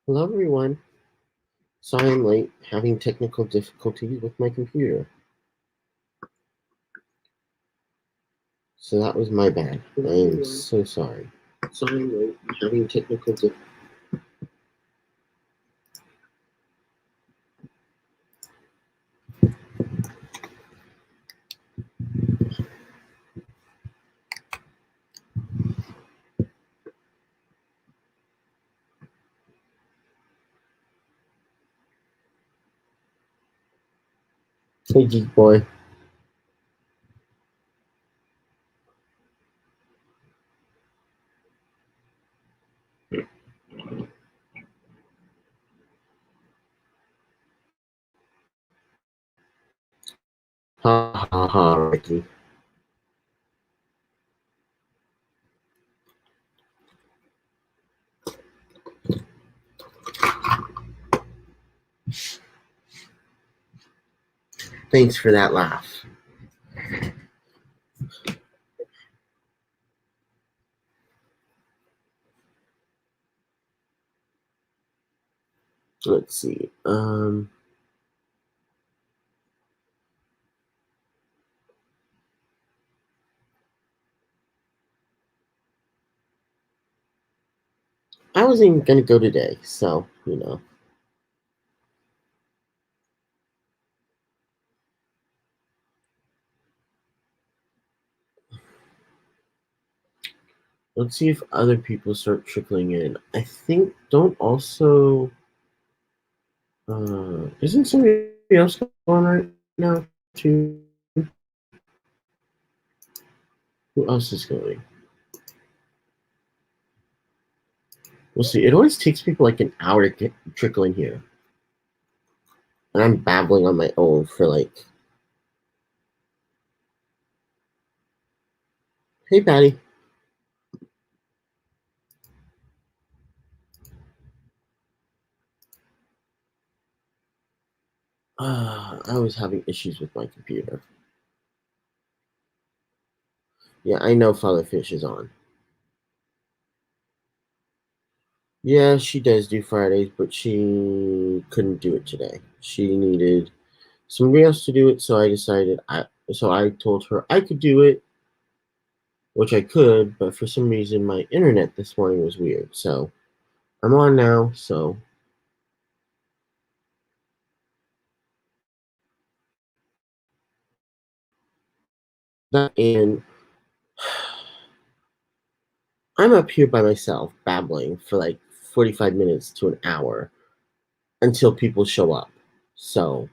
Hello everyone. Sorry I'm late, having technical difficulties with my computer. So that was my bad. I am so sorry. Sorry I'm late, having technical difficulties. Hey Geek Boy. Ha ha ha, Ricky. Thanks for that laugh. Let's see. I wasn't even gonna go today, so Let's see if other people start trickling in. I think don't also isn't somebody else going right now too? Who else is going? We'll see. It always takes people like an hour to trickle in here. And I'm babbling on my own for like. Hey, Patty. I was having issues with my computer. Yeah, I know Father Fish is on. Yeah, she does do Fridays, but she couldn't do it today. She needed somebody else to do it, so I told her I could do it, which I could, but for some reason my internet this morning was weird. So I'm on now, so that and I'm up here by myself babbling for like 45 minutes to an hour until people show up. So,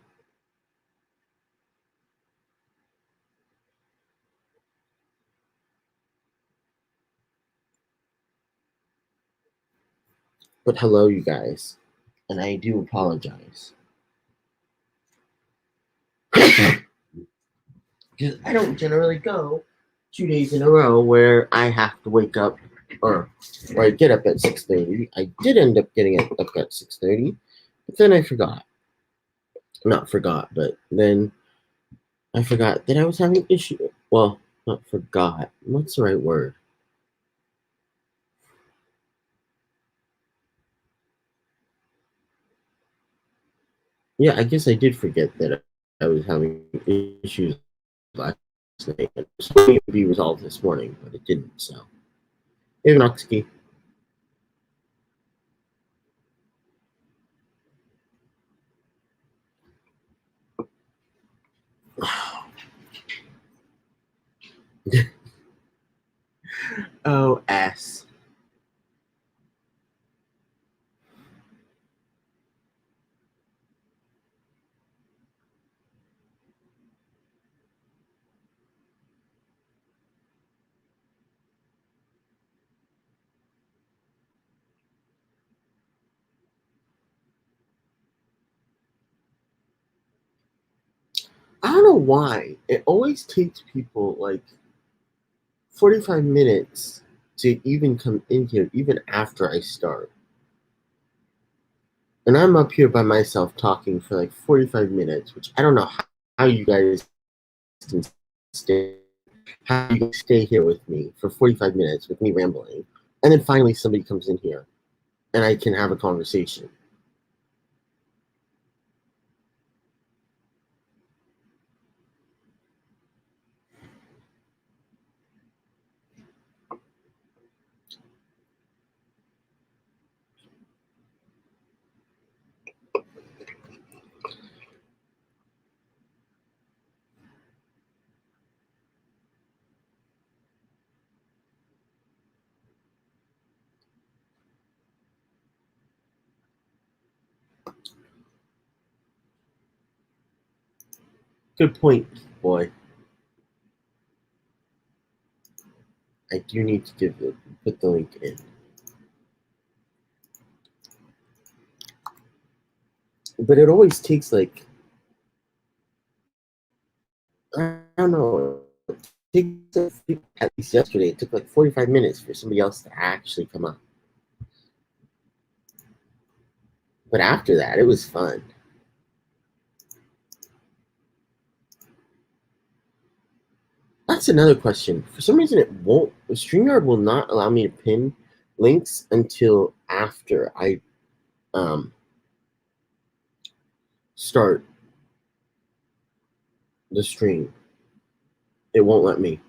but hello, you guys. And I do apologize. Because I don't generally go 2 days in a row where I have to wake up or I get up at 6:30. I did end up getting up at 6:30, but then I forgot. Not forgot, but then I forgot that I was having issue. Well, not forgot. What's the right word? Yeah, I guess I did forget that I was having issues last night. It was supposed to be resolved this morning, but it didn't. So, Ivanoxki. OS. I don't know why. It always takes people like 45 minutes to even come in here, even after I start. And I'm up here by myself talking for like 45 minutes, which I don't know how you guys can stay, how you can stay here with me for 45 minutes with me rambling. And then finally somebody comes in here. and I can have a conversation. Good point, boy. I do need to put the link in. But it always takes like, I don't know. It takes, at least yesterday, it took like 45 minutes for somebody else to actually come up. But after that, it was fun. That's another question. For some reason, it won't. StreamYard will not allow me to pin links until after I start the stream. It won't let me.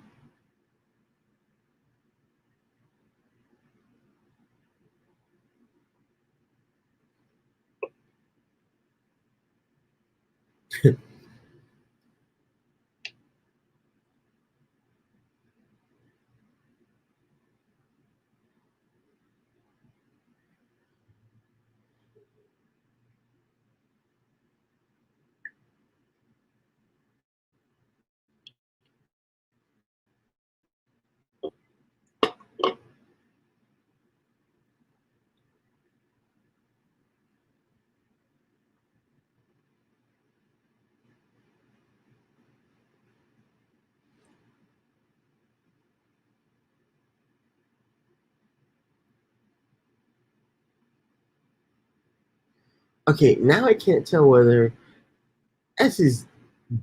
Okay, now I can't tell whether S is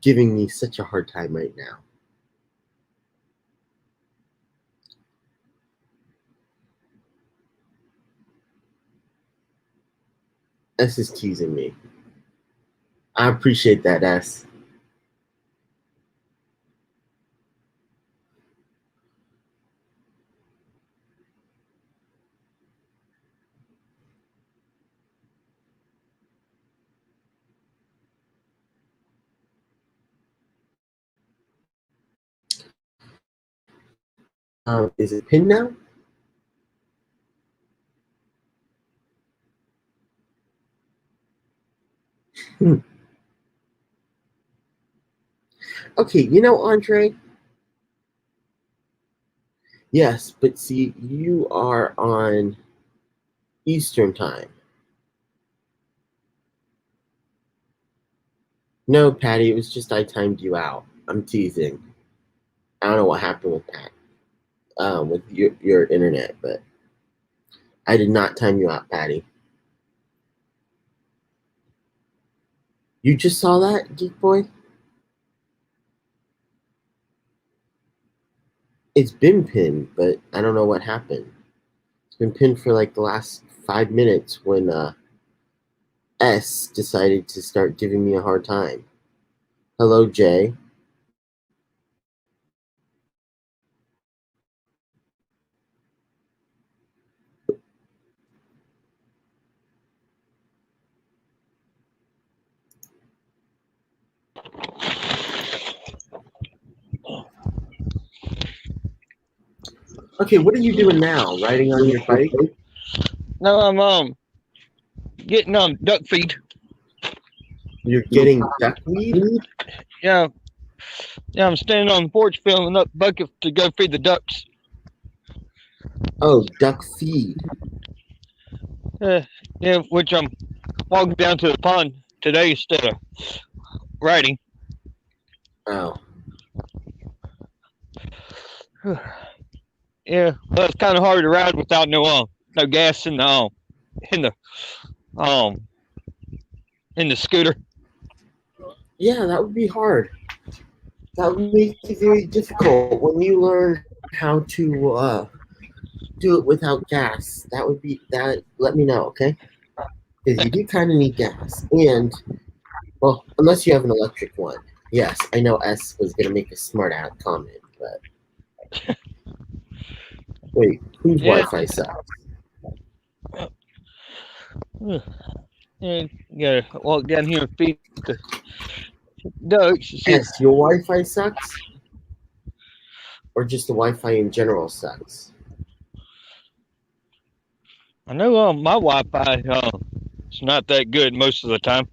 giving me such a hard time right now. S is teasing me. I appreciate that, S. Is it pinned now? Okay, you know, Andre. Yes, but see, you are on Eastern time. No, Patty, it was just I timed you out. I'm teasing. I don't know what happened with Pat, with your internet, but I did not time you out, Patty. You just saw that, Geek Boy? It's been pinned, but I don't know what happened. It's been pinned for like the last 5 minutes when S decided to start giving me a hard time. Hello, Jay. Okay, what are you doing now? Riding on your bike? No, I'm getting duck feed. You're getting duckweed? Yeah, I'm standing on the porch filling up buckets to go feed the ducks. Oh, duck feed. Yeah, which I'm walking down to the pond today instead of riding. Oh. Yeah, well, it's kind of hard to ride without no gas in the um in the scooter. Yeah, that would be hard. That would make it very difficult when you learn how to do it without gas, that would be that. Let me know, okay? Because you do kind of need gas, and well, unless you have an electric one. Yes, I know S was gonna make a smart ass comment, but wait, whose Yeah. Wi-Fi sucks? And yeah, walk down here and feed the ducks. Shit. S, your Wi-Fi sucks, or just the Wi-Fi in general sucks? I know my Wi-Fi it's not that good most of the time.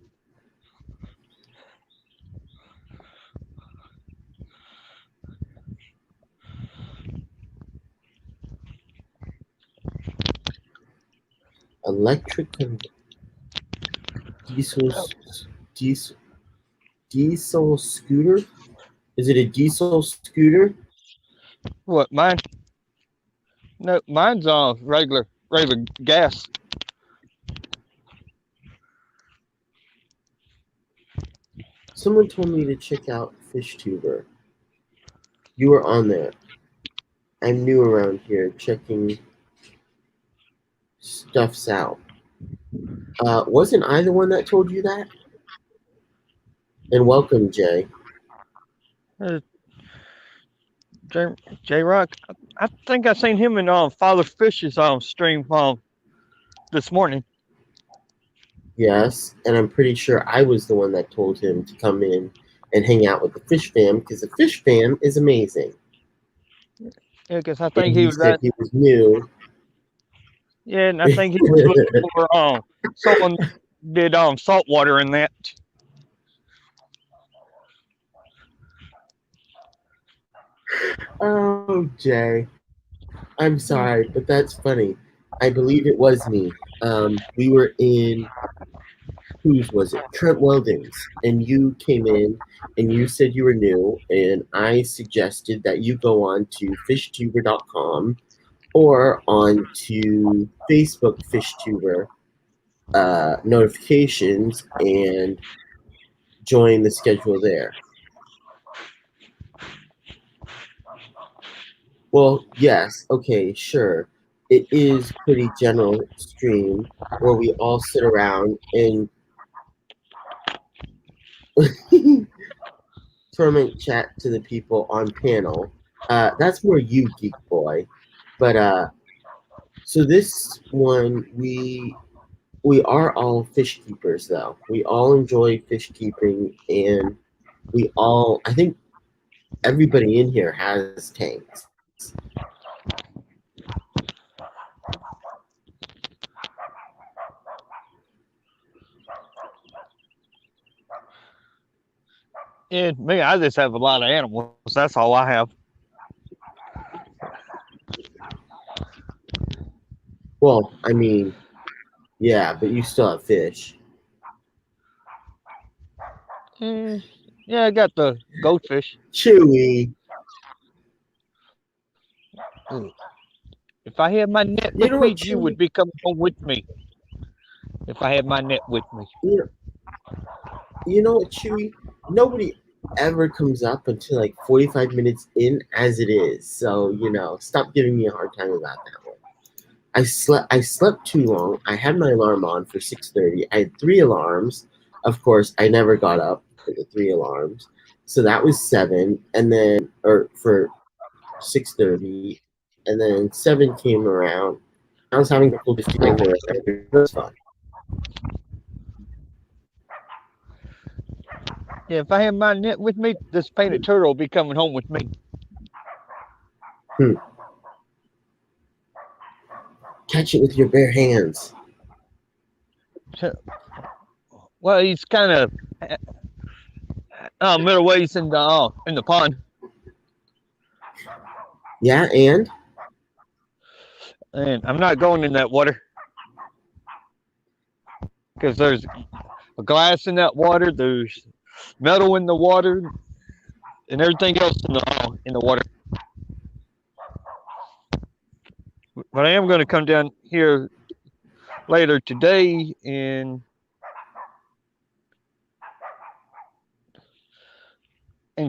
Electric diesel diesel diesel scooter? Is it a diesel scooter? What mine? No, mine's regular gas. Someone told me to check out FishTuber. You were on there. I'm new around here, checking stuffs out. Wasn't I the one that told you that? And welcome, Jay. Uh, J Rock. I think I seen him in Father Fish's stream this morning. Yes, and I'm pretty sure I was the one that told him to come in and hang out with the Fish Fam because the Fish Fam is amazing. Yeah, because I And think he he was said he was new. Yeah, and I think he was looking for someone did salt water in that. Oh, Jay. I'm sorry, but that's funny. I believe it was me. We were in whose was it? Trent Weldon's, and you came in and you said you were new, and I suggested that you go on to fishtuber.com or on to Facebook FishTuber notifications and join the schedule there. Well, yes, okay, sure. It is pretty general stream where we all sit around and tournament chat to the people on panel. That's more you, geek boy. But so this one we are all fish keepers though. We all enjoy fish keeping, and we all I think everybody in here has tanks. Yeah, me, I just have a lot of animals. That's all I have. Well, I mean, yeah, but you still have fish. Yeah, I got the goldfish. Chewy. If I had my net You with know me, what, you would Chewy? be coming home with me. If I had my net with me. You you know what, Chewy? Nobody ever comes up until like 45 minutes in as it is. So, stop giving me a hard time about that one. I slept too long. I had my alarm on for 6:30. I had 3 alarms. Of course, I never got up for the 3 alarms. So that was 7 and then or for 6:30 and then 7 came around. I was having difficulty sleeping. It was fun. Yeah, if I had my net with me, this painted turtle will be coming home with me. Catch it with your bare hands. Well, he's kind of middle ways in the pond. Yeah, and And I'm not going in that water because there's a glass in that water. There's metal in the water, and everything else in the water. But I am going to come down here later today and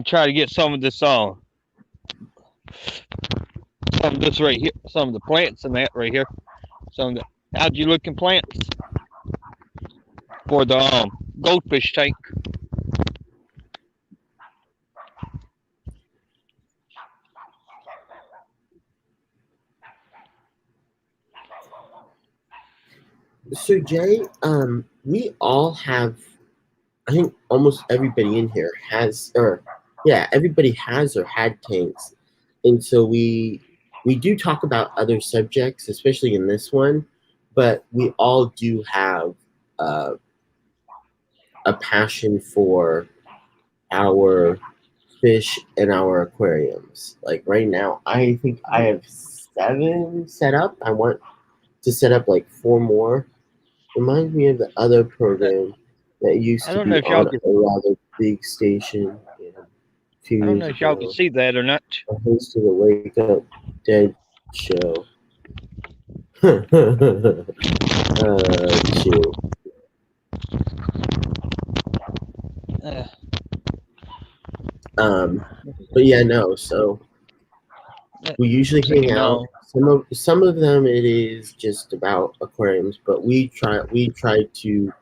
try to get some of this of this right here, some of the plants in that right here, some of the algae looking plants for the goldfish tank. So Jay, we all have. I think almost everybody in here has, or yeah, everybody has or had tanks, and so we do talk about other subjects, especially in this one, but we all do have uh, a passion for our fish and our aquariums. Like right now, I think I have 7 set up. I want to set up like 4 more. Reminds me of the other program that used I to don't know be if y'all on a could. rather big station, a few I don't know years if y'all could ago. see that or not. I hosted a Wake Up Dead show. Chill. Uh, Um, but yeah, no. So we usually hang saying out. no. Some of them it is just about aquariums, but we try to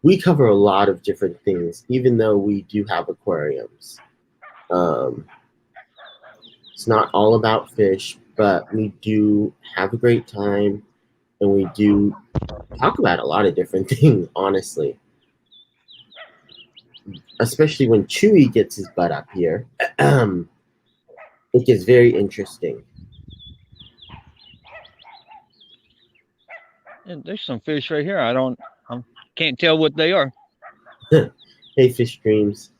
we cover a lot of different things, even though we do have aquariums. Um, it's not all about fish, but we do have a great time, and we do talk about a lot of different things. Honestly, especially when Chewy gets his butt up here, it gets very interesting. And there's some fish right here. I can't tell what they are. Hey, fish dreams.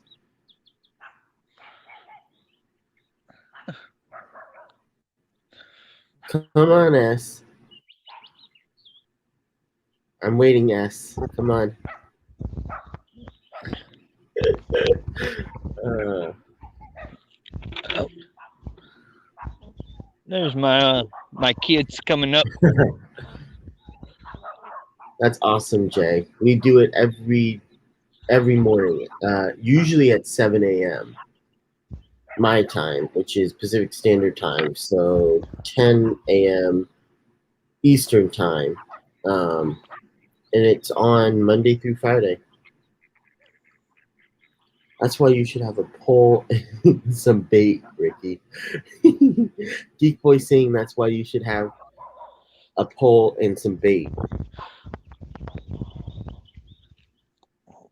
Come on, S. I'm waiting, S. Come on. Uh, Oh, there's my kids coming up. that's awesome, Jay. We do it every morning, usually at 7 a.m. my time, which is Pacific Standard Time, so 10 a.m. Eastern Time, and it's on Monday through Friday. That's why you should have a pole and some bait, Ricky. Geek Boy saying that's why you should have a pole and some bait.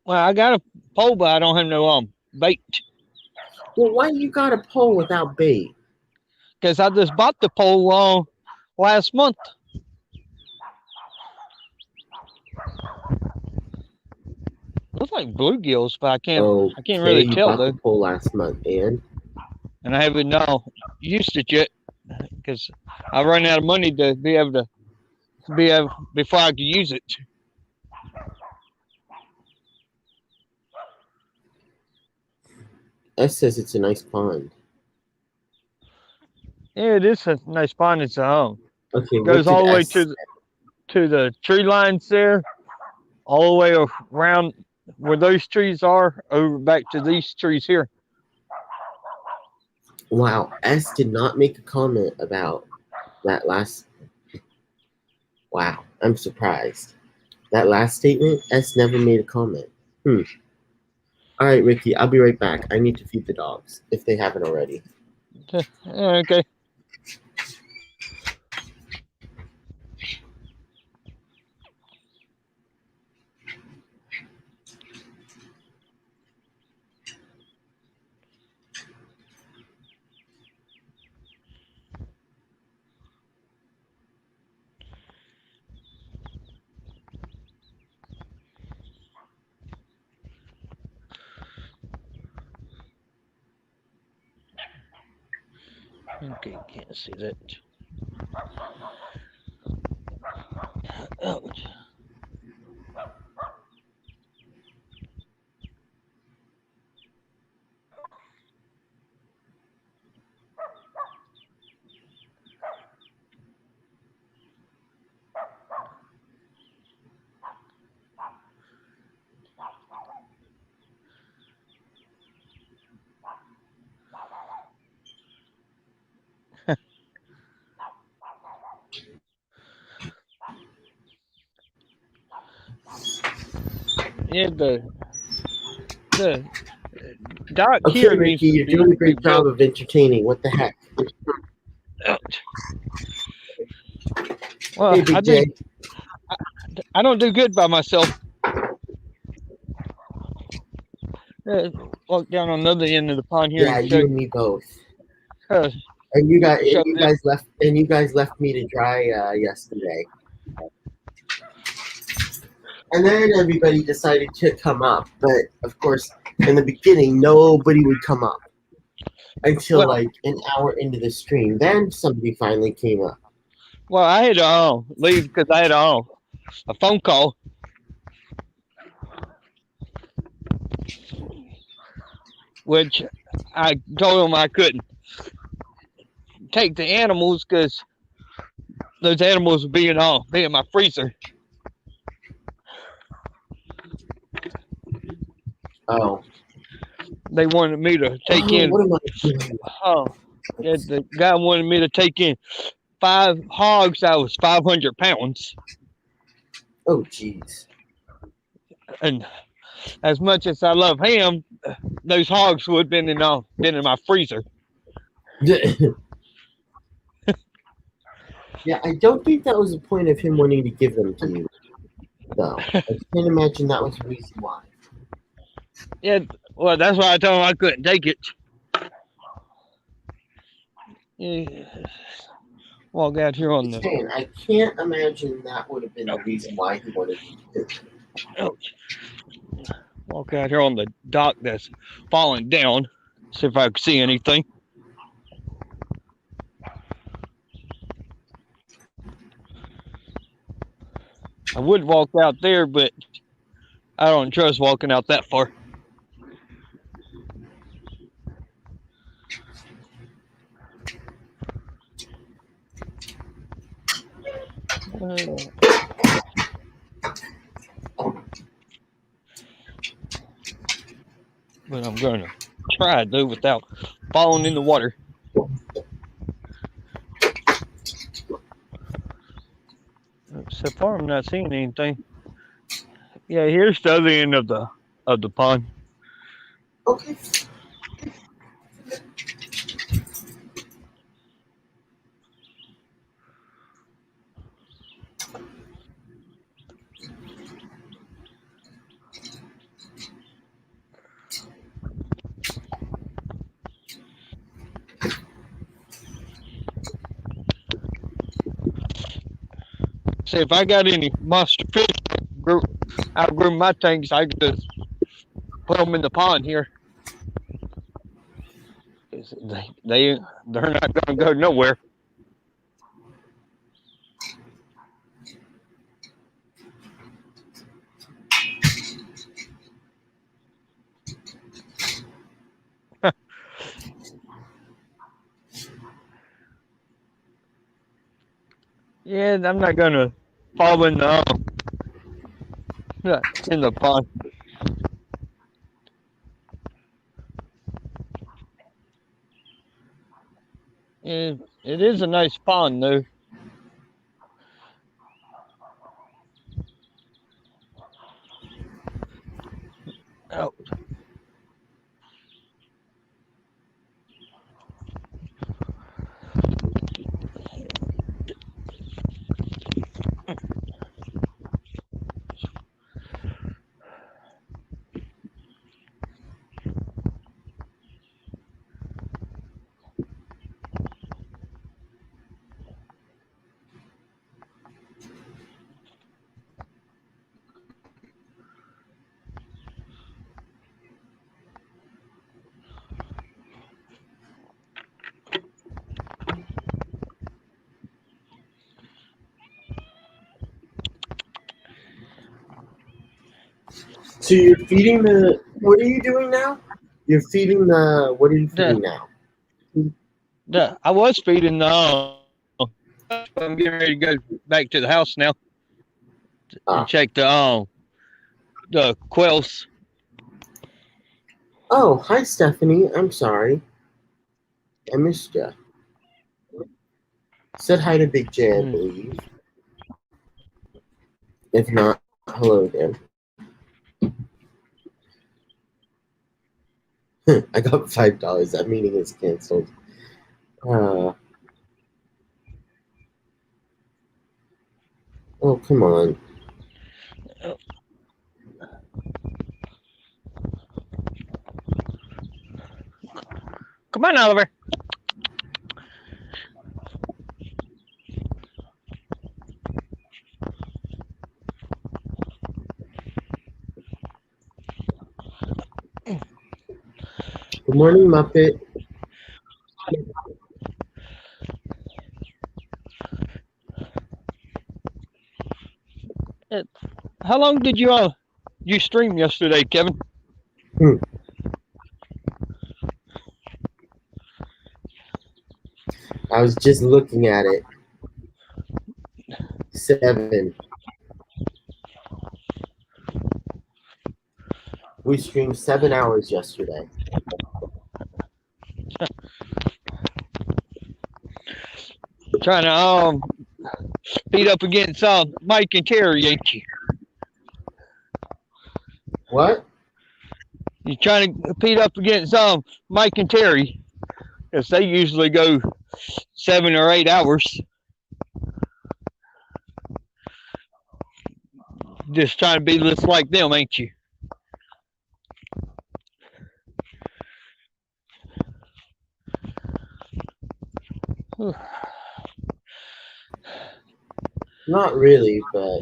Well, I got a pole, but I don't have no bait Well, why you got a pole without bait? because I just bought the pole last month. Looks like bluegills, but I can't Okay, really you tell bought the though, pole last month, and I haven't used it yet because I run out of money to be able to be able before I could use it. S says it's a nice pond. Yeah, it is a nice pond. It's Okay, what goes did all the way S? to the tree lines there, all the way around where those trees are, over back to these trees here. Wow, S did not make a comment about that last. Wow, I'm surprised. That last statement, S never made a comment. Hmm. All right, Ricky, I'll be right back. I need to feed the dogs if they haven't already. Okay. Okay, can't see that. Oh, Yeah, the dock Okay, here needs Ricky, to you're doing a be great job built. of entertaining. What the heck? Well, Hey, Big J. I don't do good by myself. Walk down on the other end of the pond here Yeah, and you and me both. uh, And show you them. guys left me to dry yesterday. And then everybody decided to come up, but of course, in the beginning, nobody would come up until Well, like an hour into the stream. Then somebody finally came up. I had to leave because I had a phone call, which I told them I couldn't take the animals because those animals would be in my freezer. Oh, They wanted me to take in. what am I doing? Oh, yeah, the guy wanted me to take in 5 hogs that was 500 pounds, Oh, jeez. and as much as I love ham, those hogs would have been in my freezer. Yeah, I don't think that was the point of him wanting to give them to you, though. I can't imagine that was the reason why. Yeah, well, that's why I told him I couldn't take it. Yeah. Walk out here on the. Saying, I can't imagine that would have been the reason why he wanted you to do it. Oh, walk out here on the dock that's falling down. See if I can see anything. I would walk out there, but I don't trust walking out that far. But I'm going to try to do without falling in the water. So far, I'm not seeing anything. Yeah, here's the other end of the pond. Okay. See, if I got any monster fish outgrew my tanks, I could just put them in the pond here. They're not going to go nowhere. Yeah, I'm not going to fall in the pond. It is a nice pond, though. Oh. So you're feeding the. What are you doing now? You're feeding the. What are you feeding now? I was feeding I'm getting ready to go back to the house now and check the quails. Oh, hi, Stephanie. I'm sorry. I missed you. Said hi to Big J, I believe. If not, hello again. I got $5. That meeting is canceled. Oh, come on. Come on, Oliver. Good morning, Muppet. How long did you stream yesterday, Kevin? I was just looking at it. 7. We streamed 7 hours yesterday. Trying to beat up against Mike and Terry, ain't you? What? You're trying to compete up against Mike and Terry, because they usually go 7 or 8 hours. Just trying to be just like them, ain't you? Not really, but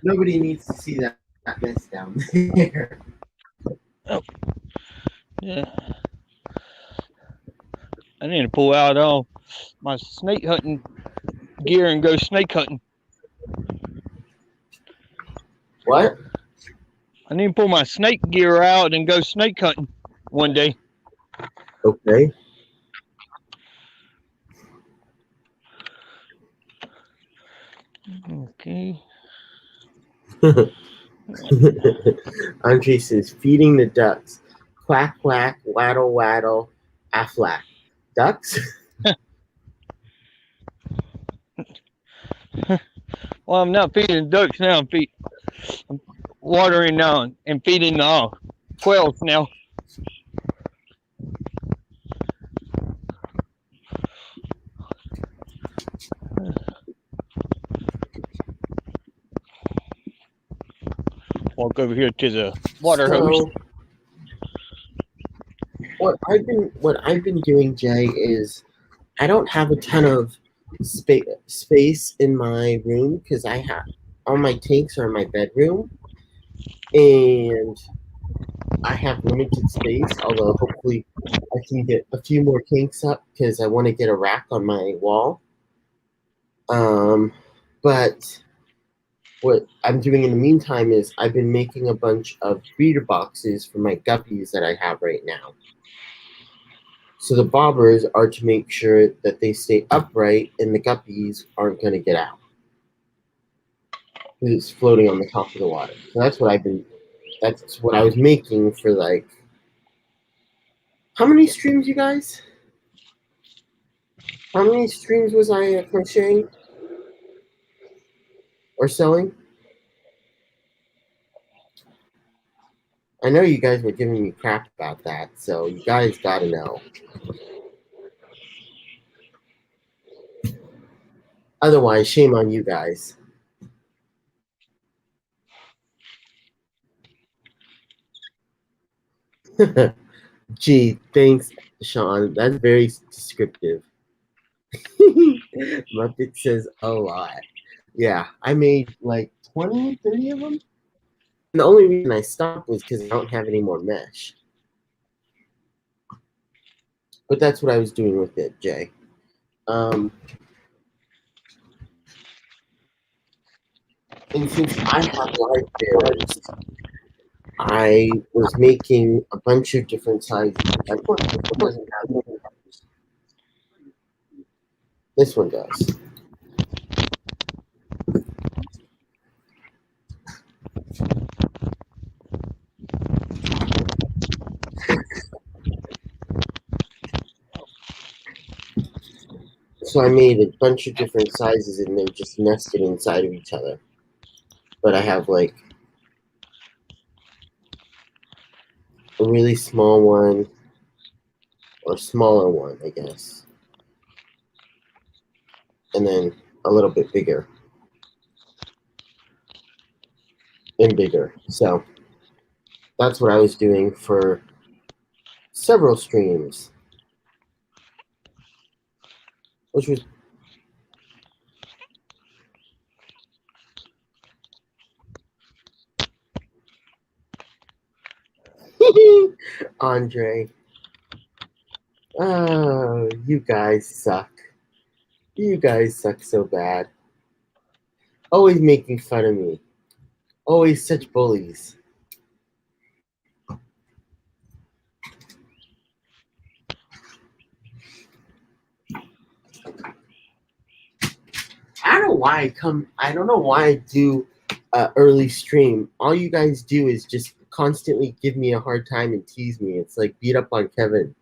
nobody needs to see that mess down there. Oh. Yeah. I need to pull out my snake hunting gear and go snake hunting. What? I need to pull my snake gear out and go snake hunting one day. Okay. Okay. Andre says, feeding the ducks. Quack, quack, waddle, waddle, aflack. Ducks? Well, I'm not feeding ducks now. I'm watering now and feeding quails now. Walk over here to the water hose. What I've been doing, Jay, is I don't have a ton of space in my room because I have all my tanks are in my bedroom, and I have limited space. Although hopefully I can get a few more tanks up because I want to get a rack on my wall. But what I'm doing in the meantime is I've been making a bunch of breeder boxes for my guppies that I have right now. So the bobbers are to make sure that they stay upright and the guppies aren't going to get out. Because it's floating on the top of the water. So that's what I was making for like, how many streams, you guys? How many streams was I crocheting? Or selling? I know you guys were giving me crap about that, so you guys gotta know. Otherwise, shame on you guys. Gee, thanks, Sean. That's very descriptive. Muppet says a lot. Yeah, I made like 20, 30 of them. And the only reason I stopped was because I don't have any more mesh. But that's what I was doing with it, Jay. And since I have live bearers, I was making a bunch of different sizes. This one does. So I made a bunch of different sizes, and they're just nested inside of each other. But I have like a really small one, or smaller one, I guess, and then a little bit bigger and bigger. So that's what I was doing for several streams, which was Andre. Oh, you guys suck. You guys suck so bad. Always making fun of me. Always such bullies. I don't know why I don't know why I do early stream. All you guys do is just constantly give me a hard time and tease me. It's like beat up on Kevin.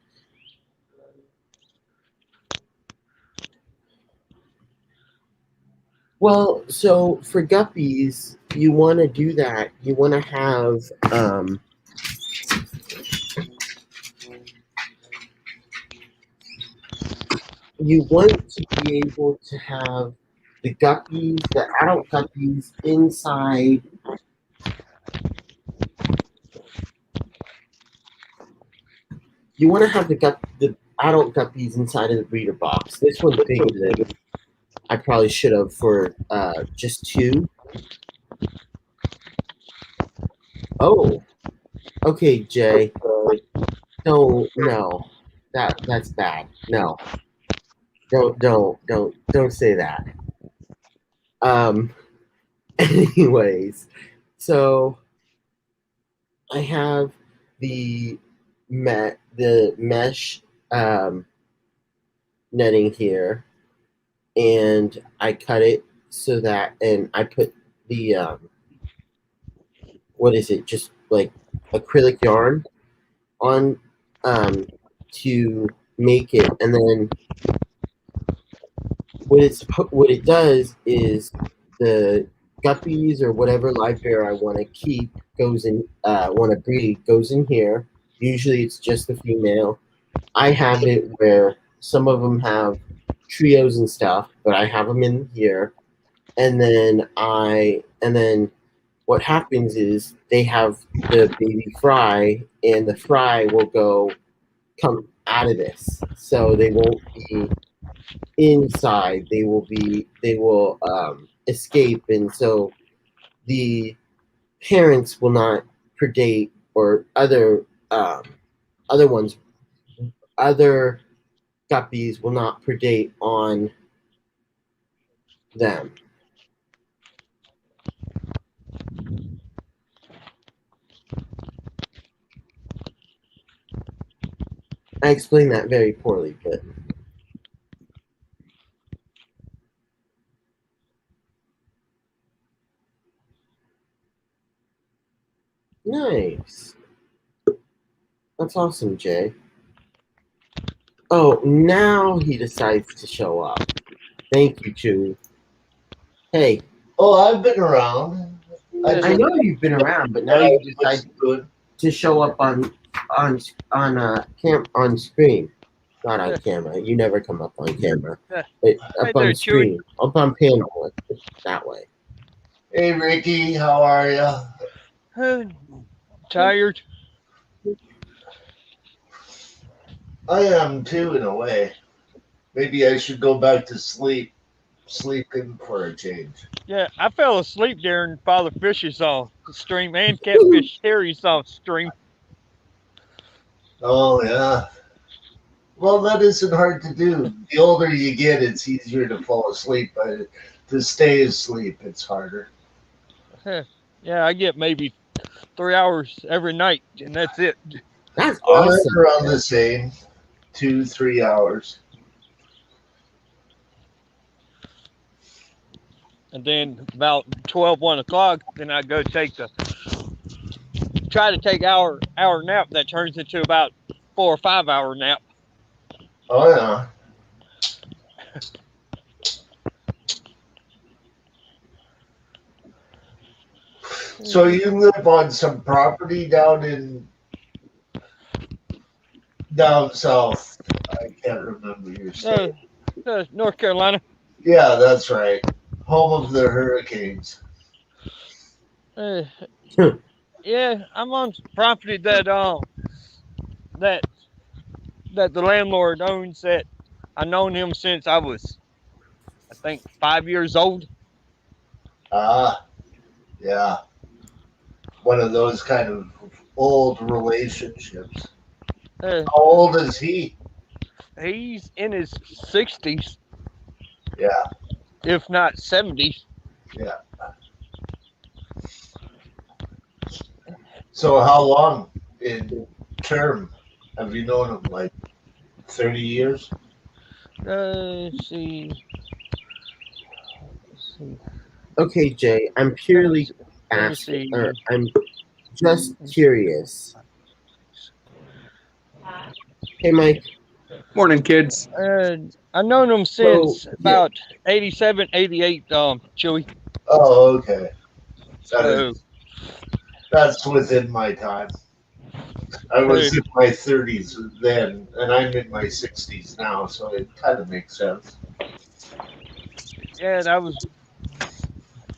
Well, so for guppies, you want to do that. You want to have you want to be able to have the guppies, the adult guppies inside. You want to have the adult guppies inside of the breeder box. This one's bigger than I probably should have for just two. Oh, okay, Jay. No. That's bad. No, don't say that. Um. Anyways, so I have the mesh netting here, and I cut it so that, and I put the what is it? Just like acrylic yarn on to make it, and then what it does is the guppies or whatever live bear I want to keep goes in want to breed goes in here. Usually it's just the female. I have it where some of them have trios and stuff, but I have them in here, and then what happens is they have the baby fry, and the fry will come out of this, so they won't be inside. They will escape, and so the parents will not predate, or other ones other guppies will not predate on them. I explained that very poorly, but nice. That's awesome, Jay. Oh, now he decides to show up. Thank you, Chewy. Hey. Oh, I've been around. I know you've been around, but now you decide to show up on screen. Not on camera. You never come up on camera. But up on screen. Up on panel. That way. Hey, Ricky, how are you? Tired. I am too, in a way. Maybe I should go back to sleeping for a change. Yeah, I fell asleep during Father Fisher's stream and Catfish Harry's stream. Oh, yeah. Well, that isn't hard to do. The older you get, it's easier to fall asleep, but to stay asleep, it's harder. Yeah, I get maybe 3 hours every night, and that's it. That's awesome. I'm around the same, 2-3 hours. And then about 12, 1 o'clock, then I go try to take hour nap. That turns into about 4 or 5 hour nap. Oh, yeah. So you live on some property down south. I can't remember your state. North Carolina. Yeah, that's right. Home of the Hurricanes. Uh, yeah, I'm on property that that that the landlord owns. That I known him since I was, I think, 5 years old. Ah, yeah. One of those kind of old relationships. Uh, How old is he? he's in his 60s, Yeah, if not 70s. yeah. So how long in term have you known him? Like 30 years? Let's see. Let's see. Okay, Jay, I'm purely Let me asking, see. or I'm just curious. Hey, Mike. Morning, kids. I've known him So, since about 87, 88, Chewy. Oh, okay. So, That's within my time. I was uh, in my 30s then, and I'm in my 60s now, so it kind of makes sense. yeah, that was,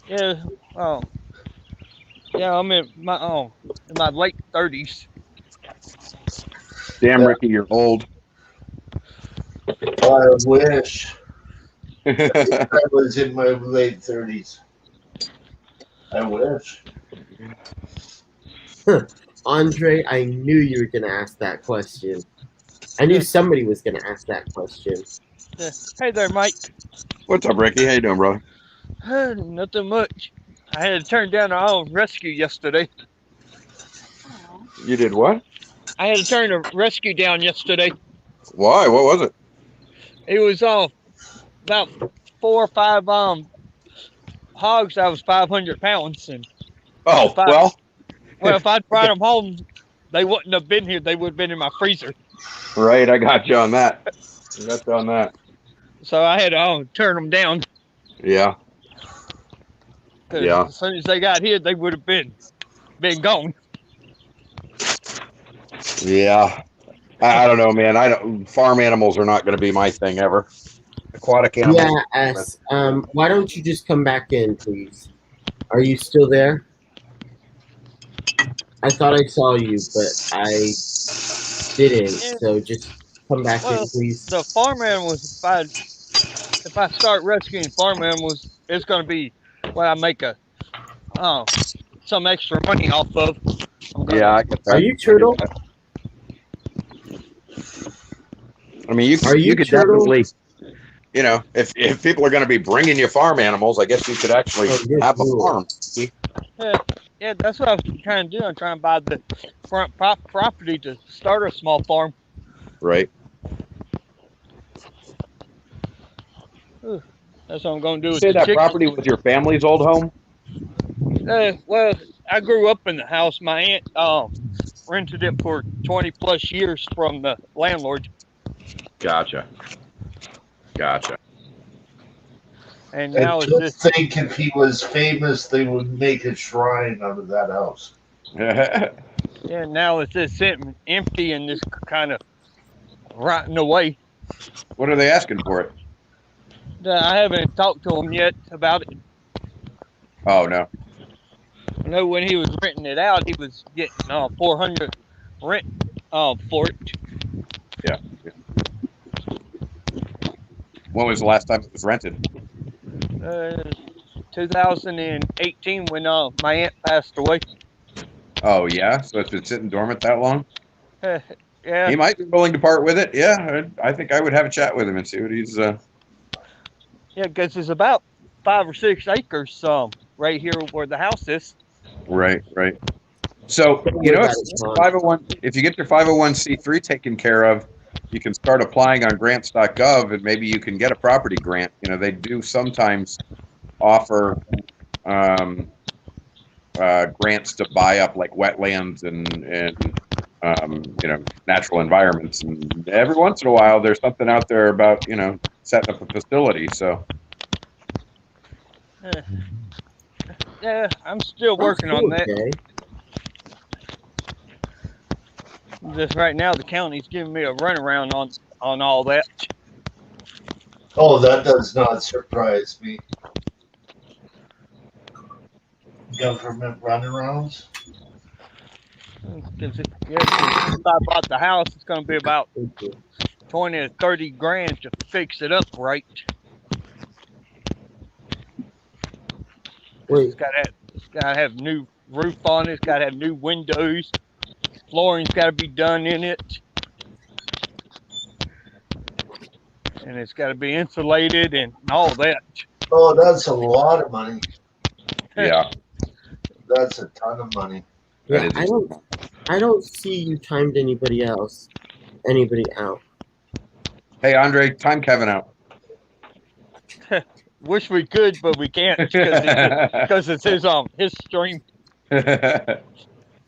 yeah, oh, yeah, I'm in my late 30s. Damn, Yeah. Ricky, you're old. I wish I was in my late 30s. I wish. Andre, I knew you were going to ask that question. I knew somebody was going to ask that question. Hey there, Mike. What's up, Ricky? How you doing, brother? Nothing much. I had to turn down our own rescue yesterday. You did what? I had to turn a rescue down yesterday. Why? What was it? It was about 4 or 5 hogs that was 500 pounds, and Oh, if I well, if I'd brought them home, they wouldn't have been here. They would have been in my freezer. right. I got you on that. I got you on that. So I had to turn them down, Yeah. because Yeah. as soon as they got here, they would have been gone. Yeah. I don't know, man. Farm animals are not going to be my thing ever. Aquatic animals. Yeah, S. Why don't you just come back in, please? Are you still there? I thought I saw you, but I didn't. And, So just come back in, well, please. the farm animals, if I start rescuing farm animals, it's going to be what I make some extra money off of. Yeah, I get that. Are you Turtle? I mean, Are you you could Turtle? definitely, if people are going to be bringing you farm animals, I guess you could actually have a farm. Yeah, that's what I was trying to do. I'm trying to buy the front property to start a small farm. Right. That's what I'm going to do You with say the that chickens. property was your family's old home? Well, I grew up in the house. My aunt rented it for 20 plus years from the landlord. Gotcha. And And now it's just just, think if he was famous, they would make a shrine out of that house. yeah, now it's just sitting empty and just kind of rotting away. What are they asking for it? I haven't talked to him yet about it. Oh, no. I know when he was renting it out, he was getting 400 rent for it. Yeah. When was the last time it was rented? 2018 when my aunt passed away. Oh, yeah? So it's been sitting dormant that long? Yeah. He might be willing to part with it. Yeah, I think I would have a chat with him and see what he's... Yeah, because it's about 5 or 6 acres right here where the house is. Right. So, if you get your 501c3 taken care of, you can start applying on grants.gov and maybe you can get a property grant. They do sometimes offer grants to buy up like wetlands and natural environments. And every once in a while, there's something out there about, setting up a facility. So, Yeah, I'm still working on that. Okay. Just right now, the county's giving me a runaround on all that. Oh, that does not surprise me. Government runarounds? Because if I bought the house, it's going to be about 20 to 30 grand to fix it up right. Wait. It's got to have new roof on it. It's got to have new windows. Flooring's got to be done in it. And it's got to be insulated and all that. Oh, that's a lot of money. Yeah. That's a ton of money. Yeah, I don't see you timed anybody out. Hey, Andre, time Kevin out. Wish we could, but we can't because it's his stream.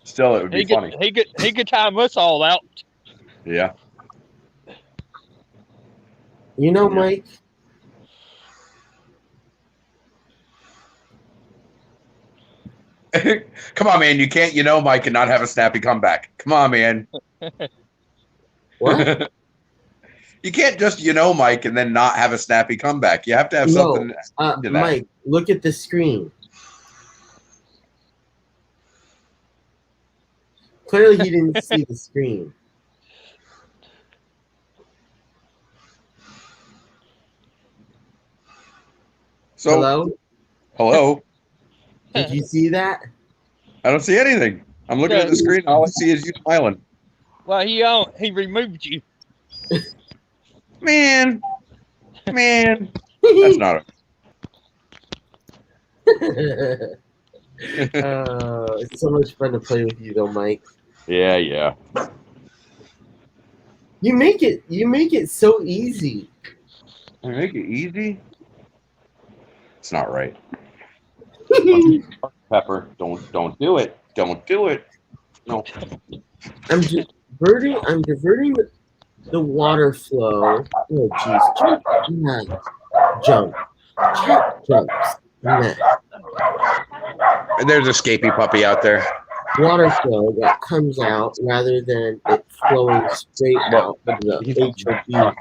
Still, it would be funny. He could time us all out. Yeah. You know, Mike. Come on, man. You can't, Mike, and not have a snappy comeback. Come on, man. What? You can't just, Mike, and then not have a snappy comeback. You have to have something. Mike, look at the screen. Clearly, he didn't see the screen. So, Hello? Did you see that? I don't see anything. I'm looking at the screen. All I see is you smiling. Well, he removed you. Man. That's not it's so much fun to play with you, though, Mike. Yeah. You make it so easy. I make it easy? It's not right. Pepper, don't do it. Don't do it. No. I'm diverting the water flow. Oh, jeez. Jump. Jumps. Nah. There's a scapy puppy out there. Water flow that comes out rather than it flowing straight out of the HOB.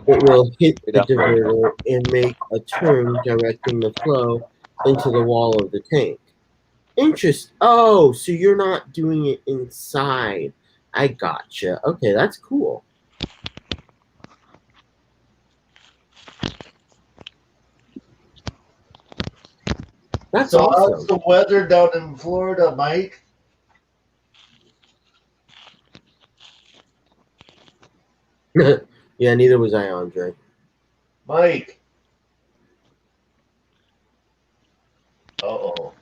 It will hit the diverter and make a turn directing the flow into the wall of the tank. Oh, so you're not doing it inside. I gotcha. Okay, that's cool. That's so awesome. how's the weather down in Florida, Mike? Yeah, neither was I, Andre. Mike. Uh-oh.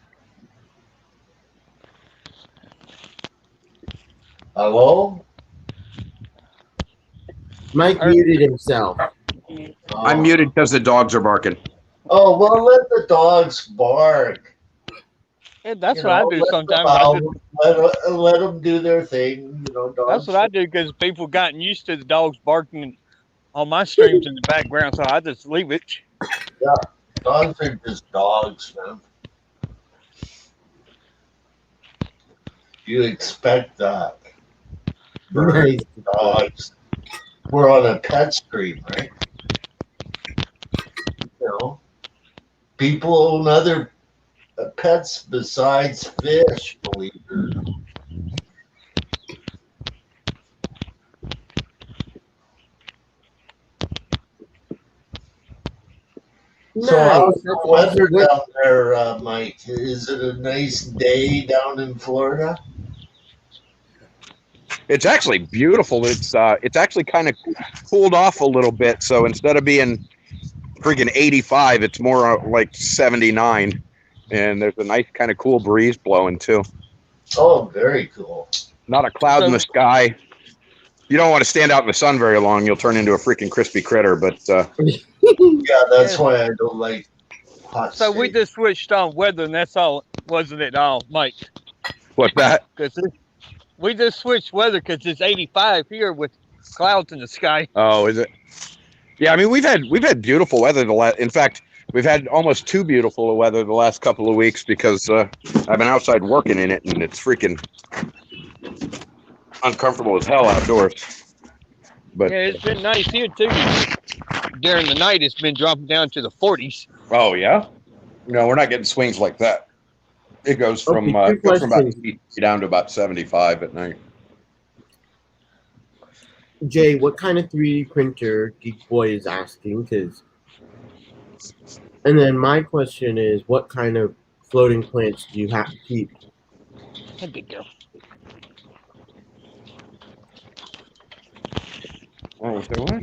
Hello? Mike muted himself. Oh. I'm muted because the dogs are barking. Oh, well, let the dogs bark. Yeah, that's what I do sometimes. Let them do their thing. Dogs. That's what I do because people gotten used to the dogs barking on my streams in the background, so I just leave it. Yeah, dogs are just dogs, man. You expect that. Nice. Dogs. We're on a pet stream, right? People own other pets besides fish, believe it or not. So how's the weather down there, Mike? Is it a nice day down in Florida? It's actually beautiful. It's actually kind of cooled off a little bit. So instead of being freaking 85, it's more like 79. And there's a nice kind of cool breeze blowing too. Oh, very cool. Not a cloud in the sky. You don't want to stand out in the sun very long. You'll turn into a freaking crispy critter. But yeah, that's why I don't like hot So steak. we just switched on weather, and that's all, wasn't it all, Mike? What's that? We just switched weather because it's 85 here with clouds in the sky. Oh, is it? Yeah, I mean we've had beautiful weather. In fact, we've had almost too beautiful weather the last couple of weeks because I've been outside working in it, and it's freaking uncomfortable as hell outdoors. But yeah, it's been nice here too. During the night, it's been dropping down to the 40s. oh yeah, no, we're not getting swings like that. It goes from Okay, two about questions. 80 down to about 75 at night. Jay, what kind of 3D printer Geek Boy is asking? And then my question is, what kind of floating plants do you have to keep? Hey, big girl. Oh, so what?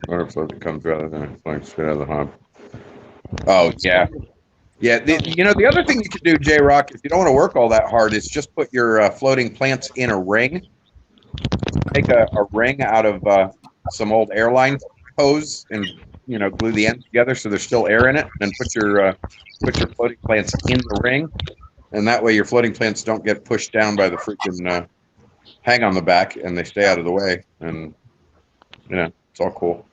Water flow that comes rather than a flying straight out of the hob. Oh yeah, yeah. The other thing you can do, J Rock, if you don't want to work all that hard, is just put your floating plants in a ring. Make a ring out of some old airline hose, and glue the ends together so there's still air in it. And put your floating plants in the ring, and that way your floating plants don't get pushed down by the freaking hang on the back, and they stay out of the way. And it's all cool.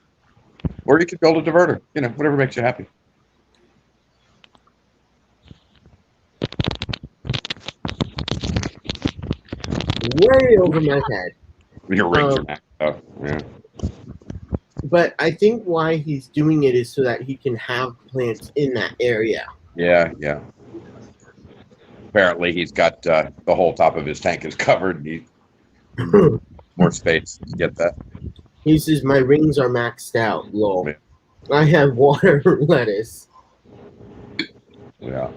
Or you could build a diverter, whatever makes you happy. Way over my head. Your rings are maxed up. Yeah. But I think why he's doing it is so that he can have plants in that area. Yeah, yeah. Apparently, he's got the whole top of his tank is covered. He more space. Get that? He says, my rings are maxed out, lol. Yeah. I have water lettuce. Yeah.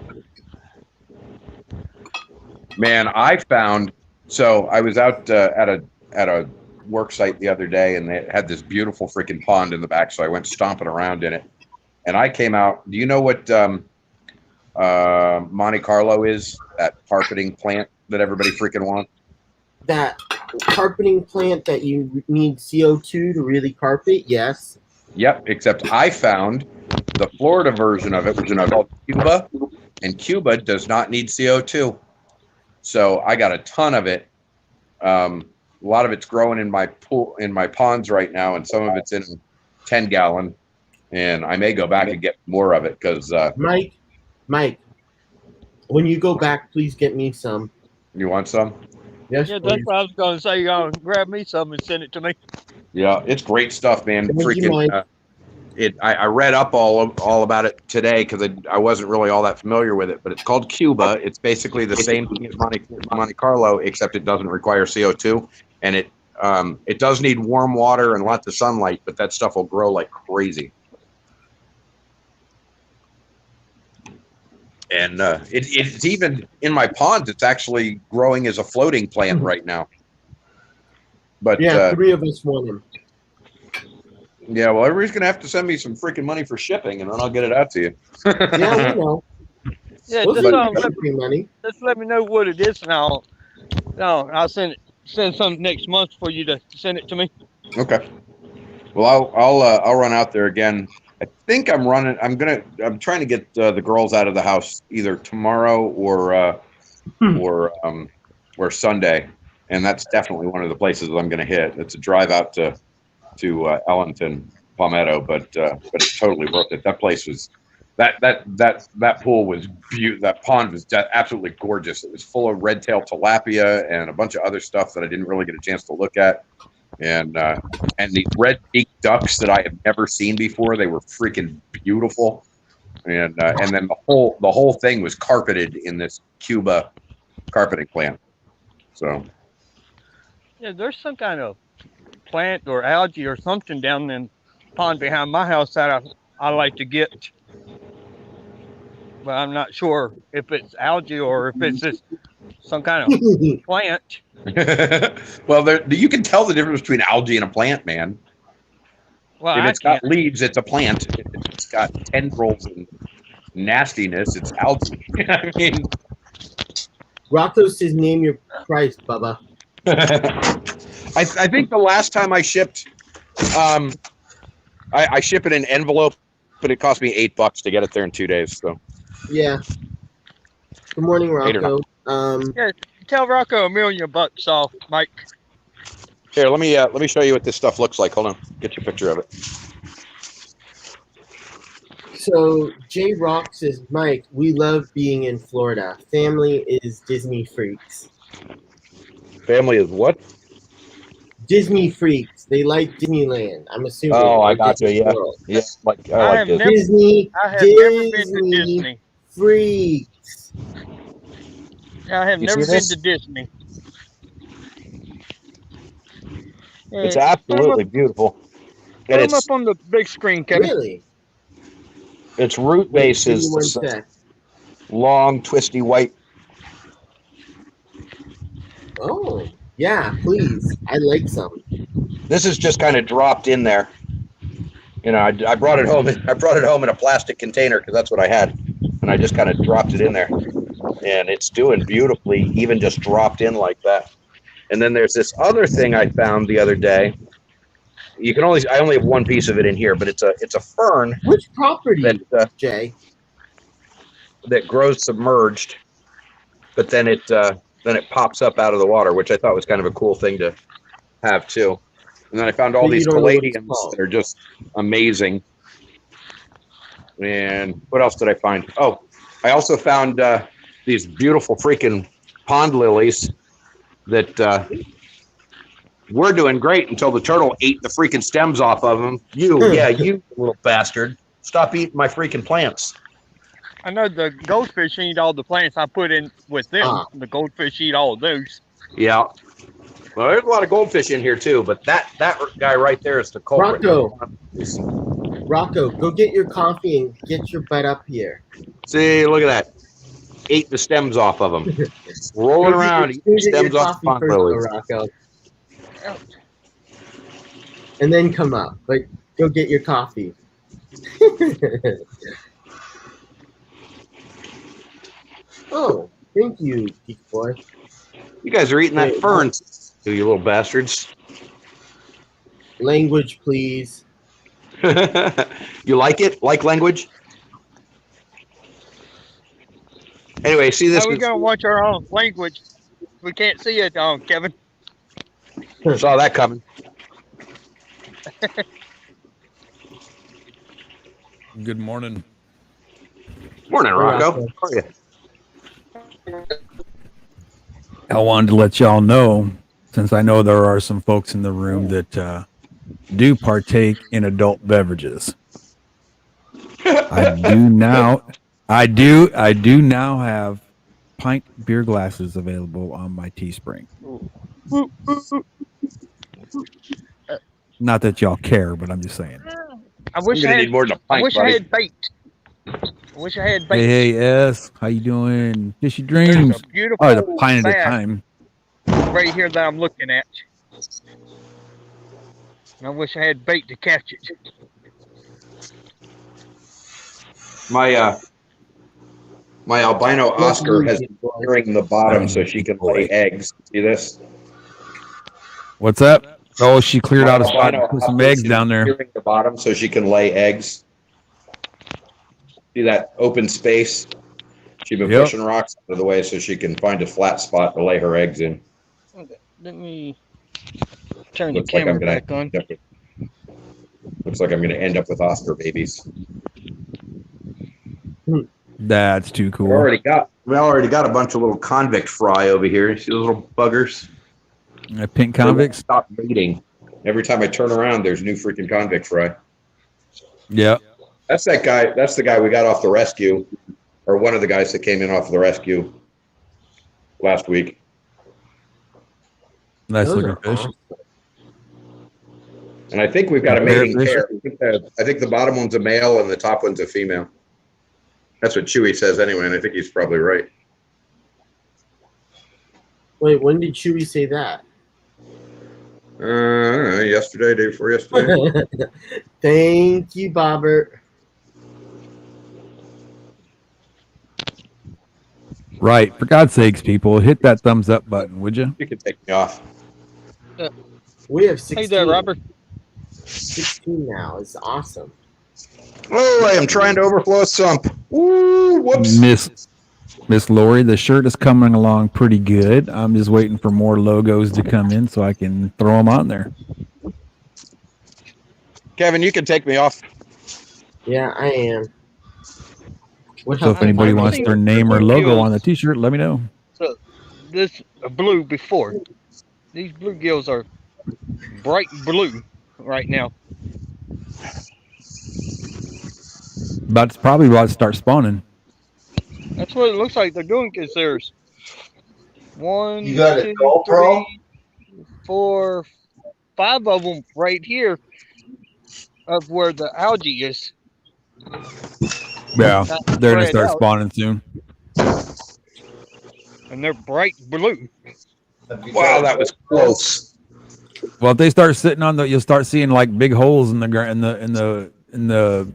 Man, I found. So I was out at a work site the other day, and they had this beautiful freaking pond in the back. So I went stomping around in it, and I came out. Do you know what Monte Carlo is? That carpeting plant that everybody freaking wants. That carpeting plant that you need CO2 to really carpet, yes. Yep, except I found the Florida version of it, which is called Cuba, and Cuba does not need CO2. So I got a ton of it. A lot of it's growing in my pool, in my ponds right now, and some of it's in 10-gallon. And I may go back and get more of it because Mike, when you go back, please get me some. You want some? Yes, Yeah, please. that's what I was going to say. Grab me some and send it to me. Yeah, it's great stuff, man. Would you mind? I read up all about it today because I wasn't really all that familiar with it, but it's called Cuba. It's basically the same thing as Monte Carlo, except it doesn't require CO2, and it does need warm water and lots of sunlight, but that stuff will grow like crazy. And it's even in my ponds. It's actually growing as a floating plant right now. But yeah, 3 of us want him. Yeah, well, everybody's gonna have to send me some freaking money for shipping, and then I'll get it out to you. Yeah, we know. Yeah, We'll just money. let me know what it is, and I'll send something next month for you to send it to me. Okay. Well, I'll run out there again. I think I'm trying to get the girls out of the house either tomorrow or Sunday, and that's definitely one of the places that I'm going to hit. It's a drive out to Ellington, Palmetto, but it's totally worth it. That place was that pool was beautiful. That pond was absolutely gorgeous. It was full of red-tailed tilapia and a bunch of other stuff that I didn't really get a chance to look at. And these red-beaked ducks that I have never seen before. They were freaking beautiful. And then the whole thing was carpeted in this Cuba carpeting plant. So yeah, there's some kind of plant or algae or something down in the pond behind my house that I like to get. But I'm not sure if it's algae or if it's just some kind of plant. Well, you can tell the difference between algae and a plant, man. Well, if it's got leaves, it's a plant. If it's got tendrils and nastiness, it's algae. I mean, Rocco says, "Name your price, Bubba." I think the last time I shipped, I ship it in an envelope, but it cost me $8 to get it there in 2 days. So yeah. Good morning, Rocco. Yeah, tell Rocco $1,000,000 off, Mike. Here, let me show you what this stuff looks like. Hold on, get your picture of it. So J Rock says, Mike, we love being in Florida. Family is Disney freaks. Family is what? Disney freaks. They like Disneyland. I'm assuming. Oh, I or got you. Disney Yeah, World. yeah. I I like have this. never- Disney. I have never been to Disney. Freaks. I have You never see been this? to Disney. It's absolutely beautiful. Put And them up on the big screen, Kevin. Really? its root Wait, base give me is one this sec. long, twisty white. Oh, yeah, please. I like some. This is just kind of dropped in there. You know, I brought it home. I brought it home in a plastic container because that's what I had, and I just kind of dropped it in there, and it's doing beautifully, even just dropped in like that. And then there's this other thing I found the other day. I only have one piece of it in here, but it's a fern Which property, that Jay? that grows submerged, but then it pops up out of the water, which I thought was kind of a cool thing to have too. And then I found all But you these don't know what it's caladiums called. that are just amazing. And what else did I find? Oh, I also found these beautiful freaking pond lilies that we're doing great until the turtle ate the freaking stems off of them. You little bastard. Stop eating my freaking plants. I know the goldfish eat all the plants I put in with them. The goldfish eat all of those. Yeah. Well, there's a lot of goldfish in here too, but that guy right there is the culprit. Rocco, go get your coffee and get your butt up here. See, look at that. Ate the stems off of them. Rolling around, eating the stems off the pond lilies. Rocco. And then come up. But go get your coffee. Oh, thank you, Geek Boy. You guys are eating that fern, you little bastards. Language, please. You like it? Like language? Anyway, see this? How are we gonna watch our own language? We can't see it, Kevin. Saw that coming. Good morning. Morning, Rocco. How are you? I wanted to let y'all know, since I know there are some folks in the room that do partake in adult beverages. I do now have pint beer glasses available on my Teespring. Not that y'all care, but I'm just saying. I wish I had more than a pint, I had bait. I wish I had bait. Hey, S, how you doing? Fishy dreams. There's a beautiful Oh, the pint at a bass time. right here that I'm looking at. And I wish I had bait to catch it. My albino Oscar has been clearing the bottom so she can lay eggs. See this? What's that? Oh, she cleared out a spot albino and put some Oscar, eggs she's down there. clearing the bottom so she can lay eggs. See that open space? She's been pushing rocks out of the way so she can find a flat spot to lay her eggs in. Let me turn Looks the like camera I'm gonna back on. Looks like I'm going to end up with Oscar babies. That's too cool. We already got a bunch of little convict fry over here. You see those little buggers? Pink convicts? Stop mating. Every time I turn around, there's new freaking convict fry. Yeah. That's that guy. That's the guy we got off the rescue, or one of the guys that came in off the rescue last week. Nice looking fish. Awesome. And I think we've got a mating pair. I think the bottom one's a male and the top one's a female. That's what Chewy says anyway, and I think he's probably right. Wait, when did Chewy say that? I don't know, yesterday, day before yesterday. Thank you, Bobbert. Right. For God's sakes, people, hit that thumbs up button, would you? You can take me off. We have 16. Hey there, Robert. 16 now. It's awesome. Oh, I am trying to overflow a sump. Ooh, whoops. Miss Lori, the shirt is coming along pretty good. I'm just waiting for more logos to come in so I can throw them on there. Kevin, you can take me off. Yeah, I am. What So if anybody wants their name or logo on the T-shirt, let me know. So this blue before. These bluegills are bright blue right now. Probably about to start spawning. That's what it looks like they're doing because there's one, You got a 2, GoPro? 3, 4, 5 of them right here of where the algae is. Yeah, they're going to start out, spawning soon. and they're bright blue. Wow, that was close. Well, if they start sitting on you'll start seeing like big holes in the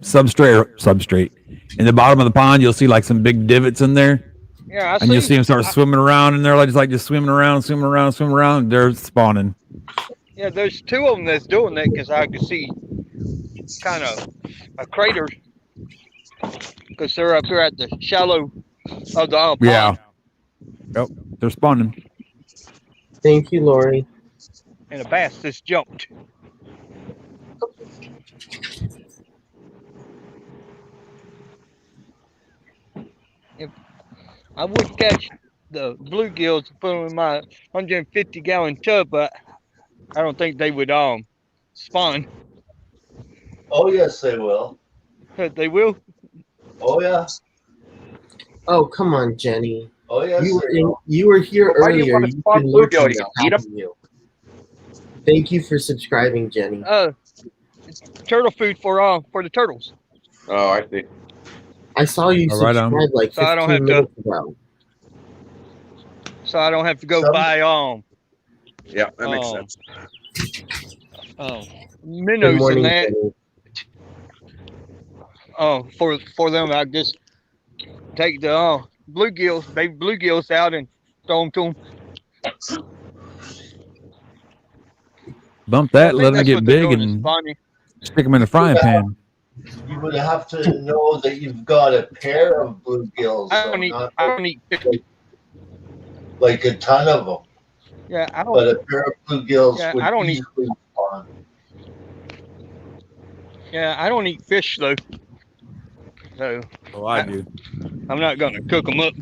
substrate. In the bottom of the pond, you'll see like some big divots in there. Yeah, and you'll see them start swimming around, and they're just swimming around. They're spawning. Yeah, there's 2 of them that's doing that because I could see kind of a crater because they're up here at the shallow of the pond. Yeah. Yep, they're spawning. Thank you, Lori. And a bass just jumped. If I would catch the bluegills and put them in my 150-gallon tub, but I don't think they would spawn. Oh yes, they will. They will. Oh yeah. Oh, come on, Jenny. Oh yes. You were here Why do you earlier. want to spawn bluegill? You eat them? Thank you for subscribing, Jenny. It's turtle food for the turtles. Oh, I see. I saw you subscribe like 15 minutes ago. So I don't have to go buy Yeah, that makes sense. Minnows and that. For them, I just take the baby bluegills out and throw them to them. Bump that, let them get big, and stick them in a frying pan. You would have to know that you've got a pair of bluegills. I don't eat fish. Like a ton of them. Yeah, I don't. But a pair of bluegills would I don't eat. Spawn. Yeah, I don't eat fish though. So. Oh, I do. I'm not gonna cook them up.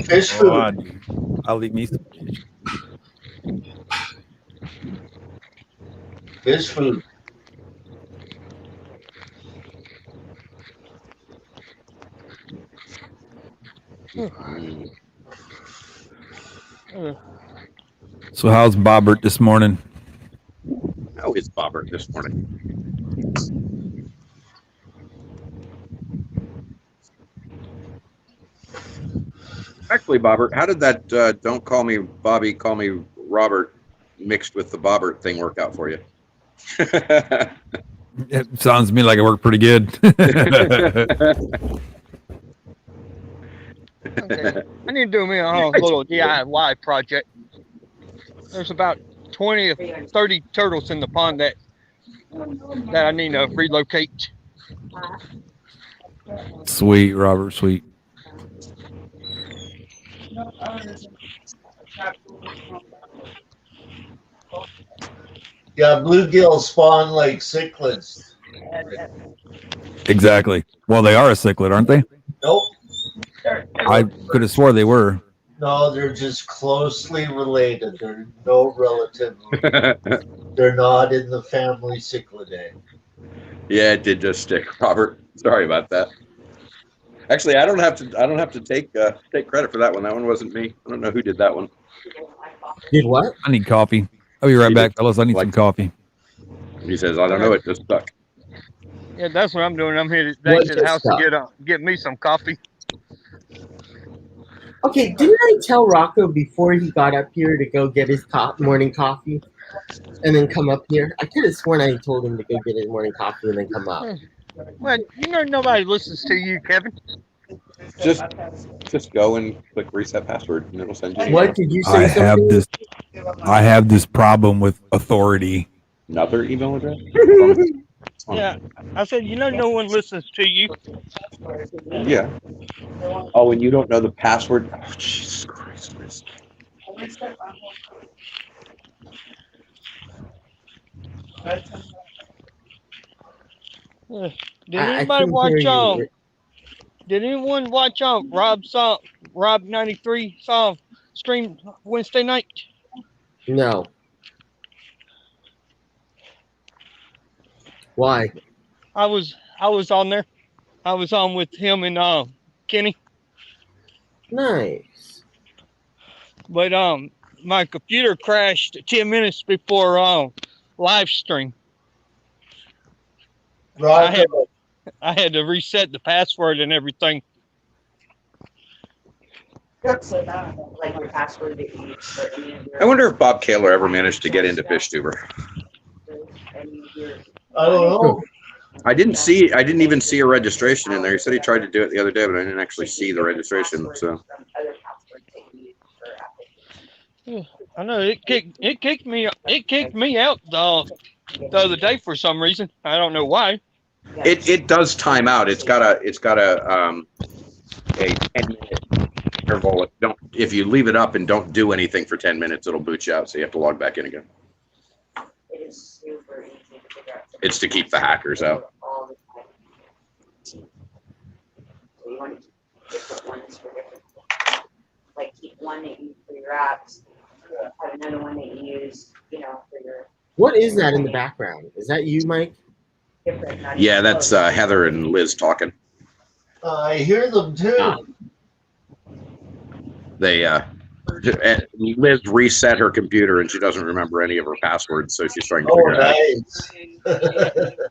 Fish food. I do. I'll eat me some fish. Fish food. So how's Bobbert this morning? How is Bobbert this morning? Actually, Bobbert, how did that don't call me Bobby, call me Robert mixed with the Bobbert thing work out for you? It sounds to me like it worked pretty good. Okay. I need to do me a little DIY project. There's about 20 or 30 turtles in the pond that I need to relocate. Sweet, Robert, sweet. Yeah, bluegills spawn like cichlids. Exactly. Well, they are a cichlid, aren't they? Nope. I could have swore they were. No, they're just closely related. They're no relative. They're not in the family Cichlidae. Yeah, it did just stick, Robert. Sorry about that. Actually, I don't have to take credit for that one. That one wasn't me. I don't know who did that one. Did what? I need coffee. I'll be right back, fellas. I need some coffee. He says, I don't know, it just stuck. Yeah, that's what I'm doing. I'm headed back to the house to get me some coffee. Okay, didn't I tell Rocco before he got up here to go get his morning coffee and then come up here? I could have sworn I told him to go get his morning coffee and then come up. Well, you know nobody listens to you, Kevin. Just go and click reset password, and it'll send you. What did you say? I have this problem with authority. Another email address? Yeah, I said, you know, no one listens to you. Yeah. Oh, and you don't know the password? Oh, Jesus Christ. Miss. Did I anybody couldn't hear watch you. Did anyone watch Rob 93 song stream Wednesday night? No. Why? I was on there. I was on with him and Kenny. Nice. But my computer crashed 10 minutes before live stream. Roger. I had to reset the password and everything. So now, like your password that you use for any of your. I wonder if Bob Kaler ever managed to get into FishTuber. I don't know. I didn't even see a registration in there. He said he tried to do it the other day, but I didn't actually see the registration. So I know it kicked me out the other day for some reason. I don't know why. it does time out. It's got a 10-minute interval. If you leave it up and don't do anything for 10 minutes, it'll boot you out. So you have to log back in again. It is super easy to figure out. It's to keep the hackers out. All the time. So you want to keep different ones for different things. Like keep one that you use for your apps, have another one that you use, for your What is that in the background? Is that you, Mike? different. Yeah, that's Heather and Liz talking. I hear them too. They Liz reset her computer and she doesn't remember any of her passwords, so she's trying to figure it out.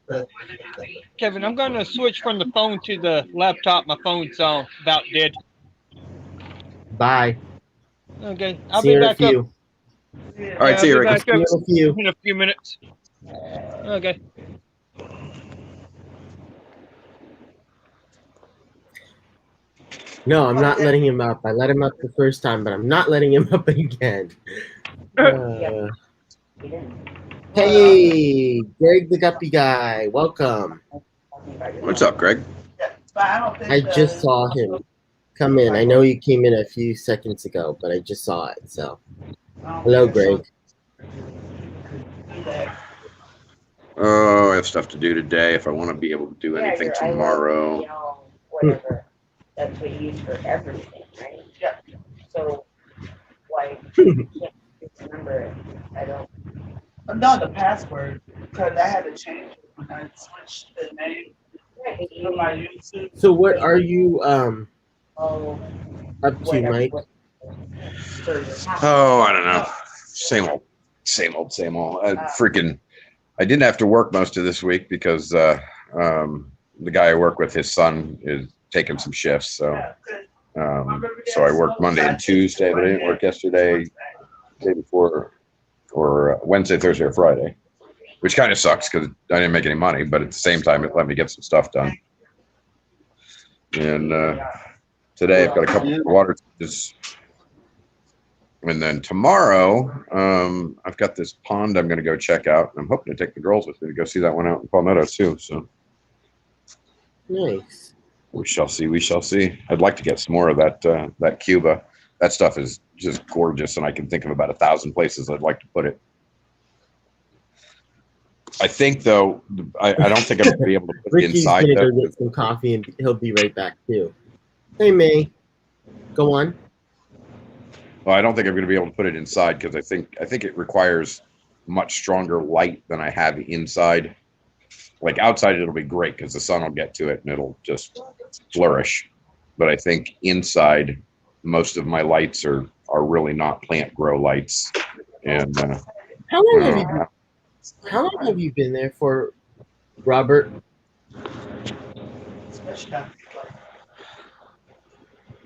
Nice. Kevin, I'm going to switch from the phone to the laptop. My phone's about dead. Bye. Okay, I'll See be you in a back up. few. All right, see you, Rick. Back up See you in a few. in a few minutes. Okay. No, I'm not letting him up. I let him up the first time, but I'm not letting him up again. Hey, Greg the Guppy Guy. Welcome. What's up, Greg? I just saw him come in. I know you came in a few seconds ago, but I just saw it. So, hello, Greg. Oh, I have stuff to do today. If I want to be able to do anything tomorrow. Whatever. That's what you use for everything, right? Yeah. So why can't you remember it? I don't. No, the password, because I had to change it when I switched the name of my YouTube. So, what are you up to, Mike? Oh, I don't know. Same old. I didn't have to work most of this week because the guy I work with, his son is taking some shifts. So I worked Monday and Tuesday, but I didn't work yesterday, day before, or Wednesday, Thursday, or Friday, which kind of sucks because I didn't make any money, but at the same time, it let me get some stuff done. And today I've got a couple of water changes. And then tomorrow, I've got this pond I'm going to go check out. I'm hoping to take the girls with me to go see that one out in Palmetto too. So Nice. we shall see. We shall see. I'd like to get some more of that Cuba. That stuff is just gorgeous, and I can think of about 1,000 places I'd like to put it. I think though, I don't think I'm going to be able to put it Ricky's inside. gonna go get some coffee, and he'll be right back too. Hey, May, go on. Well, I don't think I'm going to be able to put it inside because I think it requires much stronger light than I have inside. Like outside, it'll be great because the sun will get to it and it'll just flourish. But I think inside, most of my lights are really not plant grow lights. And How long have you been there for, Robert?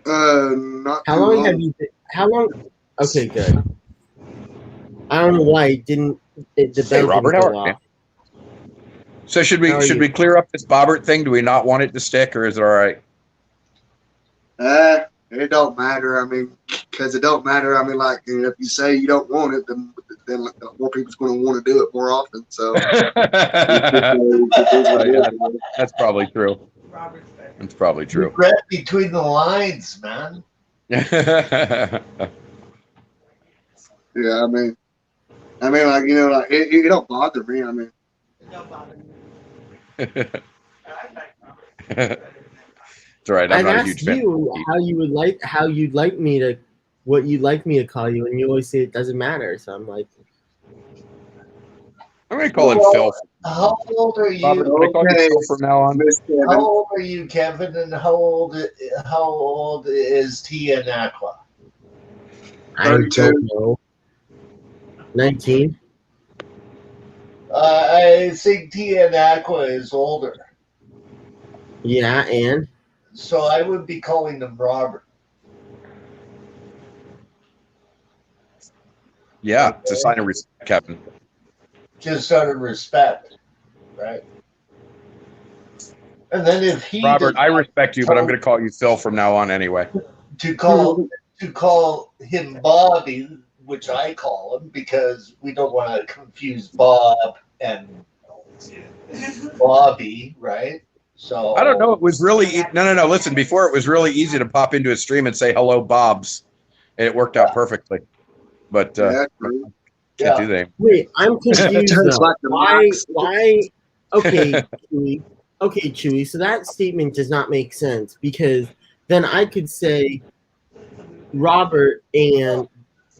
Not How too long have you been? How long? Okay, good. I don't know why it didn't. The Hey, bell Robert, didn't how go are you? off. So should How are we you? clear up this Bobbert thing? Do we not want it to stick, or is it all right? It don't matter. I mean, because it don't matter. I mean, like, if you say you don't want it, then more people's going to want to do it more often. So Yeah, that's probably true. Robert's back. It's probably You true. read between the lines, man. Yeah. Yeah, I mean, like, you know, like it don't bother me. I mean, Don't bother me. It's I like all right. I'm I've not a huge asked fan. you how you'd like me to, what you'd like me to call you, and you always say it doesn't matter. So I'm like, I'm going to call him Well, Phil. How old are Robert, you? can I call you Okay. Phil from now on? Miss How Kevin, old are you, Kevin? And how old is Tia and Aqua? I 32. don't know. 19. I think Tia and Aqua is older, Yeah, and so I would be calling them Robert. Yeah, it's a sign of respect, Kevin. Just out of respect, right? And then if he Robert, I decides respect you, but I'm going to call you Phil from now on anyway. to call him Bobby, which I call him because we don't want to confuse Bob and Bobby, right? So I don't know. It was really no. Listen, before it was really easy to pop into a stream and say hello, Bob's, and it worked out perfectly. But yeah, true. can't Yeah. do that. wait, I'm confused Just though. like the Why? Max. Why? Okay, Chewy. Okay, Chewy. So that statement does not make sense because then I could say Robert and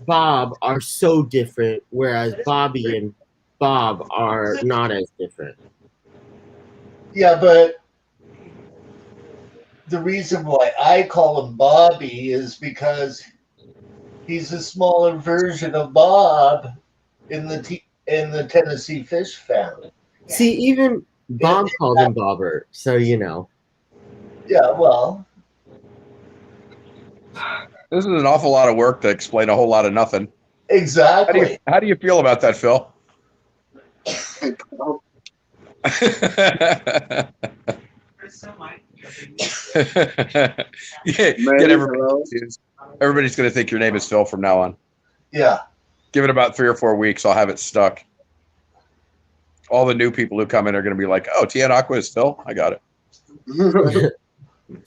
Bob are so different, whereas Bobby and Bob are not as different. Yeah, but the reason why I call him Bobby is because he's a smaller version of Bob in the Tennessee Fish family. See, even Bob called him Bobbert, so you know. Yeah, well, This is an awful lot of work to explain a whole lot of nothing. exactly. How do you feel about that, Phil? Get everybody confused. Everybody's going to think your name is Phil from now on. Yeah. Give it about 3 or 4 weeks. I'll have it stuck. All the new people who come in are going to be like, "Oh, Tian Aqua is Phil. I got it."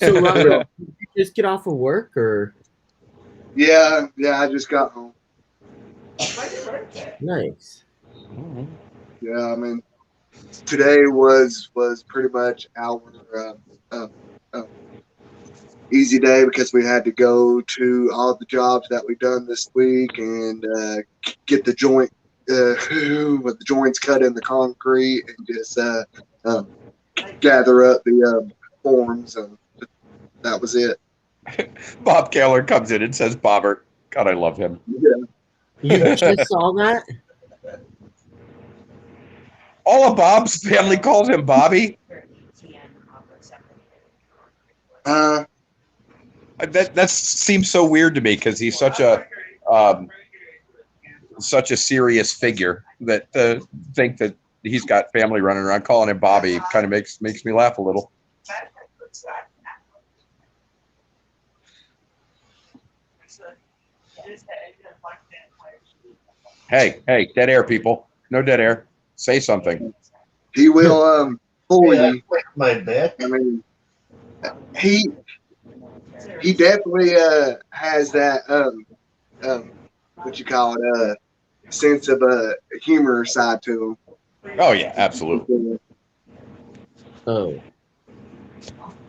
So, Robert, did you just get off of work, or? yeah, I just got home. Nice. Yeah, I mean, today was pretty much our easy day because we had to go to all the jobs that we done this week and get the with the joints cut in the concrete and just gather up the forms, and that was it. Bob Kaler comes in and says, "Bobbert." God, I love him. Yeah. You just saw that? All of Bob's family calls him Bobby. That seems so weird to me because he's such a serious figure that think that he's got family running around calling him Bobby kind of makes me laugh a little. Hey, dead air, people. No dead air. Say something. He will fully. My bet. I mean, he definitely has that what you call it sense of humor side to him. Oh yeah, absolutely. Oh.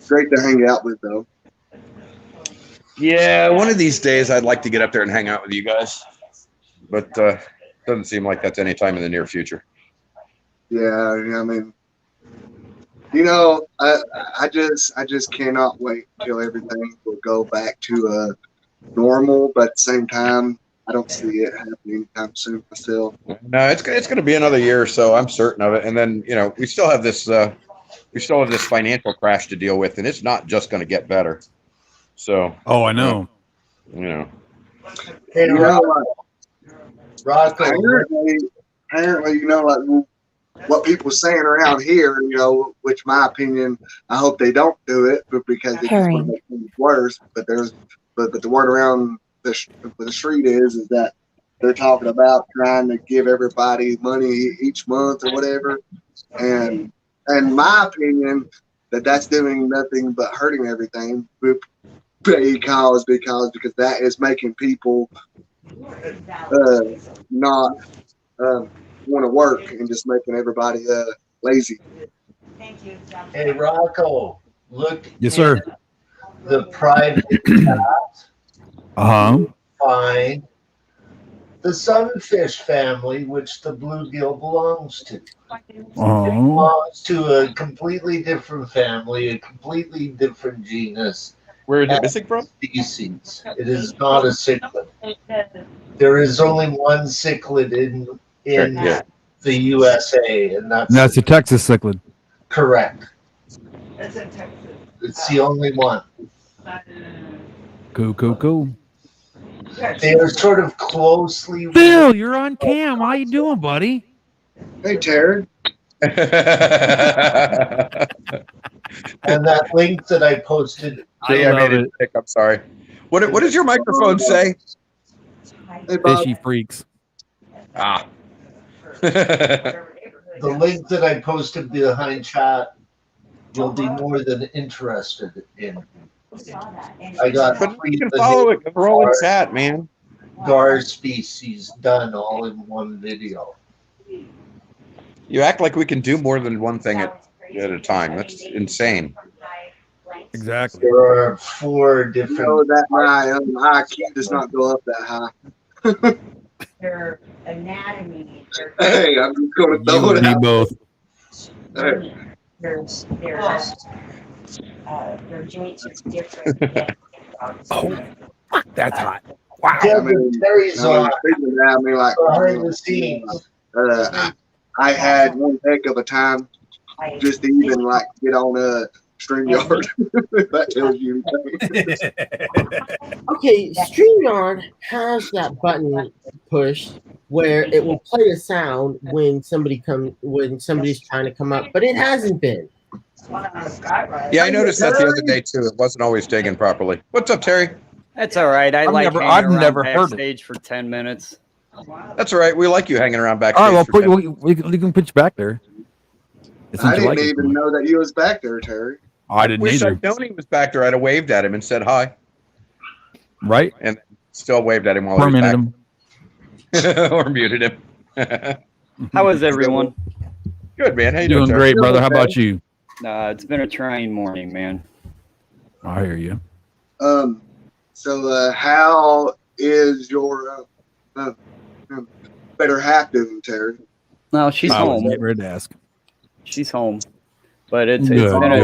Great to hang out with, though. Yeah, one of these days I'd like to get up there and hang out with you guys, but doesn't seem like that's any time in the near future. Yeah, I mean, you know, I just cannot wait until everything will go back to normal. But at the same time, I don't see it happening anytime soon myself. No, it's going to be another year or so. I'm certain of it. And then we still have this financial crash to deal with, and it's not just going to get better. So. Oh, I know. Hey, You know, Rocco, apparently, you know, like what people saying around here, you know, which my opinion, I hope they don't do it, but because it just would make things worse. But the word around the street is that they're talking about trying to give everybody money each month or whatever. And in my opinion, that's doing nothing but hurting everything. Because that is making people not want to work and just making everybody lazy. Thank you. Hey, Rocco, look Yes, sir. in the private chat. Uh-huh. Find the sunfish family, which the bluegill belongs to. Oh. Belongs to a completely different family, a completely different genus. Where is it missing from? Species. It is not a cichlid. There is only one cichlid in Yeah. the USA, and And that's the Texas cichlid. correct. It's in Texas. It's the only one. Cool. They are sort of closely Bill, you're on cam. How you doing, buddy? Hey, Terry. and that link that I posted. I made it thick. I'm sorry. What does your microphone say? Hey, Bob. Fishy freaks. Ah. The link that I posted behind chat, you'll be more than interested in. I got But you can follow it. We're all in chat, man. Gar species done all in one video. You act like we can do more than one thing at a time. That's insane. Exactly. There are 4 You different. know that my IQ does not go up that high. Their anatomy, Hey, I'm just going to You throw and it me out. both. their joints are different. than Oh, fuck, that's hot. Wow. Yeah, I mean, Terry's on speaking of that, behind the scenes. I had one heck of a time just to even get on StreamYard. That tells you anything. Okay, StreamYard has that button pushed where it will play a sound when somebody's trying to come up, but it hasn't been. Yeah, I noticed that the other day too. It wasn't always digging properly. What's up, Terry? That's all right. I've never heard it. backstage for 10 minutes. That's all right. We like you hanging around backstage. All right, well, we can put you back there. I didn't even know that you was back there, Terry. I didn't wish either. I'd known he was back there. I'd have waved at him and said hi. Right? And still waved at him while Or he was muted back. him. Or muted him. How is everyone? Good, man. How you Doing doing, great, brother. How about you? It's been a trying morning, man. I hear you. So how is your better half doing, Terry? No, she's I was home. getting ready to ask. She's home. But it's Good,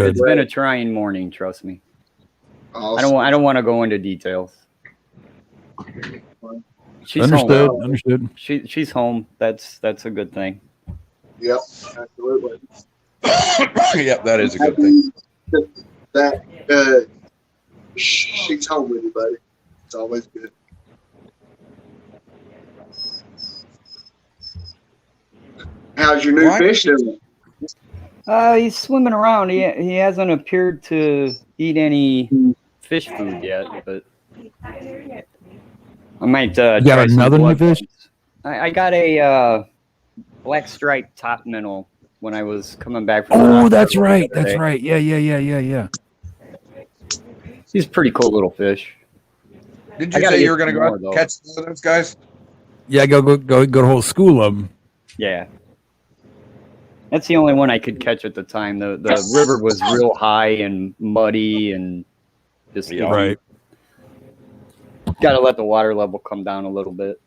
it's been a trying morning, trust me. Awesome. I don't want to go into details. She's Understood. home. Understood. She's home. That's a good thing. Yep, absolutely. Yep, that is a good thing. That she's home with you, buddy. It's always good. How's your new fish doing? He's swimming around. He hasn't appeared to eat any fish food yet, but I might You got try some another new blood fish? ones. I got a black striped top minnow when I was coming back from Oh, the that's hospital the right. other That's day. right. Yeah. He's a pretty cool little fish. Did I you gotta say you get were going to some go more, out though. and catch some of those guys? Yeah, go to a whole school of them. Yeah. That's the only one I could catch at the time. The river was real high and muddy and just Right. got to let the water level come down a little bit.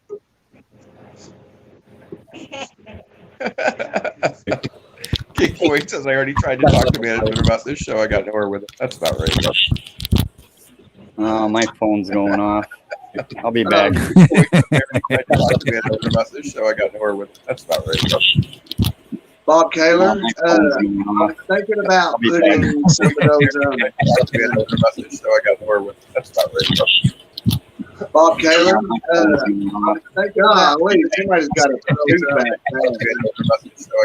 King Boy says I already tried to talk to management about this show. I got nowhere with it. That's about right. Oh, my phone's going off. I'll be back. King Boy says I already tried to talk to management about this show. I got nowhere with it. That's about right. Bob Kaler, My phone's going I'm off. thinking about I'll be putting some of those. About this show. I got nowhere with it. That's about right. Bob Kaler, My phone's going off. thinking about wait, somebody's got a feedback.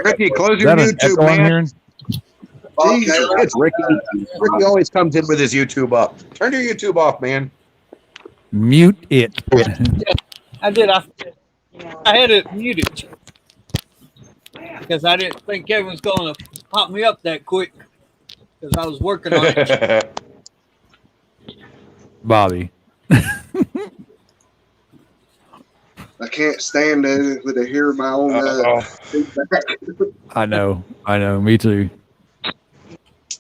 Ricky, close Is your that an YouTube, echo I'm man. hearing? Bob Jesus, Kaler, it's Ricky. Ricky always comes in with his YouTube up. Turn your YouTube off, man. Mute it. I did. I had it muted because I didn't think Kevin was going to pop me up that quick. because I was working on it. Bobby. I can't stand it with to hear my own feedback. I know. Me too.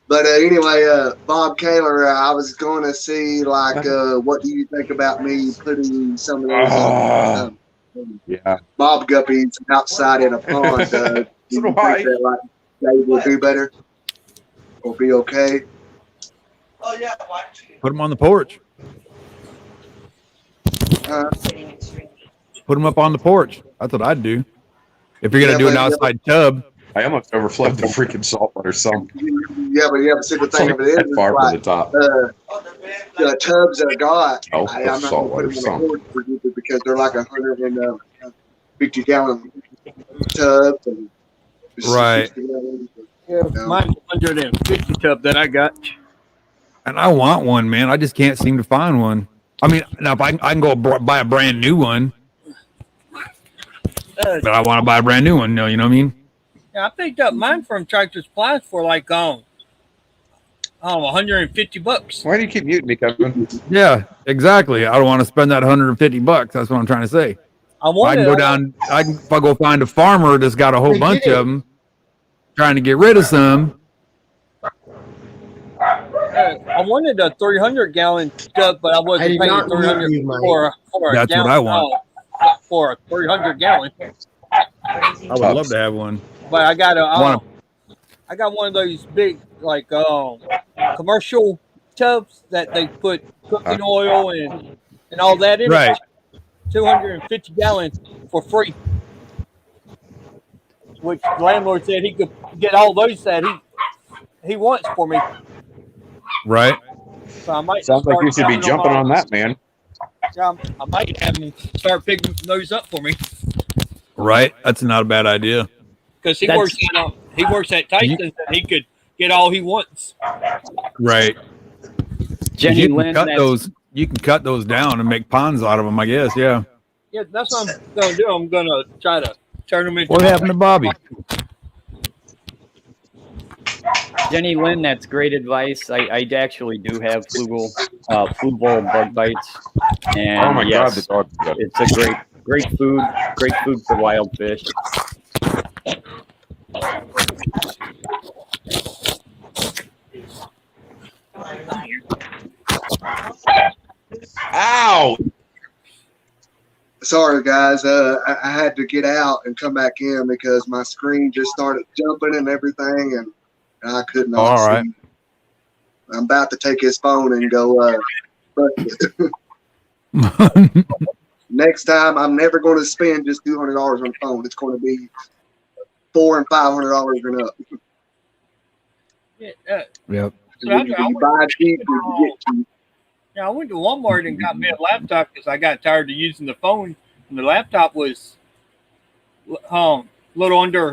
But anyway, Bob Kaler, I was going to see like, what do you think about me putting some of those bob guppies outside in a pond? Do you think that like they will do better or be okay? Oh yeah, why Put them on the porch. Put them up on the porch. That's what I'd do. If you're gonna do an outside tub. I almost overflowed the freaking saltwater sump. Yeah, but see, the thing of it is, far like, from the top. The tubs that I got, I'm not saltwater going to put them on the porch because they're like 150-gallon tubs. And Right. Yeah, mine's 150 tub that I got. And I want one, man. I just can't seem to find one. I mean, now if I can go buy a brand new one, but I want to buy a brand new one. No, you know what I mean? Yeah, I picked up mine from Tractor Supply for like $150. Why do you keep muting me, Kevin? Yeah, exactly. I don't want to spend that $150. That's what I'm trying to say. I can go down. If I go find a farmer that's got a whole bunch of them, trying to get rid of some. I wanted a 300-gallon tub, but I wasn't paying 300 for a That's gallon. what I want. For a 300-gallon. I would love to have one. But I got I got one of those big like commercial tubs that they put cooking oil and all that in it. 250 gallons for free. Which the landlord said he could get all those that he wants for me. Right. So I might sounds like you should be jumping on that, man. Yeah, I might have him start picking those up for me. Right. That's not a bad idea. Because he works at Tyson's and he could get all he wants. Right. Jenny you can Lynn, cut those. You can cut those down and make ponds out of them. I guess. Yeah. Yeah, that's what I'm gonna do. I'm gonna try to turn them into. What happened to Bobby? Jenny Lynn, that's great advice. I actually do have fluval bug bites, and oh my God, the dog! It's a great food for wild fish. Ow! Sorry, guys. I had to get out and come back in because my screen just started jumping and everything, and I could not All see. right. I'm about to take his phone and go. But next time, I'm never going to spend just $200 on the phone. It's going to be $400 and $500 and up. Yep. So I went to Walmart and got me a laptop because I got tired of using the phone, and the laptop was little under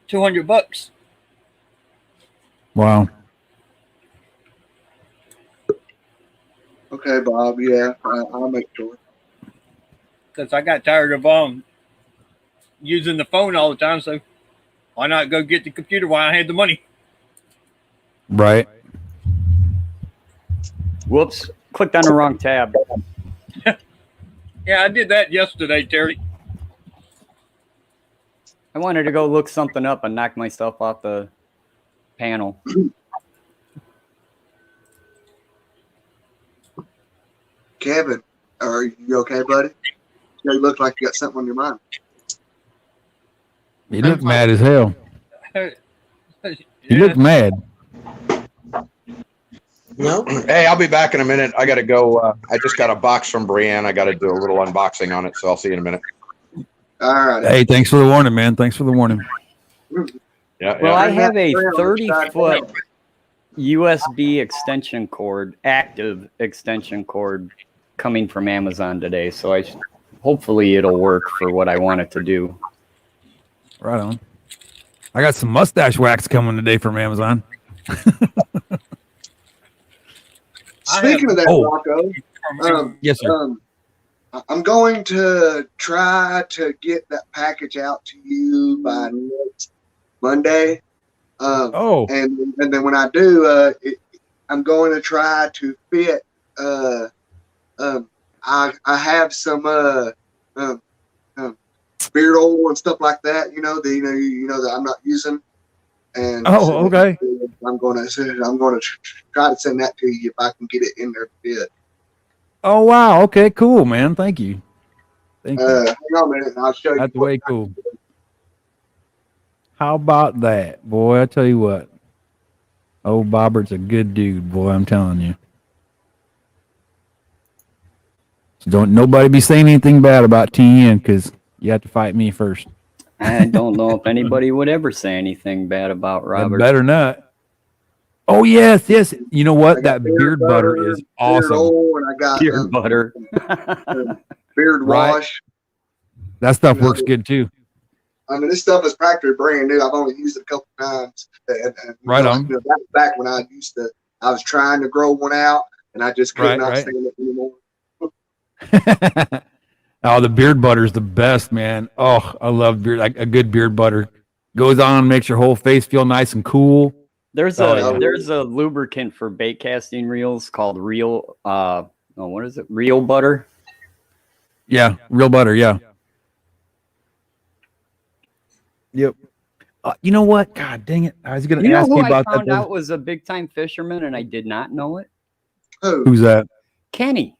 $200. Wow. Okay, Bob. Yeah, I'll make sure. Because I got tired of using the phone all the time, so why not go get the computer while I had the money? Right. Whoops! Clicked on the wrong tab. Yeah, I did that yesterday, Terry. I wanted to go look something up and knock myself off the panel. Kevin, are you okay, buddy? You look like you got something on your mind. You look mad as hell. You Yeah. look mad. No? Hey, I'll be back in a minute. I got to go. I just got a box from Brienne. I got to do a little unboxing on it, so I'll see you in a minute. All right. Hey, thanks for the warning, man. Thanks for the warning. Yeah. Well, yeah. I have a 30-foot USB extension cord, active extension cord, coming from Amazon today. So hopefully it'll work for what I want it to do. Right on. I got some mustache wax coming today from Amazon. Speaking of that, Rocco, yes, sir. I'm going to try to get that package out to you by next Monday. And then when I do, I'm going to try to fit. I have some beard oil and stuff like that. That I'm not using. And okay. I'm going to try to send that to you if I can get it in there to fit. Oh wow. Okay. Cool, man. Thank you. Thank you. Hang on a minute, and I'll show you. That's way cool. How about that, boy? I tell you what. Old Bobbert's a good dude, boy. I'm telling you. So don't nobody be saying anything bad about TN because you have to fight me first. I don't know if anybody would ever say anything bad about Robert. Better not. Oh yes. You know what? That beard butter is awesome. Beard oil, and I got beard butter, beard wash. That stuff works good too. I mean, this stuff is practically brand new. I've only used it a couple times. And right on. That was back when I was trying to grow one out, and I just could not stand it anymore. Oh, the beard butter is the best, man. Oh, I love beard. Like a good beard butter goes on, makes your whole face feel nice and cool. There's a lubricant for bait casting reels called Real. What is it? Real butter. Yeah, real butter. Yeah. Yep. You know what? God dang it! I was going to ask you about that. I found out was a big time fisherman, and I did not know it. Who's that? Kenny.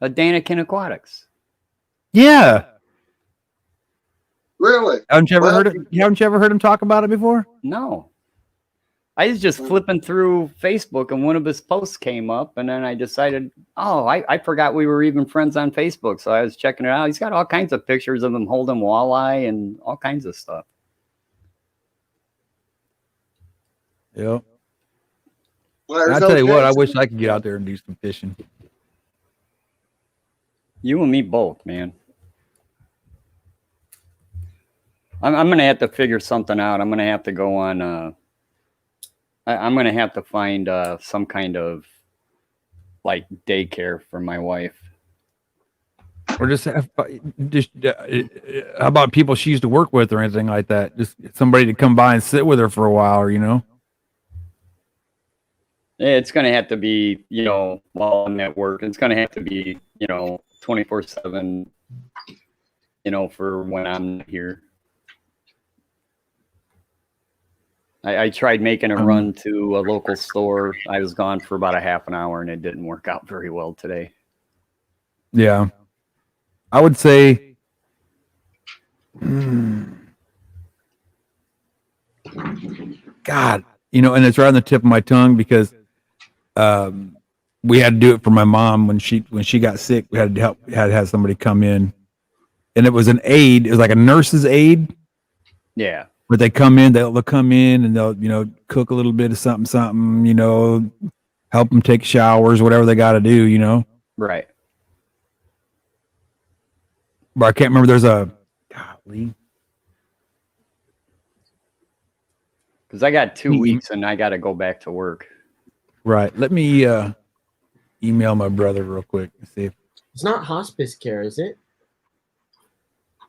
Danikin Aquatics. Yeah. Really? Haven't you ever heard him talk about it before? No. I was just flipping through Facebook, and one of his posts came up, and then I decided, I forgot we were even friends on Facebook. So I was checking it out. He's got all kinds of pictures of him holding walleye and all kinds of stuff. Yep. Well, I'll tell you what, I wish I could get out there and do some fishing. You and me both, man. I'm going to have to figure something out. I'm going to have to go on. I'm going to have to find some kind of like daycare for my wife. Or just how about people she used to work with or anything like that? Just somebody to come by and sit with her for a while, or, It's going to have to be, while I'm at work. It's going to have to be, 24/7, for when I'm here. I tried making a run to a local store. I was gone for about a half an hour, and it didn't work out very well today. Yeah. I would say God, and it's right on the tip of my tongue because we had to do it for my mom when she got sick. We had to have somebody come in, and it was an aide. It was like a nurse's aide. Yeah. But they come in, they'll come in and they'll, cook a little bit of something, help them take showers, whatever they got to do, Right. But I can't remember. There's a golly. Because I got 2 weeks and I got to go back to work. Right. Let me email my brother real quick and see if it's not hospice care, is it?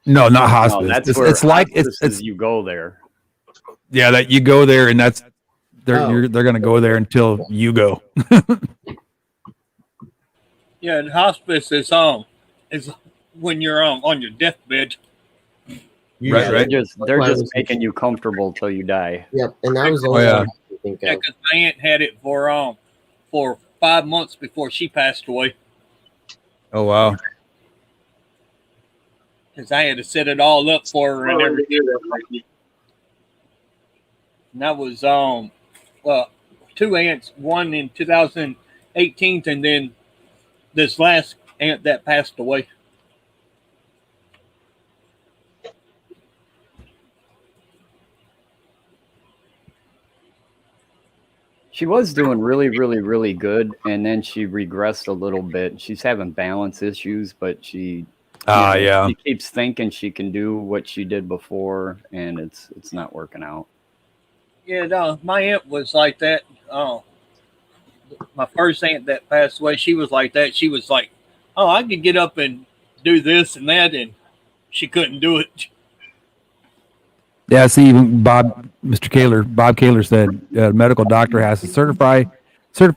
No, not hospice. No, that's it's like it's you go there. Yeah, that you go there and that's they're gonna go there until you go. Yeah, and hospice is when you're on your deathbed. Yeah, right. They're just making you comfortable till you die. Yep, and that was the only one I think of. Yeah, because my aunt had it for 5 months before she passed away. Oh wow. Because I had to set it all up for her and everything. And that was 2 aunts, one in 2018, and then this last aunt that passed away. She was doing really, really, really good, and then she regressed a little bit. She's having balance issues, but she keeps thinking she can do what she did before, and it's not working out. Yeah, no, my aunt was like that. My first aunt that passed away, she was like that. She was like, I could get up and do this and that, and she couldn't do it. Yeah, see, even Bob Kaler said a medical doctor has to certify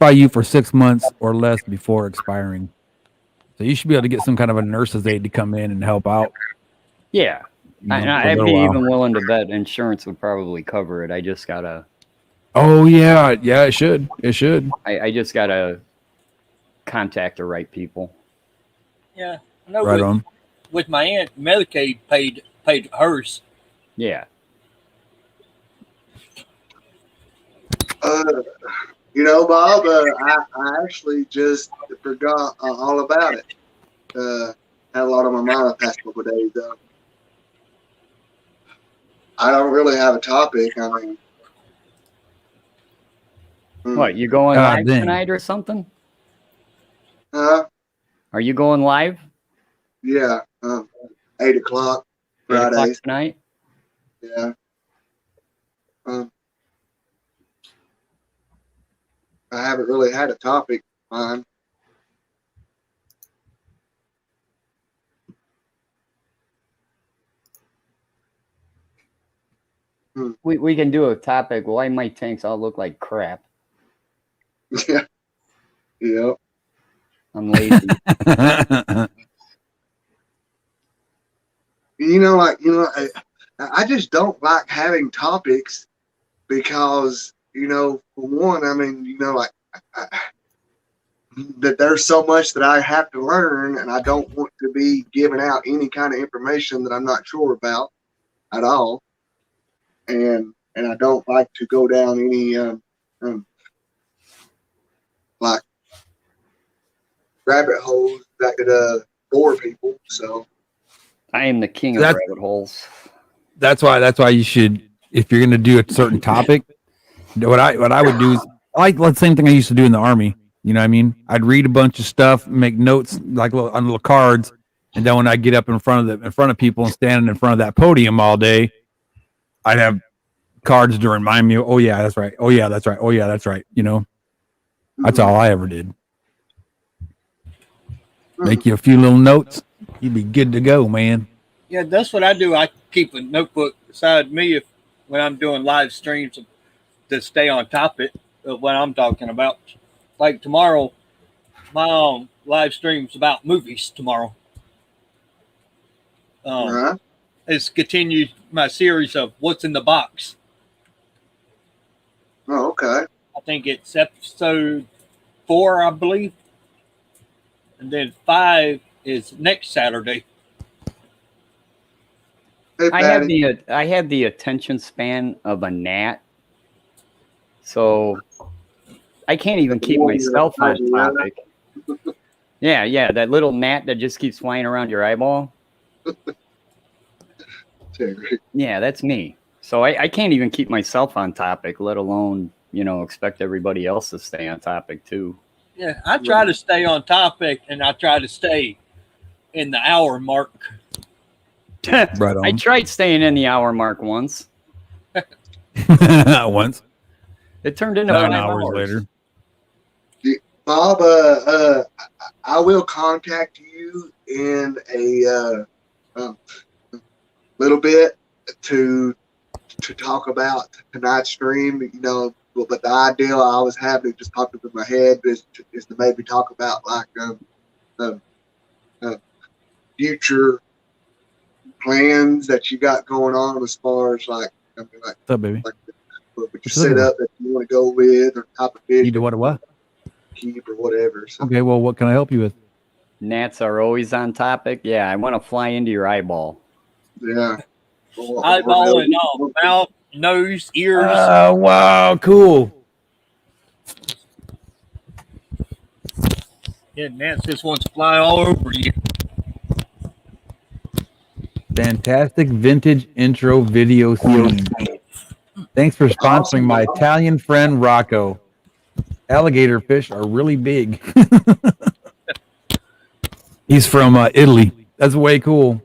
you for 6 months or less before expiring. So you should be able to get some kind of a nurse's aide to come in and help out. Yeah. For a I'd little be while. even willing to bet insurance would probably cover it. I just gotta. Oh yeah, it should. It should. I just gotta contact the right people. Yeah, I know. Right on. With my aunt, Medicaid paid hers. Yeah. You know, Bob, I actually just forgot all about it. Had a lot on my mind the past couple of days, though. I don't really have a topic. I mean, What, you going live tonight or something? Huh? Are you going live? Yeah, 8 o'clock Friday. 8 o'clock tonight? Yeah. I haven't really had a topic on. We can do a topic. Why my tanks all look like crap? Yeah. Yep. I'm lazy. I just don't like having topics because, for one, I mean, that there's so much that I have to learn, and I don't want to be giving out any kind of information that I'm not sure about at all. And I don't like to go down any like rabbit holes that could bore people. So I am the king of rabbit holes. That's why you should, if you're going to do a certain topic, what I would do is like the same thing I used to do in the Army. You know what I mean? I'd read a bunch of stuff, make notes like on little cards, and then when I get up in front of people and standing in front of that podium all day, I'd have cards to remind me. Oh yeah, that's right. Oh yeah, that's right. Oh yeah, that's right. That's all I ever did. Make you a few little notes, you'd be good to go, man. Yeah, that's what I do. I keep a notebook beside me when I'm doing live streams to stay on topic of what I'm talking about. Like tomorrow, my live stream's about movies tomorrow. It's continued my series of What's in the Box. Oh, okay. I think it's episode 4, I believe. And then 5 is next Saturday. Hey, I have the attention span of a gnat. So I can't even keep myself on topic. Yeah, that little gnat that just keeps flying around your eyeball. Yeah, that's me. So I can't even keep myself on topic, let alone, expect everybody else to stay on topic too. Yeah, I try to stay on topic, and I try to stay in the hour mark. Right on. I tried staying in the hour mark once. Once. It turned into 9 5 hours hours later. Bob, I will contact you in a little bit to talk about tonight's stream. But the idea I always have that just popped up in my head is to maybe talk about like future plans that you got going on as far as like What's up, baby? Like what you set up that you want to go with, or type of fish you do what? Keep or whatever. So. Okay, well, what can I help you with? Gnats are always on topic. Yeah, I want to fly into your eyeball. Yeah. Eyeball and all, mouth, nose, ears. Oh, wow, cool. Yeah, gnats just wants to fly all over you. Fantastic vintage intro video scene. Thanks for sponsoring my Italian friend Rocco. Alligator fish are really big. He's from Italy. That's way cool.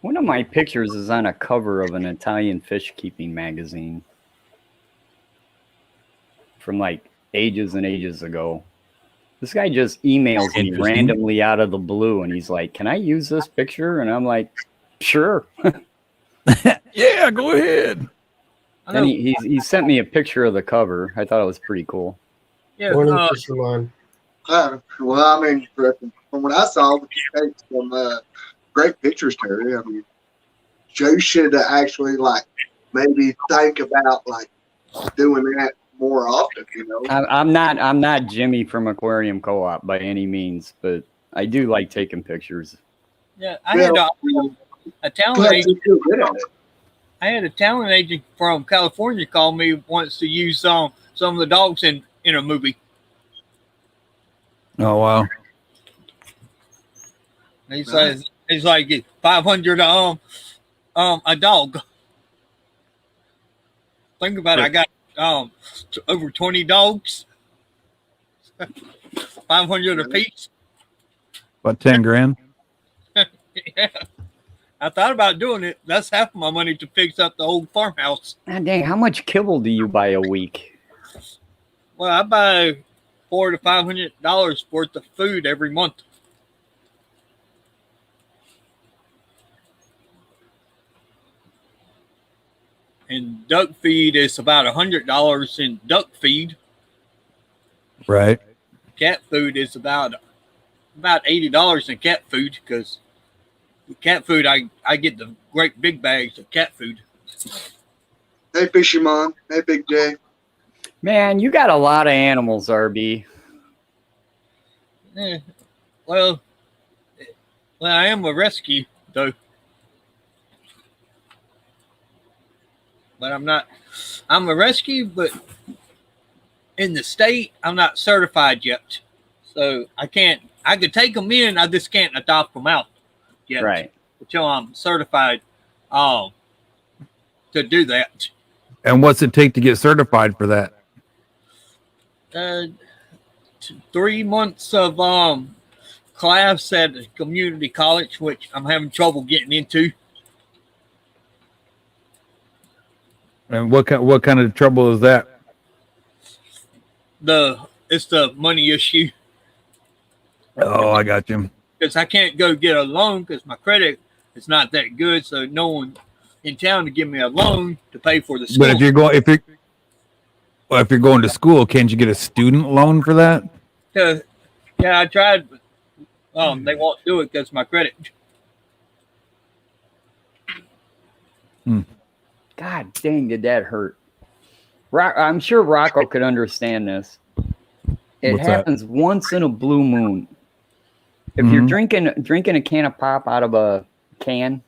One of my pictures is on a cover of an Italian fish keeping magazine from like ages and ages ago. This guy just emails me Interesting. randomly out of the blue, and he's like, "Can I use this picture?" And I'm like, "Sure." Yeah, go ahead. Then he sent me a picture of the cover. I thought it was pretty cool. Yeah, Morning, Fisherman. Well, I mean, from what I saw, you take some great pictures, Terry. I mean, you should actually maybe think about doing that more often. You know, I'm not Jimmy from Aquarium Co-op by any means, but I do like taking pictures. yeah. I had a talent plus agent. you're good at it. I had a talent agent from California call me once to use some of the dogs in a movie. Oh wow. And he says it's like $500 a dog. Think about it. I got over 20 dogs. 500 a piece. About 10 grand. Yeah. I thought about doing it. That's half of my money to fix up the old farmhouse. God dang, how much kibble do you buy a week? Well, I buy $400 to $500 worth of food every month. And duck feed is about $100 in duck feed. Right. Cat food is about $80 in cat food, because cat food I get the great big bags of cat food. Hey, Fisherman. Hey, Big J. Man, you got a lot of animals, RB. Well, I am a rescue though, but I'm a rescue, but in the state I'm not certified yet, so I could take them in, I just can't adopt them out yet, Right? Until I'm certified to do that. And what's it take to get certified for that? 3 months of class at a community college, which I'm having trouble getting into. And what kind of trouble is that? It's the money issue, Oh, I got you. because I can't go get a loan because my credit is not that good, so no one in town to give me a loan to pay for the school. But if you're going to school, can't you get a student loan for that? Yeah, I tried, but they won't do it because my credit. God dang, did that hurt? I'm sure Rocco could understand this. It What's that? happens once in a blue moon. If you're drinking a can of pop out of a can,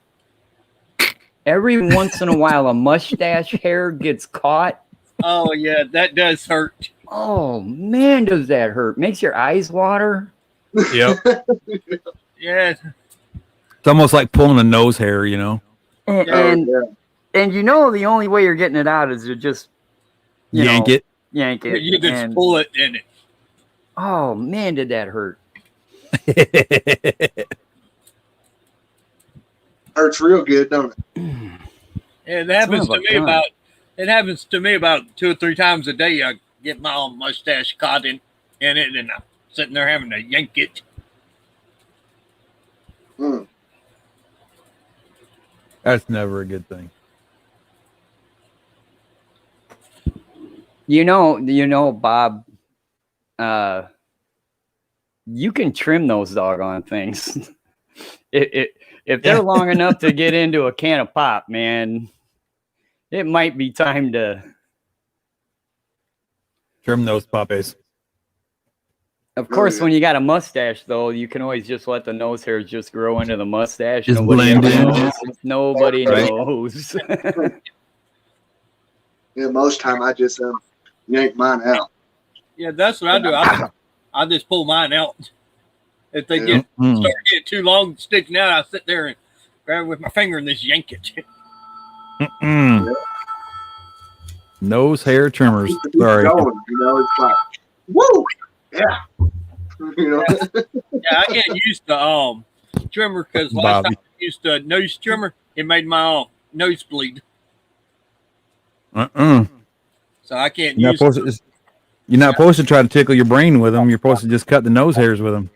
every once in a while a mustache hair gets caught. Oh yeah, that does hurt. Oh man, does that hurt? Makes your eyes water. Yep. Yeah, It's almost like pulling a nose hair, you know. And you know the only way you're getting it out is to just Yank it. yank it. you just pull it in it. Oh man, did that hurt? Hurts real good, don't it? Yeah, it happens Son of to a me gun. about 2 or 3 times a day. I get my own mustache caught in it, and I'm sitting there having to yank it. Mm. That's never a good thing. You know, Bob. You can trim those doggone things. If they're long enough to get into a can of pop, man, it might be time to Trim those puppies. Of course, when you got a mustache, though, you can always just let the nose hairs just grow into the mustache. Just Nobody blend ever in. knows. Nobody Right. knows. Yeah, most time I just yank mine out. Yeah, that's what I do. I just pull mine out. If they Yeah. start getting too long, sticking out, I sit there and grab it with my finger and just yank it. Mm-mm. Nose hair trimmers. Keep Sorry. going, it's like, woo, yeah. Yeah, I can't use the trimmer because last Bobby. time I used the nose trimmer, it made my nose bleed. Uh-uh. So I can't You're not use supposed to, You're not supposed to try to tickle your brain with them. You're supposed to just cut the nose hairs with them.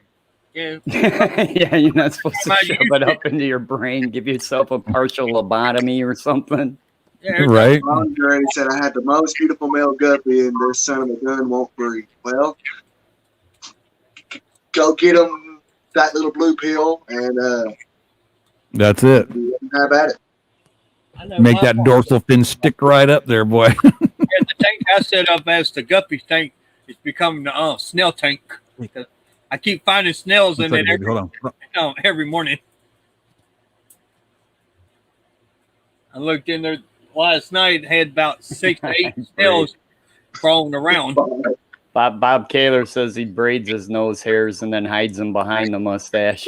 Yeah. Yeah, you're not supposed to shove it up into your brain, give yourself a partial lobotomy or something. Yeah, Right? Andre said I had the most beautiful male guppy, and this son of a gun won't breed. Well, go get him that little blue pill, and That's it. have at it. I know Make my that farm. dorsal fin stick right up there, boy. Yeah, the tank I set up as the guppy tank is becoming the snail tank. Because I keep finding snails in it every morning. I looked in there last night, had about 6 to 8 snails crawling around. Bob Kaler says he braids his nose hairs and then hides them behind the mustache.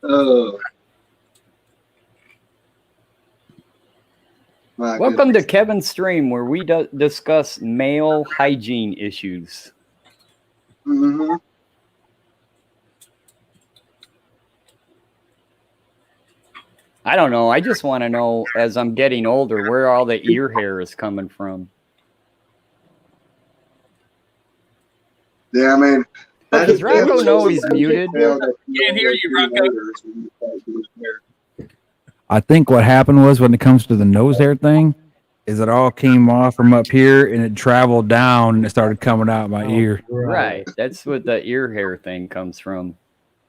Oh. Welcome to Kevin's stream, where we discuss male hygiene issues. Mm-hmm. I don't know. I just want to know, as I'm getting older, where all the ear hair is coming from. Yeah, I mean, Does Rocco know he's muted? Can't hear you, Rocco. I think what happened was when it comes to the nose hair thing, is it all came off from up here and it traveled down and it started coming out my ear. Right. That's what the ear hair thing comes from.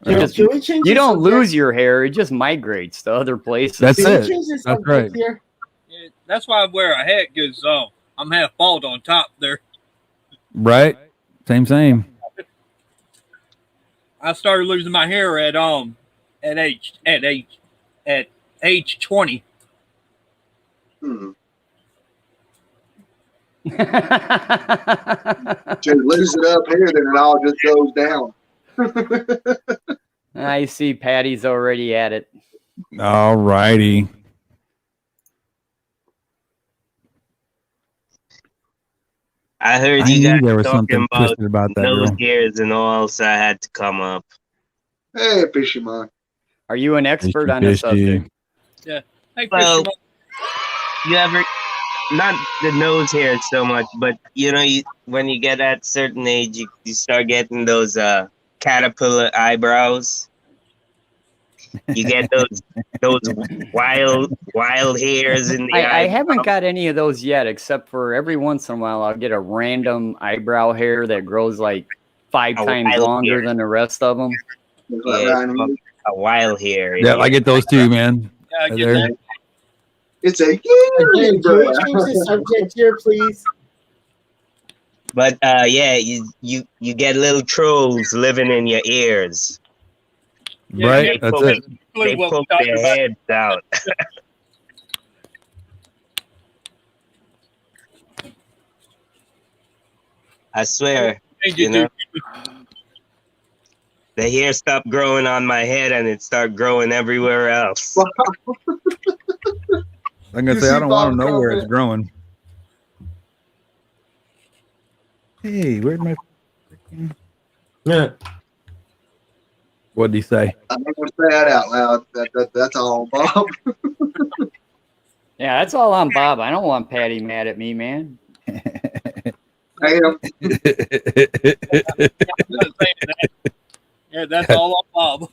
Can we change You the don't subject? lose your hair; it just migrates to other places. That's Can we it. change the That's subject right. here? Yeah, that's why I wear a hat, because I'm half bald on top there. Right? Same. I started losing my hair at age 20. Hmm. Just lose it up here, then it all just goes down. I see Patty's already at it. All righty. I heard I you knew guys there was talking something about twisted about that nose girl. hairs and all, so I had to come up. Hey, Fisherman. Are you an expert Fishy, on the fishy. subject? Yeah. Hey, Well, Christian, you ever, not the nose hairs so much, but when you get at a certain age, you start getting those caterpillar eyebrows. You get those wild hairs in the I eye. haven't got any of those yet, except for every once in a while I'll get a random eyebrow hair that grows like 5 A times wild longer hair. than the rest of them. Yeah, a wild hair. in Yeah, I your get those too, man. I get There. that. It's a Again, can we change the subject here, please? But yeah, you get little trolls living in your ears. Yeah, Right? They That's poke, it. they What poke we're talking their about. heads out. I swear, Change you it, know, dude. the hair stopped growing on my head and it started growing everywhere else. I'm gonna You say I see don't want to Bob know where it's comment? growing. Hey, where'd my Yeah. what'd he say? I'm not going to say that out loud. That's all, Bob. Yeah, that's all on Bob. I don't want Patty mad at me, man. I am. I'm not saying that. Yeah, that's all on Bob.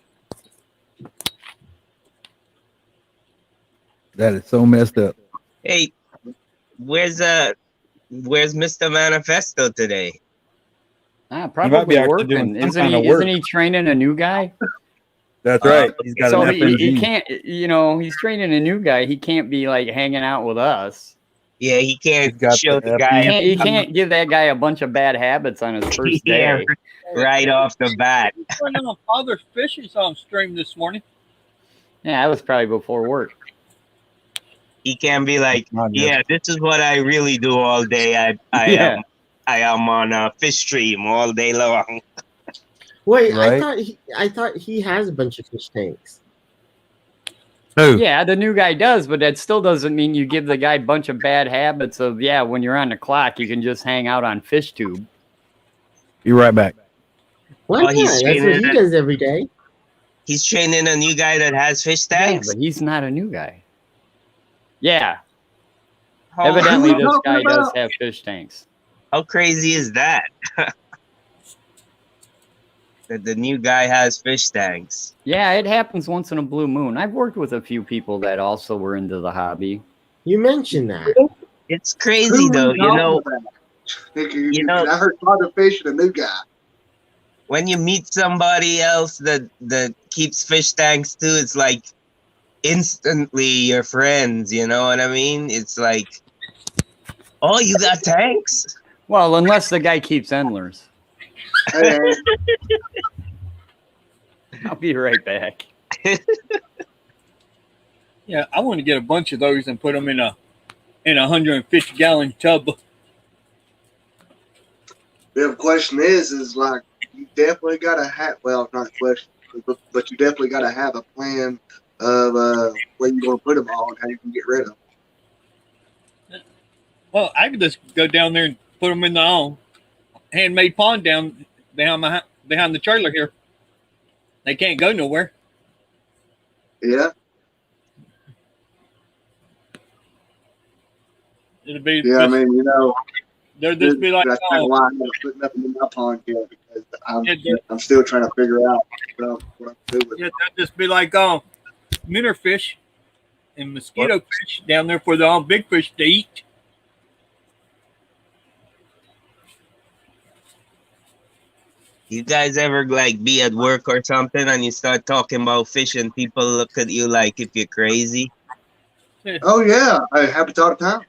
That is so messed up. Hey, where's Mr. Manifesto today? Ah, might be probably actually working. doing some Isn't kind of he? work. Isn't he training a new guy? That's right. He's got So an he FNG. can't. He's training a new guy. He can't be like hanging out with us. Yeah, he can't He's got show the the guy He can't give that guy a bunch of bad habits on his first Yeah, day. right off the bat. Father's Fishes on stream this morning. Yeah, that was probably before work. He can't be like, yeah, this is what I really do all day. Yeah. I am on a fish stream all day long. Wait, Right. I thought he has a bunch of fish tanks. Who? Yeah, the new guy does, but that still doesn't mean you give the guy a bunch of bad habits of, when you're on the clock, you can just hang out on FishTube. Be right back. Why Oh, not? he's That's what training he it. does every day. He's training a new guy that has fish Yeah, tanks. but he's not a new guy. Yeah. Evidently, Who you this talking guy does about? have fish tanks. How crazy is that? That the new guy has fish tanks. Yeah, it happens once in a blue moon. I've worked with a few people that also were into the hobby. You mentioned that. It's crazy Who are though, you talking about? You know, I heard Father Fish and a new guy. when you meet somebody else that keeps fish tanks too, it's like instantly you're friends, you know what I mean? It's like, oh, you got tanks? Well, unless the guy keeps endlers. Hey, I'll be right back. Yeah, I want to get a bunch of those and put them in a 150-gallon tub. the question is like, you definitely got to have, well, not a question, but you definitely got to have a plan of where you're going to put them all and how you can get rid of them. Well, I could just go down there and put them in the handmade pond down behind the trailer here. They can't go nowhere. Yeah. It'll be Yeah, I mean, you know, they'll just be like, that's kind of why I'm not putting nothing in my pond yet, because I'm still trying to figure out what I'm doing with it. yeah, they'll just be like minnow fish and mosquito fish down there for the big fish to eat. You guys ever like be at work or something and you start talking about fish and people look at you like if you're crazy? Oh yeah, it happens all the time.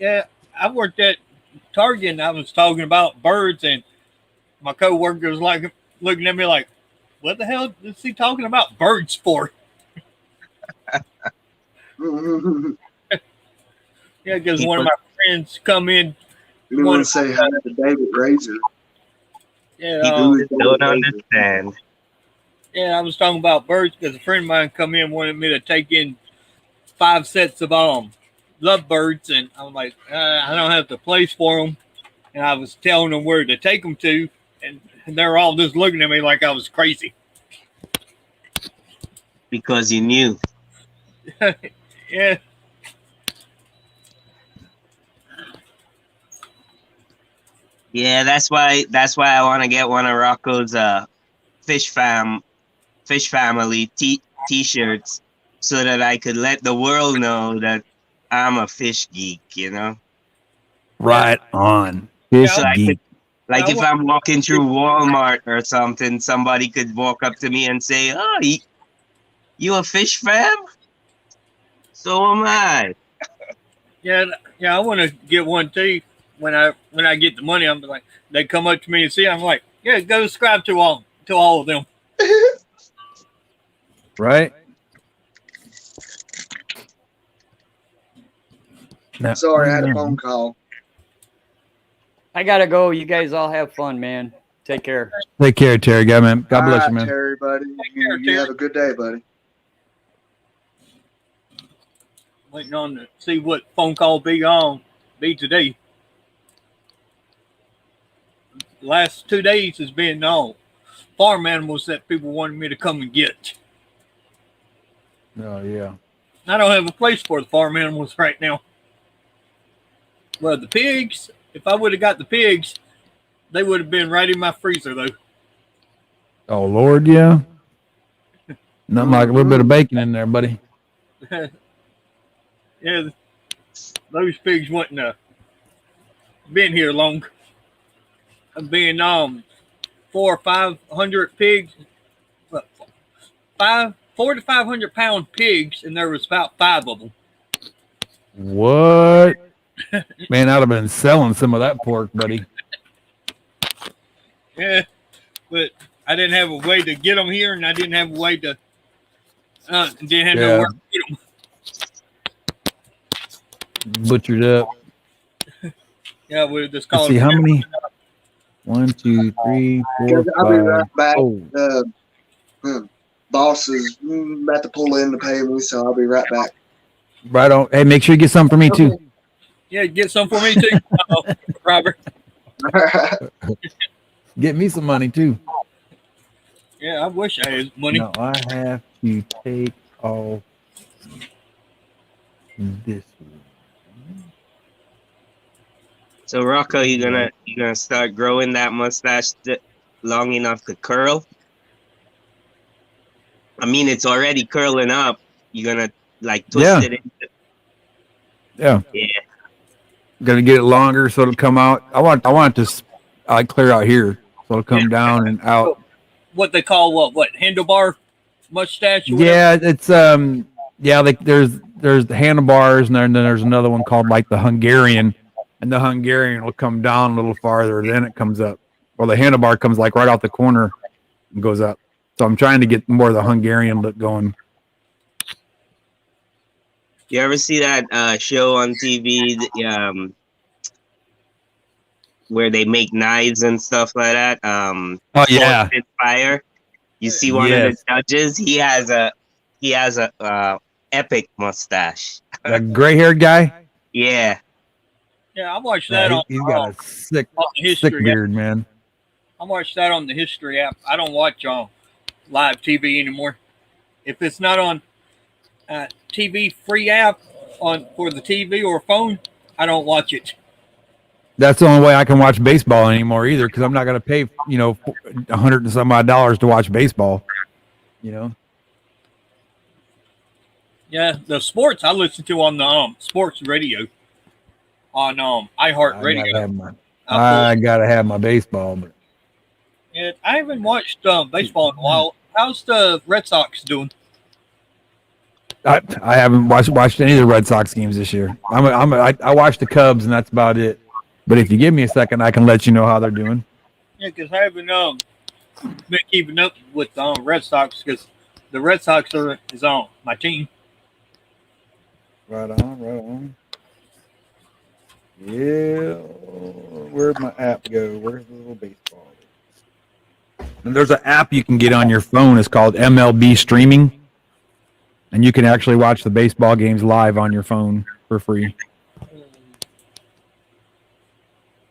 Yeah, I worked at Target and I was talking about birds, and my coworker was like looking at me like, "What the hell is he talking about birds for?" Yeah, because one of my friends come in. You want to say hi to David Razor? Yeah, People don't understand. Yeah, I was talking about birds because a friend of mine come in and wanted me to take in 5 sets of lovebirds, and I'm like, I don't have the place for them, and I was telling them where to take them to, and they're all just looking at me like I was crazy. Because you knew. Yeah. Yeah, that's why I want to get one of Rocco's fish family t-shirts so that I could let the world know that I'm a fish geek, you know? Right on. Fish So geek. if I'm walking through Walmart or something, somebody could walk up to me and say, "Oh, you a fish fam?" So am I. Yeah, I want to get one too. When I get the money, I'm like, they come up to me and see. I'm like, yeah, go subscribe to all of them. Right. No, Sorry, I had a phone call. I gotta go. You guys all have fun, man. Take care. Take care, Terry. God, man. God bless All you, man. Terry, buddy. You have a good day, buddy. Waiting on to see what phone call be today. The last 2 days has been farm animals that people wanted me to come and get. Oh yeah. I don't have a place for the farm animals right now. Well, the pigs, if I would have got the pigs, they would have been right in my freezer though. Oh Lord, yeah. Nothing like a little bit of bacon in there, buddy. Yeah, those pigs wouldn't have been here long. Being 400 or 500 pigs, 400 to 500 pound pigs, and there was about 5 of them. What? Man, I'd have been selling some of that pork, buddy. Yeah, but I didn't have a way to get them here, and I didn't have a way to didn't have nowhere to get them. Butchered up. Yeah, we just Let's called. see how many. 1, 2, 3, 4, 5. I'll be right back. Oh. Boss is about to pull in to pay me, so I'll be right back. Right on. Hey, make sure you get some for me too. Yeah, get some for me too, Robert. Get me some money too. Yeah, I wish I had money. No, I have to take off this one. So Rocco, you gonna start growing that mustache long enough to curl? I mean, it's already curling up. You're gonna like twist Yeah. it into, Yeah. yeah. Gonna get it longer so it'll come out. I want it to clear out here so it'll come down and out. What they call what handlebar mustache or whatever. Yeah, it's yeah, like there's the handlebars and then there's another one called like the Hungarian, and the Hungarian will come down a little farther, then it comes up. Or the handlebar comes like right out the corner and goes up. So I'm trying to get more of the Hungarian look going. You ever see that show on TV, where they make knives and stuff like that? Oh yeah. Forged in Fire. You see one of the judges. He has a epic mustache. That gray-haired guy. Yeah. Yeah, I watched that Yeah, on. he's got a sick History beard, man. I watched that on the History app. I don't watch live TV anymore. If it's not on TV free app for the TV or phone, I don't watch it. That's the only way I can watch baseball anymore either, because I'm not going to pay, $100 and some odd to watch baseball. Yeah, the sports I listen to on the sports radio on iHeartRadio. I gotta have my baseball, but yeah, I haven't watched baseball in a while. How's the Red Sox doing? I haven't watched any of the Red Sox games this year. I watched the Cubs and that's about it. But if you give me a second, I can let you know how they're doing. Yeah, because I haven't been keeping up with the Red Sox because the Red Sox is on my team. Right on. Yeah. Where'd my app go? Where's the little baseball? And there's an app you can get on your phone. It's called MLB Streaming. And you can actually watch the baseball games live on your phone for free.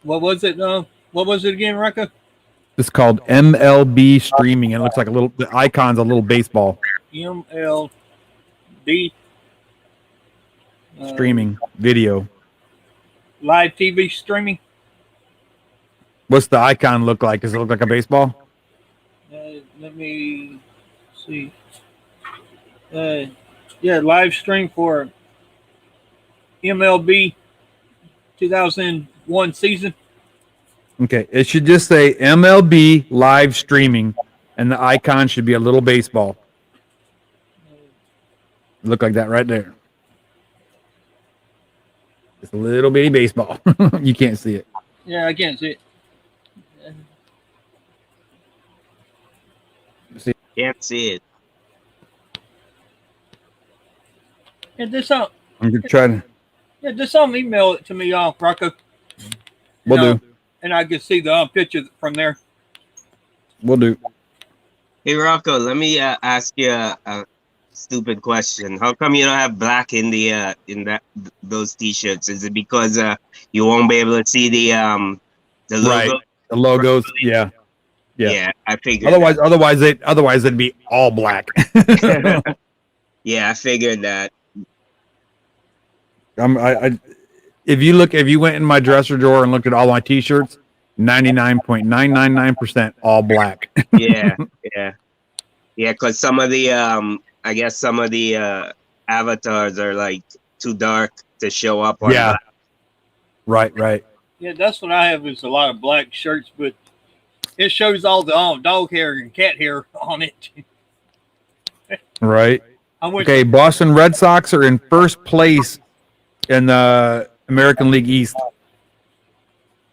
What was it? What was it again, Rocco? It's called MLB Streaming. And it looks like the icon's a little baseball. MLB Streaming video. Live TV streaming. What's the icon look like? Does it look like a baseball? Let me see. Yeah, live stream for MLB 2001 season. Okay, it should just say MLB live streaming, and the icon should be a little baseball. Look like that right there. It's a little bitty baseball. You can't see it. Yeah, I can't see it. Can't see it. Yeah, I'm gonna try to. Yeah, just email it to me, Rocco. We'll do. And I can see the picture from there. We'll do. Hey Rocco, let me ask you a stupid question. How come you don't have black in those t-shirts? Is it because you won't be able to see the logo? Right. The logos. Yeah. Yeah, I figured. Otherwise it'd be all black. Yeah, I figured that. If you went in my dresser drawer and looked at all my t-shirts, 99.999% all black. Yeah. Because some of the I guess some of the avatars are like too dark to show up on. Yeah. Right. Yeah, that's what I have is a lot of black shirts, but it shows all the dog hair and cat hair on it. Right. Okay, Boston Red Sox are in first place in the American League East.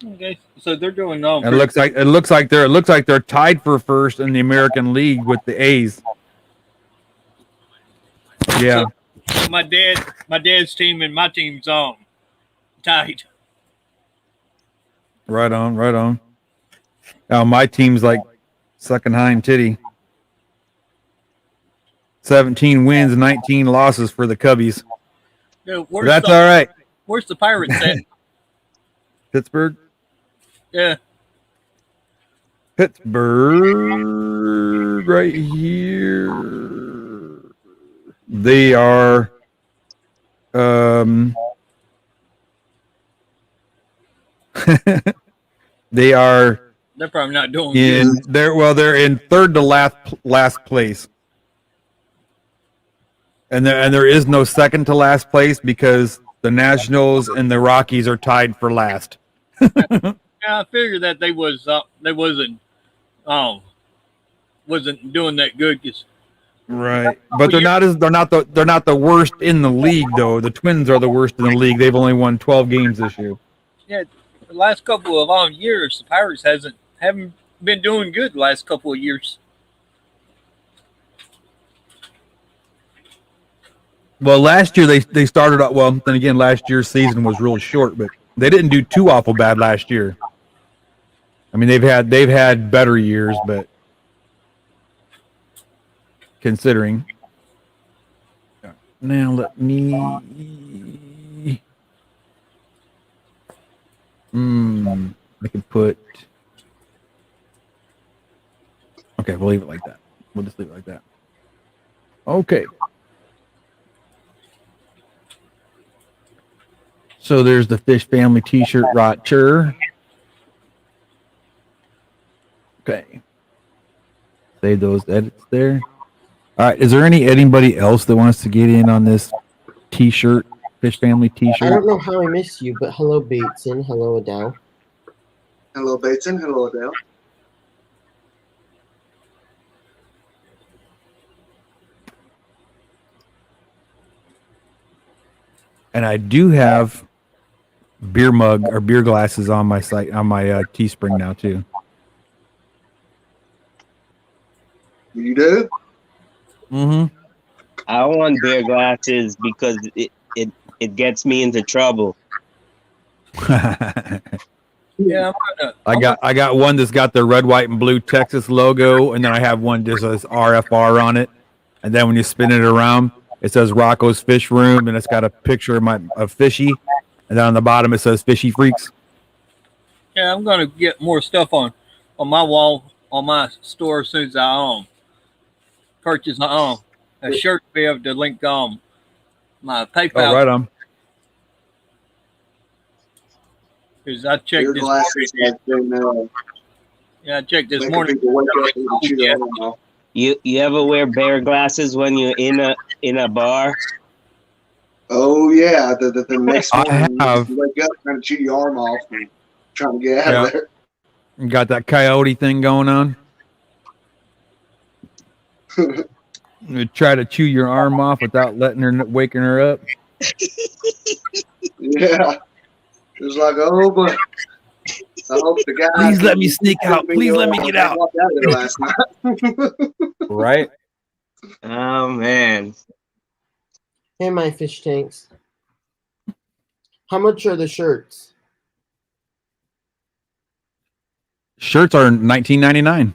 Okay, so they're doing It looks like they're tied for first in the American League with the A's. Yeah. So my dad's team and my team's tied. Right on. Now my team's like sucking hind titty. 17 wins, 19 losses for the Cubbies. Yeah, that's all right. Where's the Pirates at? Pittsburgh? Yeah. Pittsburgh, right here. They are They are They're probably not doing good. in they're in third to last place. And there is no second to last place because the Nationals and the Rockies are tied for last. Yeah, I figured that they wasn't doing that good. 'Cause Right, but they're not the worst in the league though. The Twins are the worst in the league. They've only won 12 games this year. yeah, the last couple of years, the Pirates haven't been doing good the last couple of years. Well, last year they started out well. Then again, last year's season was really short, but they didn't do too awful bad last year. I mean, they've had better years, but considering. Now let me. I could put. Okay, we'll leave it like that. We'll just leave it like that. Okay. So there's the Fish Family T-shirt Roger. Okay. Save those edits there. All right. Is there anybody else that wants to get in on this T-shirt, Fish Family T-shirt? I don't know how I miss you, but hello Bateson, hello Adele. Hello, Bateson. Hello, Adele. And I do have beer mug or beer glasses on my site on my Teespring now too. You do? Mm-hmm. I want beer glasses because it gets me into trouble. Yeah, I got one that's got the red, white, and blue Texas logo, and then I have one that says RFR on it. And then when you spin it around, it says Rocco's Fish Room, and it's got a picture of Fishy, and then on the bottom it says Fishy Freaks. yeah, I'm gonna get more stuff on my wall on my store as soon as I purchase a shirt to be able to link my PayPal. Oh, right on. Because I checked Your this glasses morning. have been Yeah, I checked this making morning. people wake up and chew their arm off. You ever wear bear glasses when you're in a bar? Oh yeah, the next I morning have. you wake up trying to chew your arm off and trying to get out of there. You got that coyote thing going on. You try to chew your arm off without waking her up. Yeah, it's like, oh boy. I hope the guy. Please let me sneak out. Please let me get out. Walked out of there last night. Right? Oh man. Hey, my fish tanks. How much are the shirts? Shirts are $19.99.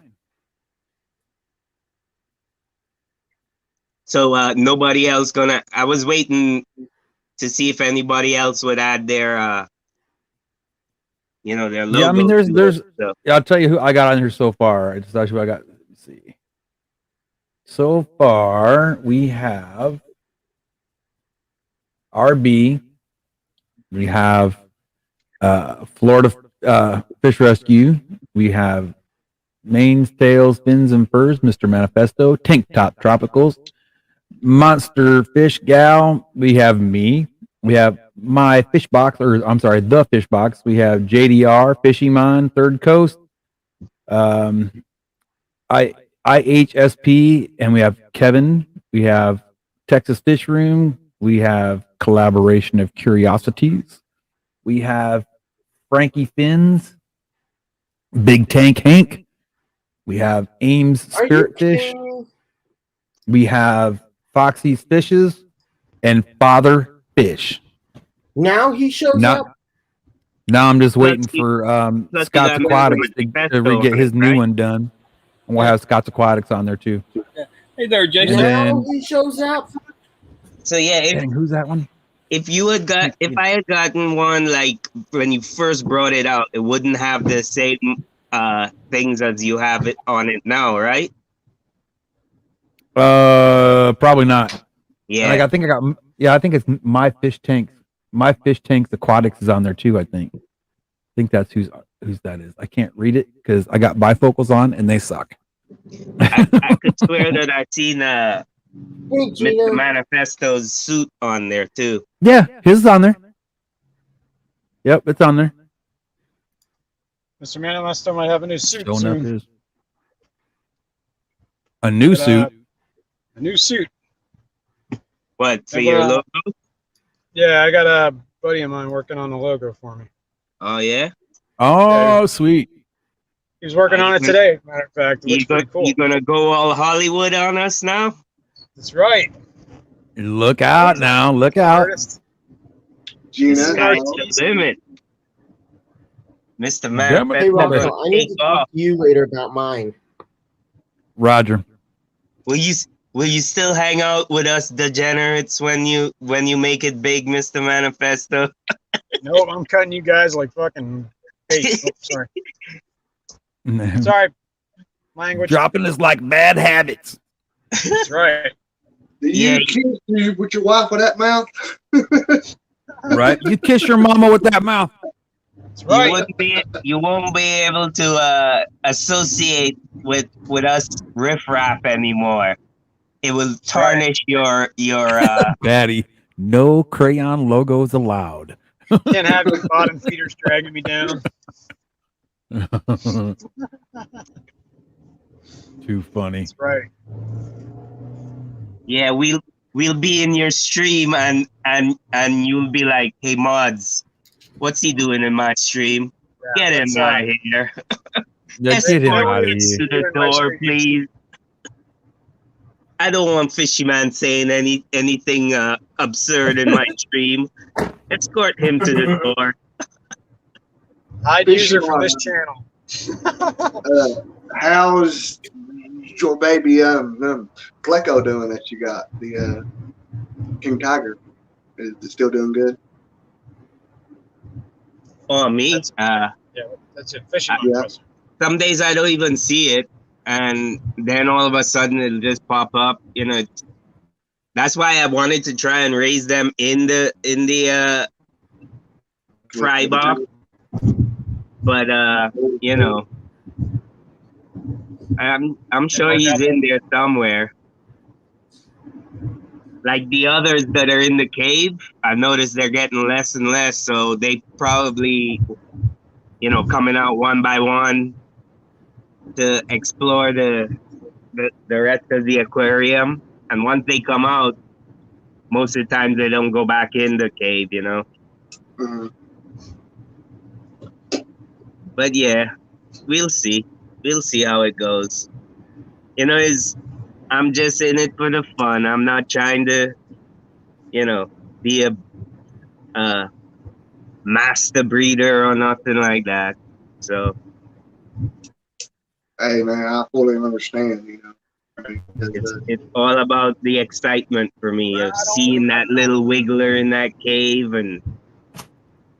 So nobody else gonna. I was waiting to see if anybody else would add their their logo. Yeah, I mean, there's. So. Yeah, I'll tell you who I got on here so far. It's actually what I got. Let's see. So far, we have RB. We have Florida Fish Rescue. We have Mains, Tails, Fins, and Furs, Mr. Manifesto. Tank Top Tropicals. Monster Fish Gal. We have me. We have my fish box, or I'm sorry, the fish box. We have JDR, Fishymon, Third Coast, IHSP, and we have Kevin. We have Texas Fish Room. We have Collaboration of Curiosities. We have Frankie Fins, Big Tank Hank. We have Ames Spirit Fish. We have Foxy's Fishes and Father Fish. Now he shows up. Now I'm just waiting for Scott's Aquatics to get his new one done. And we'll have Scott's Aquatics on there too. Hey there, Jason. Now he shows up. So yeah, who's that one? If I had gotten one like when you first brought it out, it wouldn't have the same things as you have it on it now, right? Probably not. Yeah. Like I think it's My Fish Tanks. My Fish Tanks Aquatics is on there too, I think. think that's whose that is. I can't read it because I got bifocals on and they suck. I could swear that I seen Hey, Mr. Gina. Manifesto's suit on there too. Yeah, his is on there. Yep, it's on there. Mr. Manifesto might have a new suit Showing up soon. his a new But, suit. A new suit. What, for And, your logo? Yeah, I got a buddy of mine working on the logo for me. Oh yeah. Oh, sweet. He's working on it today. Matter of fact, it looks pretty cool. You gonna go all Hollywood on us now? That's right. Look out now! Look out! Artist. The Gina, sky's the limit. Mr. Damn it. Manifesto Hey, Robert, gonna I need take to talk off. to you later about mine. Roger. Will you still hang out with us degenerates when you make it big, Mr. Manifesto? Nope, I'm cutting you guys like fucking bait. Oh, sorry. Sorry. Language. Dropping is like bad habits. That's right. do you Yeah. kiss with your wife with that mouth? Right? You kiss your mama with that mouth. That's right. You won't be able to associate with us riffraff anymore. It will tarnish your Daddy, no crayon logos allowed. Can't have your bottom feeders dragging me down. Too funny. That's right. yeah, we'll be in your stream and you'll be like, hey mods, what's he doing in my stream? Yeah, Get him that's, out of here. Yeah, get him Escort out of him here. to the door, please. I don't want Fishy Man saying anything absurd in my stream. Escort him to the door. Hide user for this channel. How's your baby Glecko doing that you got? The King Tiger. Is it still doing good? Oh, me? Yeah, that's it. Fishing Yeah. Some days I don't even see it, and then all of a sudden it'll just pop up. You know, that's why I wanted to try and raise them in the fry box. But you know, I'm sure he's in there somewhere. Like the others that are in the cave, I noticed they're getting less and less, so they probably, you know, coming out one by one to explore the rest of the aquarium. And once they come out, most of the time they don't go back in the cave, you know. Mhm. But yeah, we'll see. We'll see how it goes. You know, I'm just in it for the fun. I'm not trying to, you know, be a master breeder or nothing like that. So Hey man, I fully understand. You know, it's all about the excitement for me of seeing that little wiggler in that cave and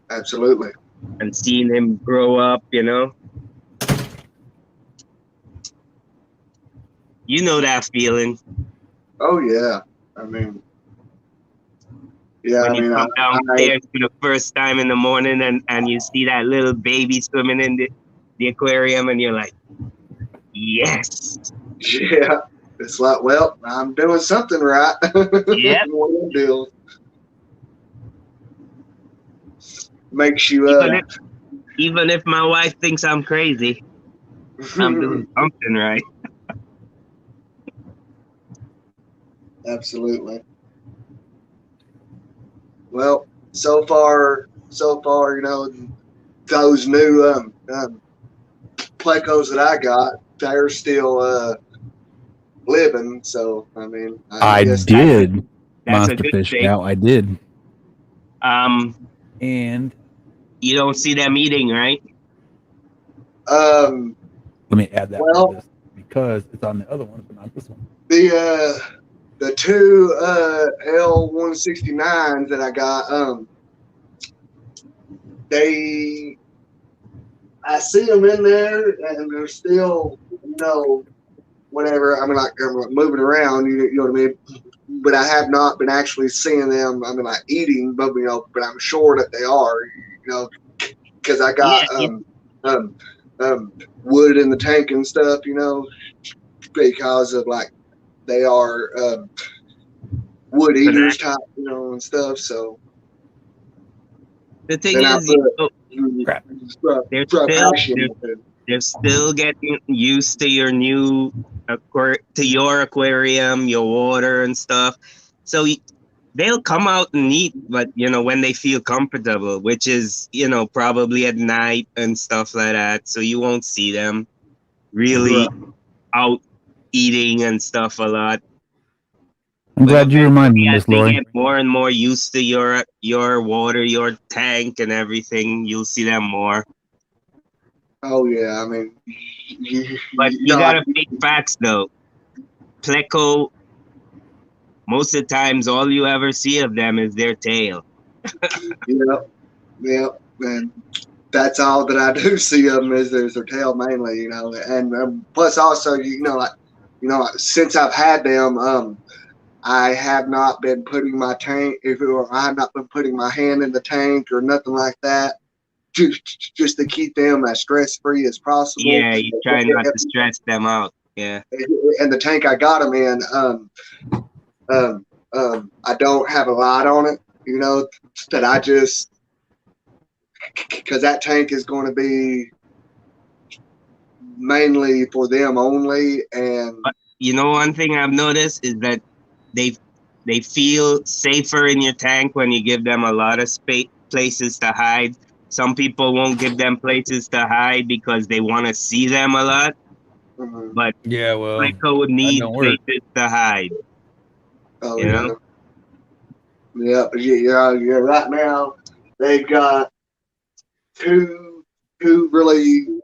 absolutely. seeing him grow up. You know, you know that feeling. Oh yeah, I mean, yeah, When I you mean, come downstairs for the first time in the morning and you see that little baby swimming in the aquarium and you're like, yes. yeah, it's like, well, I'm doing something right. Yeah. One of them deals. Makes you even if my wife thinks I'm crazy, I'm doing something right. Absolutely. Well, so far, you know, those new plecos that I got, they're still living. So I mean, I guess did. That's a Monster good fish thing. out. I did. And you don't see them eating, right? Let me add that well, to this because it's on the other one, but not this one. The two L169s that I got, I see them in there and they're still, you know, whatever. I mean, like moving around, you know what I mean? But I have not been actually seeing them, I mean, like eating, but, you know, but I'm sure that they are, you know, because I got wood in the tank and stuff, because of like they are wood eaters type, and stuff. So The thing then I is, put potassium. they're still getting used to your new to your aquarium, your water and stuff. So they'll come out and eat, but when they feel comfortable, which is probably at night and stuff like that. So you won't see them really out eating and stuff a lot. I'm glad you reminded me, As Miss they Lori. get more and more used to your water, your tank, and everything, you'll see them more. Oh yeah, I mean, but you gotta make facts though. Pleco, most of the times, all you ever see of them is their tail. Yep, and that's all that I do see of them is their tail mainly, and plus also, since I've had them, I have not been putting my tank, I have not been putting my hand in the tank or nothing like that, just to keep them as stress free as possible. Yeah, you try not to stress them out. Yeah. And the tank I got them in, I don't have a light on it, that I just, because that tank is going to be mainly for them only. And one thing I've noticed is that they feel safer in your tank when you give them a lot of places to hide. Some people won't give them places to hide because they want to see them a lot. But yeah, well, Pleco would need places to hide. Oh yeah. Yeah. Right now, they've got two good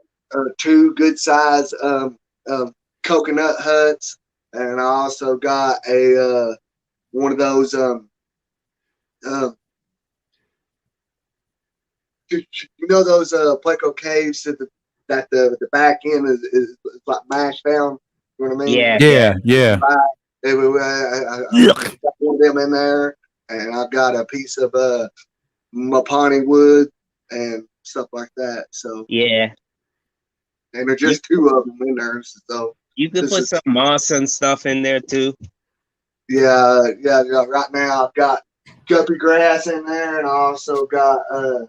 size coconut huts, and I also got a one of those those Pleco caves that the back end is like mashed down. You know what I mean? Yeah. I got one of them in there, and I've got a piece of mapani wood and stuff like that. So yeah, and there's just two of them in there. So you could put some moss and stuff in there too. Yeah. Right now I've got guppy grass in there, and I also got a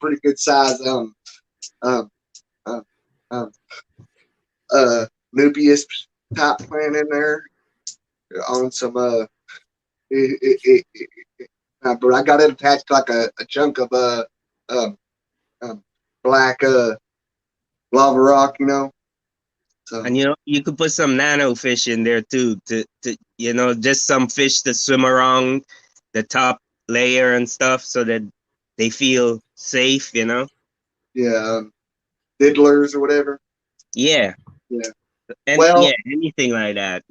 pretty good size nubius type plant in there on some but I got it attached to like a chunk of black lava rock, So. And you could put some nano fish in there too, to just some fish to swim around the top layer and stuff, so that they feel safe. Yeah, diddlers or whatever. Yeah. Yeah. And anything like that.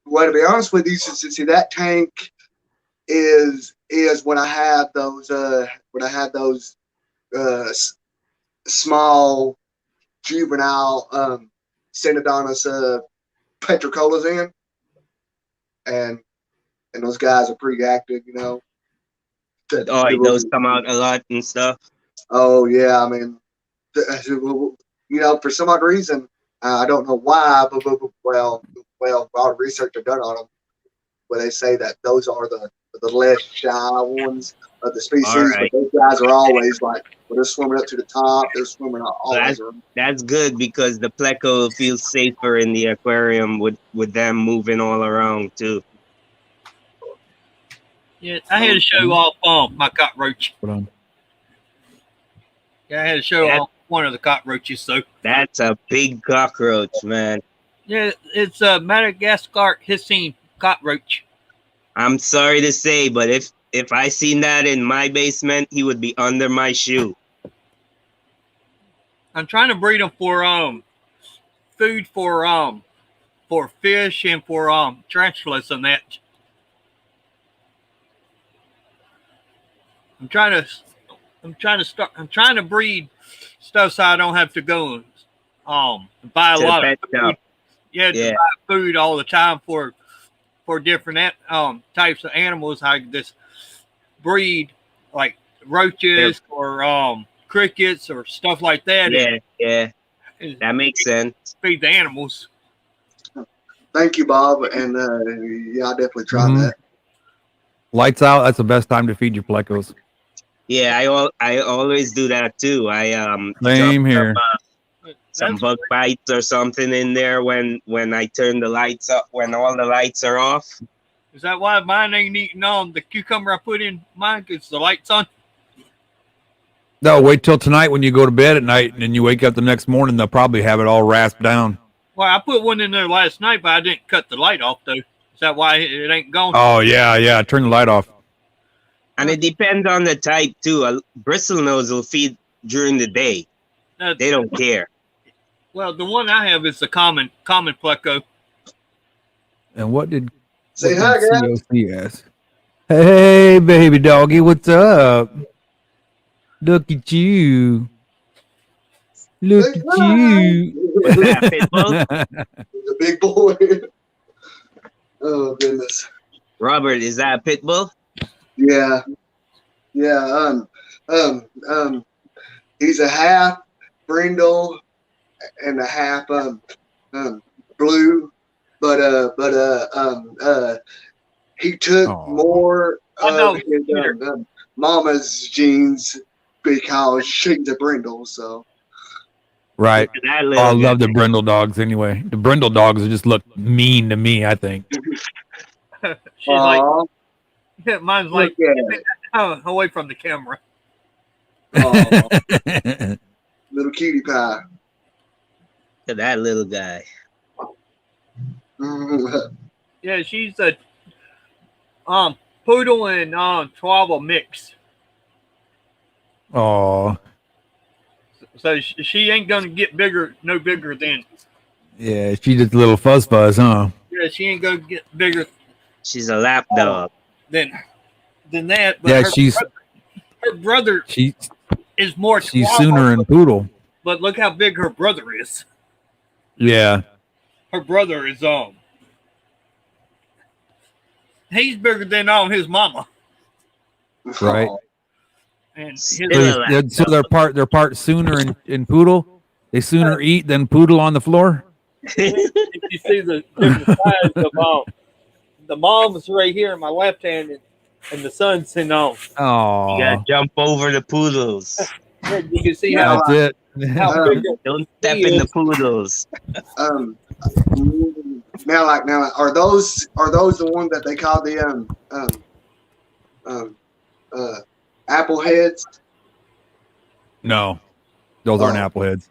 Well, to be honest with you, see that tank is when I had those small juvenile Synodonus petricolas in, and those guys are pretty active, Those come out a lot and stuff. Oh yeah, I mean, for some odd reason, I don't know why, but well, all the research I've done on them, where they say that those are the less shy ones of the species, right. but those guys are always like, when they're swimming up to the top, they're swimming always. That's good, because the Pleco feels safer in the aquarium with them moving all around too. Yeah, I had to show off my cockroach. Hold on. Yeah, I had to show off one of the cockroaches. So that's a big cockroach, man. Yeah, it's a Madagascar hissing cockroach. I'm sorry to say, but if I seen that in my basement, he would be under my shoe. I'm trying to breed them for food for fish and for tarantulas and that. I'm trying to breed stuff so I don't have to go buy a lot of food. Yeah, to buy food all the time for different types of animals. I just breed like roaches or crickets or stuff like that. Yeah, and that makes sense. feed the animals. Thank you, Bob. And yeah, I'll definitely try that. Lights out. That's the best time to feed your plecos. Yeah, I always do that too. I Same here. Some bug bites or something in there when I turn the lights up, when all the lights are off. Is that why mine ain't eating on the cucumber I put in mine? Because the light's on. No, wait till tonight when you go to bed at night, and then you wake up the next morning. They'll probably have it all rasped down. Well, I put one in there last night, but I didn't cut the light off though. Is that why it ain't gone? Oh yeah. Turn the light off. And it depends on the type too. A bristlenose will feed during the day. They don't care. Well, the one I have is the common pleco. And what did COC ask? Hey, baby doggy, what's up? Look at you. Look at you. What's that, Pitbull? The big boy. Oh goodness. Robert, is that a Pitbull? Yeah. He's a half brindle and a half blue, but he took more of his mama's genes because she's a brindle. So right. I love the brindle dogs. Anyway, the brindle dogs just look mean to me. I think. She's like, mine's like away from the camera. Little cutie pie. Look at that little guy. Yeah, she's a poodle and Chihuahua mix. Oh. So she ain't gonna get no bigger than. Yeah, she's just a little fuzz, huh? Yeah, she ain't gonna get bigger. She's a lap dog. Than that. But yeah, her brother is more. She's sooner in poodle. But look how big her brother is. Yeah. Her brother is he's bigger than his mama. Right. And so they're part sooner in poodle. They sooner eat than poodle on the floor. If you see the size of the mom's right here in my left hand, and the son's in on. Oh, you gotta jump over the poodles. Yeah, you can see how that's it. How big don't step in the poodles. Now, are those the ones that they call the apple heads? No, those aren't apple heads.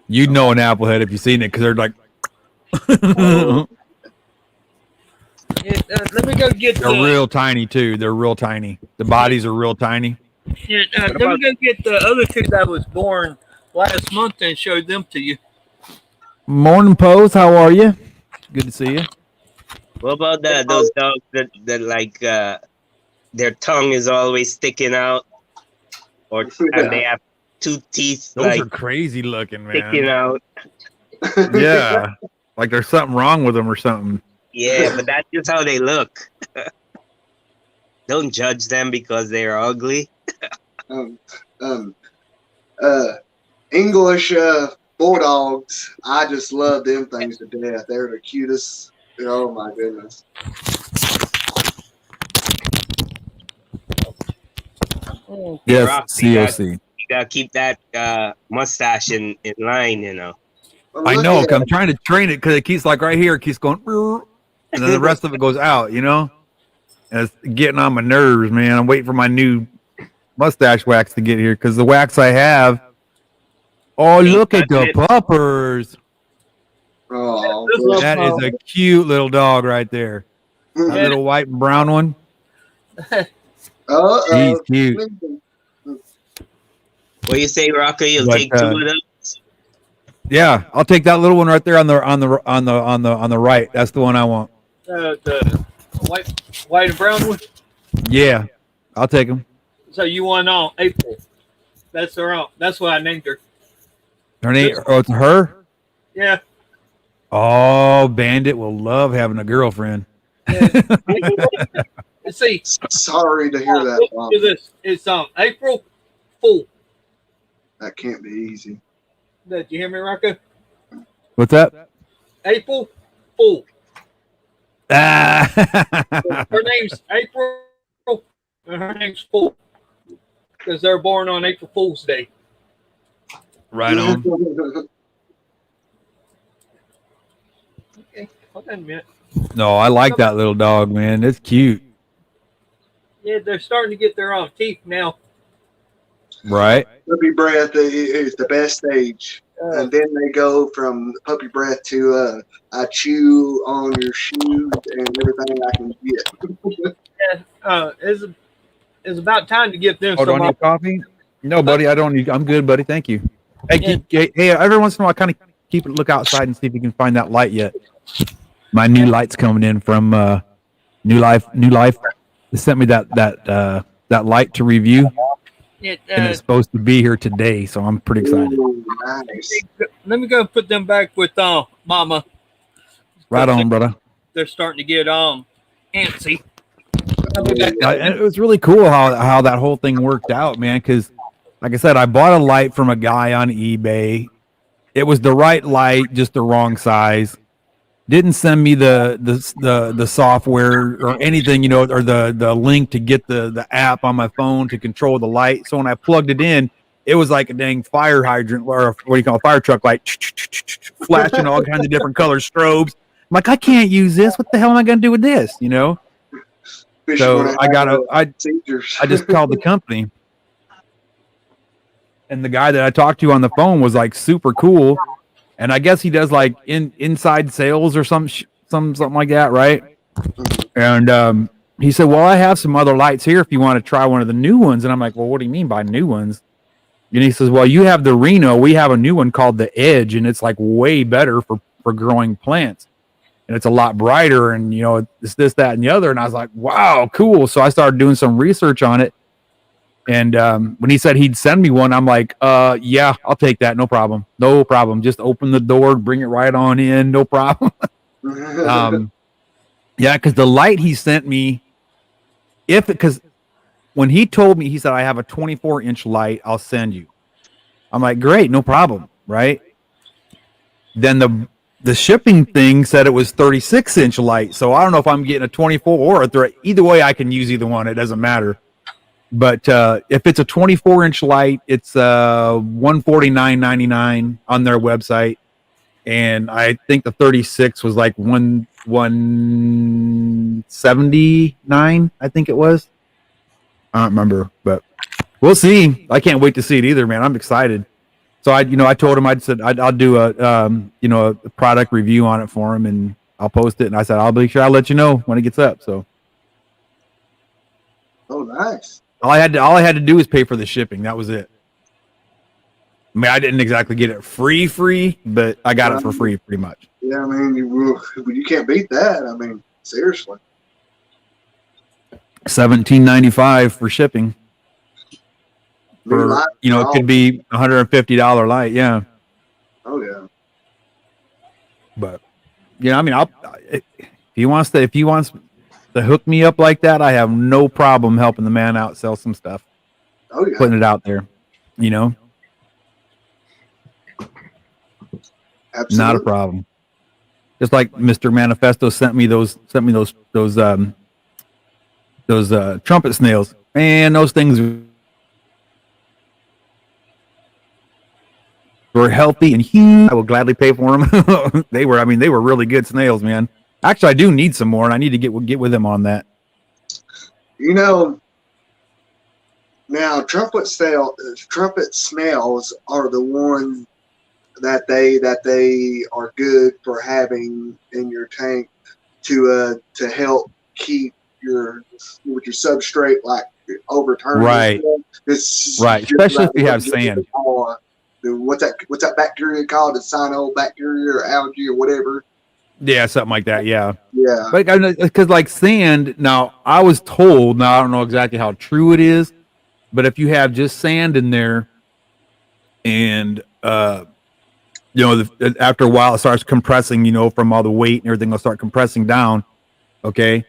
You'd know an apple head if you've seen it because they're like. Let me go get. They're real tiny too. They're real tiny. The bodies are real tiny. Yeah, let me go get the other two that was born last month and show them to you. Morning, Pose. How are you? Good to see you. What about those dogs that like their tongue is always sticking out, and they have two teeth? Those are crazy looking, man. Sticking out. Yeah, like there's something wrong with them or something. Yeah, but that's just how they look. Don't judge them because they're ugly. English bulldogs. I just love them things to death. They're the cutest. Oh my goodness. Yes, Rock, COC. You gotta keep that mustache in line, you know. I know. I'm trying to train it because it keeps like right here. It keeps going, and then the rest of it goes out. You know, and it's getting on my nerves, man. I'm waiting for my new mustache wax to get here because the wax I have. Oh, look at the puppers. Oh, that is a cute little dog right there. That little white and brown one. He's cute. What do you say, Rocky? You'll take two of them? Yeah, I'll take that little one right there on the right. That's the one I want. The white and brown one. Yeah, I'll take them. So you want on April? That's her own. That's what I named her. Her name? Oh, it's her. Yeah. Oh, Bandit will love having a girlfriend. See. Sorry to hear that, Bob. This it's April Fool. That can't be easy. Did you hear me, Rocco? What's that? April Fool. Ah. Her name's April, and her name's Fool because they're born on April Fool's Day. Right on. Okay, hold on a minute. No, I like that little dog, man. It's cute. Yeah, they're starting to get their teeth now. Right. Puppy breath is the best stage. And then they go from puppy breath to I chew on your shoes and everything I can get. Yeah, it's about time to get them Oh, do I some. need coffee? No, buddy, I don't need. I'm good, buddy. Thank you. Hey, hey, every once in a while, I kind of look outside and see if you can find that light yet. My new light's coming in from New Life. They sent me that light to review, and it's supposed to be here today, so I'm pretty excited. Ooh, nice. Let me go put them back with Mama. Right on, brother. They're starting to get antsy. It was really cool how that whole thing worked out, man. Because, like I said, I bought a light from a guy on eBay. It was the right light, just the wrong size. Didn't send me the software or anything, you know, or the link to get the app on my phone to control the light. So when I plugged it in, it was like a dang fire hydrant or what do you call a fire truck light, flashing all kinds of different colors, strobes. I'm like, I can't use this. What the hell am I going to do with this? You know. So I just called the company, and the guy that I talked to on the phone was like super cool, and I guess he does like inside sales or something like that, right? And he said, "Well, I have some other lights here if you want to try one of the new ones." And I'm like, "Well, what do you mean by new ones?" And he says, "Well, you have the Reno. We have a new one called the Edge, and it's like way better for growing plants." And it's a lot brighter, and you know, it's this, that, and the other. And I was like, wow, cool. So I started doing some research on it. And when he said he'd send me one, I'm like, yeah, I'll take that. No problem. No problem. Just open the door, bring it right on in. No problem. Yeah, because the light he sent me, because when he told me, he said, I have a 24-inch light, I'll send you. I'm like, great, no problem. Right. Then the shipping thing said it was 36-inch light. So I don't know if I'm getting a 24 or a 30. Either way, I can use either one. It doesn't matter. But if it's a 24-inch light, it's $149.99 on their website. And I think the 36 was like $179, I think it was. I don't remember, but we'll see. I can't wait to see it either, man. I'm excited. So I told him, I'll do a product review on it for him, and I'll post it. And I said, I'll be sure I'll let you know when it gets up. So. Oh, nice. All I had to do was pay for the shipping. That was it. I mean, I didn't exactly get it free, but I got it for free pretty much. Yeah, I mean, you can't beat that. I mean, seriously. $17.95 for shipping. For, it could be $150 light, yeah. Oh yeah. But I mean, if he wants to hook me up like that, I have no problem helping the man out sell some stuff. Oh yeah. Putting it out there, Absolutely. Not a problem. Just like Mr. Manifesto sent me those trumpet snails. Man, those things were healthy and huge. I will gladly pay for them. They were really good snails, man. Actually, I do need some more, and I need to get with them on that. Now trumpet snails are the ones that they are good for having in your tank to help keep your substrate like overturned. Right. Right. Especially if you have sand. What's that bacteria called? The cyanobacteria or algae or whatever. Yeah, something like that. Yeah. Yeah. Because like sand. Now I was told. Now I don't know exactly how true it is, but if you have just sand in there, and after a while it starts compressing. From all the weight and everything, will start compressing down. Okay.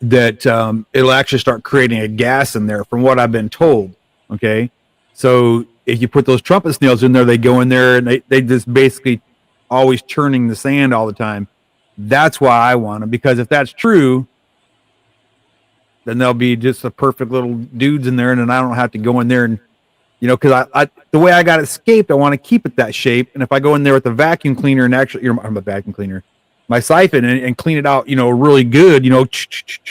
That it'll actually start creating a gas in there, from what I've been told. Okay. So if you put those trumpet snails in there, they go in there and they just basically always churning the sand all the time. That's why I want them, because if that's true, then they'll be just a perfect little dudes in there, and then I don't have to go in there and, because I the way I got it scaped, I want to keep it that shape. And if I go in there with a vacuum cleaner and actually, I'm a vacuum cleaner, my siphon and clean it out, really good,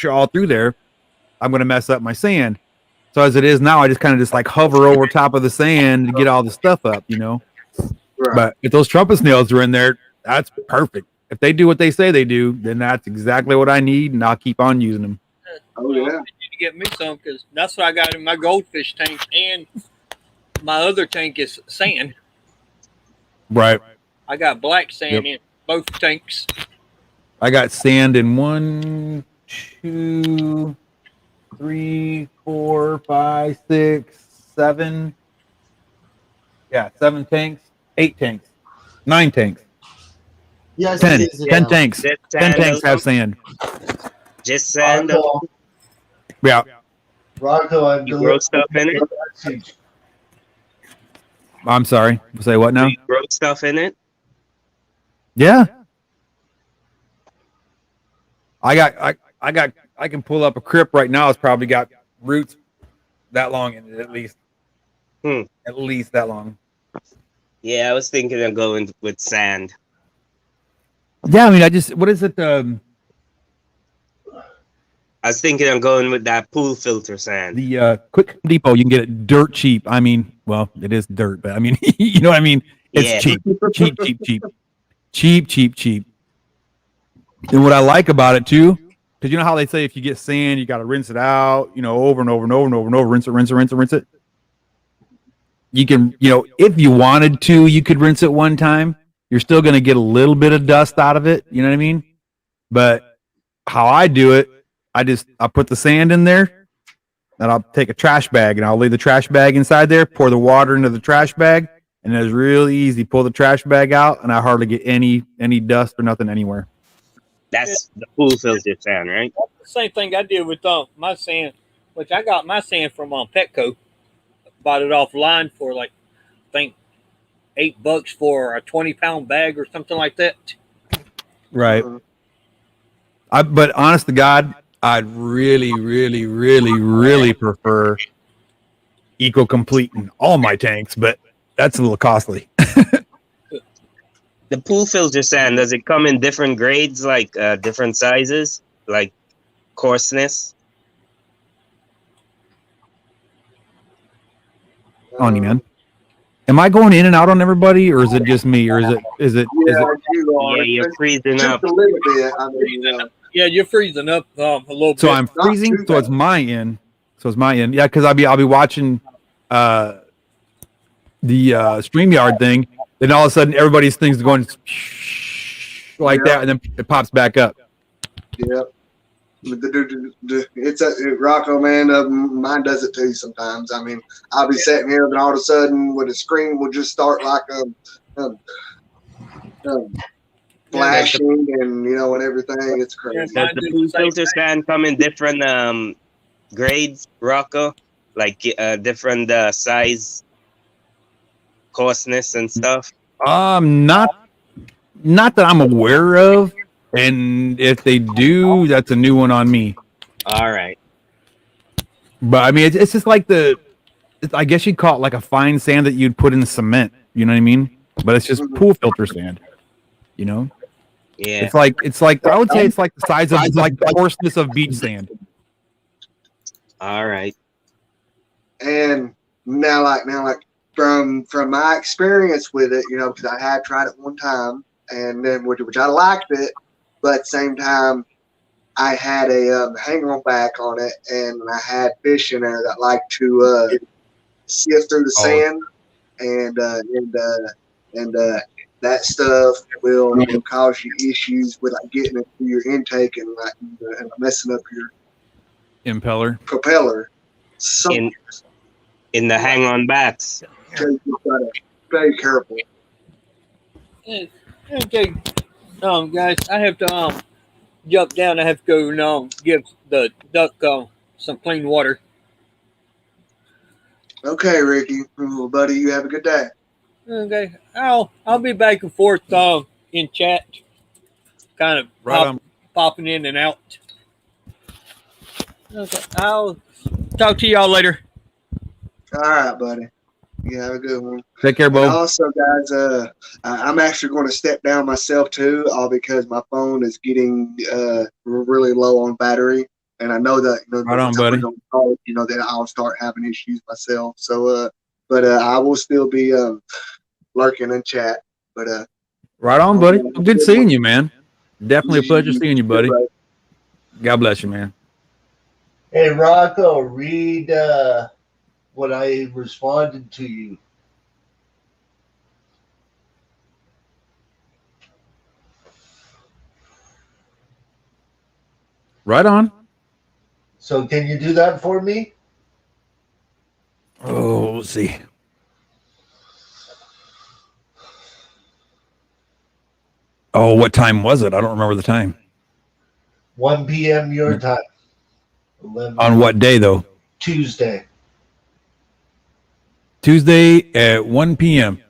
all through there, I'm going to mess up my sand. So as it is now, I just kind of just like hover over top of the sand to get all the stuff up, Right. But if those trumpet snails are in there, that's perfect. If they do what they say they do, then that's exactly what I need, and I'll keep on using them. Oh yeah. You need to get me some, because that's what I got in my goldfish tank, and my other tank is sand. Right. I got black sand in both tanks. I got sand in 1, 2, 3, 4, 5, 6, 7. Yeah, 7 tanks, 8 tanks, 9 tanks. Yes, 10. it is 10 now. tanks. 10 tanks have sand. Just sand. Rocco, Yeah. Rocco, I'm You grow stuff in it? message. I'm sorry. Say what now? You grow stuff in it? Yeah. I can pull up a crip right now. It's probably got roots that long in it, at least. At least that long. Yeah, I was thinking of going with sand. Yeah, I mean, what is it? I was thinking of going with that pool filter sand. The Quick Depot, you can get it dirt cheap. I mean, well, it is dirt, but I mean, you know what I mean? It's cheap. Cheap. And what I like about it too, because you know how they say if you get sand, you got to rinse it out, over and over and over and over and over, rinse it. You can, if you wanted to, you could rinse it one time. You're still going to get a little bit of dust out of it. You know what I mean? But how I do it, I put the sand in there, and I'll take a trash bag and I'll leave the trash bag inside there, pour the water into the trash bag, and it's real easy. Pull the trash bag out, and I hardly get any dust or nothing anywhere. That's the pool filter sand, right? The same thing I did with my sand, which I got my sand from Petco. Bought it offline for like, I think, $8 for a 20-pound bag or something like that. Right. But honest to God, I'd really, really, really, really prefer Eco Complete in all my tanks, but that's a little costly. The pool filter sand, does it come in different grades, like different sizes, like coarseness? On you, man. Am I going in and out on everybody, or is it just me, or is it? Yeah, you're freezing up. A little bit. I mean, Yeah, you're freezing up a little bit. So I'm freezing. So it's my end. Yeah, because I'll be watching the StreamYard thing, then all of a sudden everybody's things going like that, and then it pops back up. Yeah. It's Rocco, man. Mine does it too sometimes. I mean, I'll be sitting here, and all of a sudden, with the screen will just start like flashing, and and everything. It's crazy. Does the pool filter sand come in different grades, Rocco? Like different size, coarseness, and stuff? Not that I'm aware of. And if they do, that's a new one on me. All right. But I mean, it's just like I guess you'd call it like a fine sand that you'd put in cement. You know what I mean? But it's just pool filter sand. Yeah. It's like I would say it's like the size of like the coarseness of beach sand. All right. And now like from my experience with it, because I had tried it one time, and then which I liked it. But at the same time, I had a hang-on back on it, and I had fish in there that like to sift through the sand, and that stuff will cause you issues with like getting it through your intake and messing up your propeller. So in the hang-on backs. So you gotta be very careful. Okay, guys, I have to jump down. I have to go give the duck some clean water. Okay, Ricky. Well, buddy, you have a good day. Okay, I'll be back and forth in chat, kind of Right on. popping in and out. Okay, I'll talk to y'all later. All right, buddy. You have a good one. Take care, And Bo. also, guys, I'm actually going to step down myself too, all because my phone is getting really low on battery, and I know that Right on, buddy. that I'll start having issues myself. So, but I will still be lurking in chat. But Right on, buddy. Good seeing you, man. Definitely a pleasure seeing you, buddy. God bless you, man. Hey, Rocco, read what I responded to you. Right on. So can you do that for me? Oh, let's see. Oh, what time was it? I don't remember the time. 1 p.m. your time. 11 On what day, though? Tuesday. Tuesday at 1 p.m.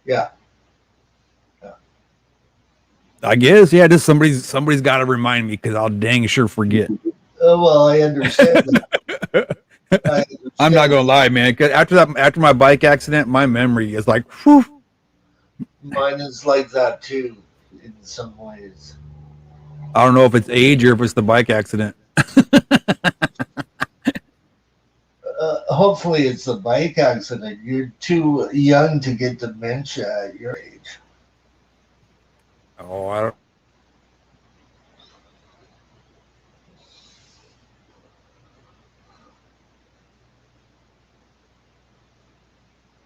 Yeah. I guess, yeah. Just somebody's got to remind me because I'll dang sure forget. Well, I understand that. I'm not gonna lie, man. Cause after my bike accident, my memory is like, whew. Mine is like that too, in some ways. I don't know if it's age or if it's the bike accident. Hopefully, it's the bike accident. You're too young to get dementia at your age. Oh, I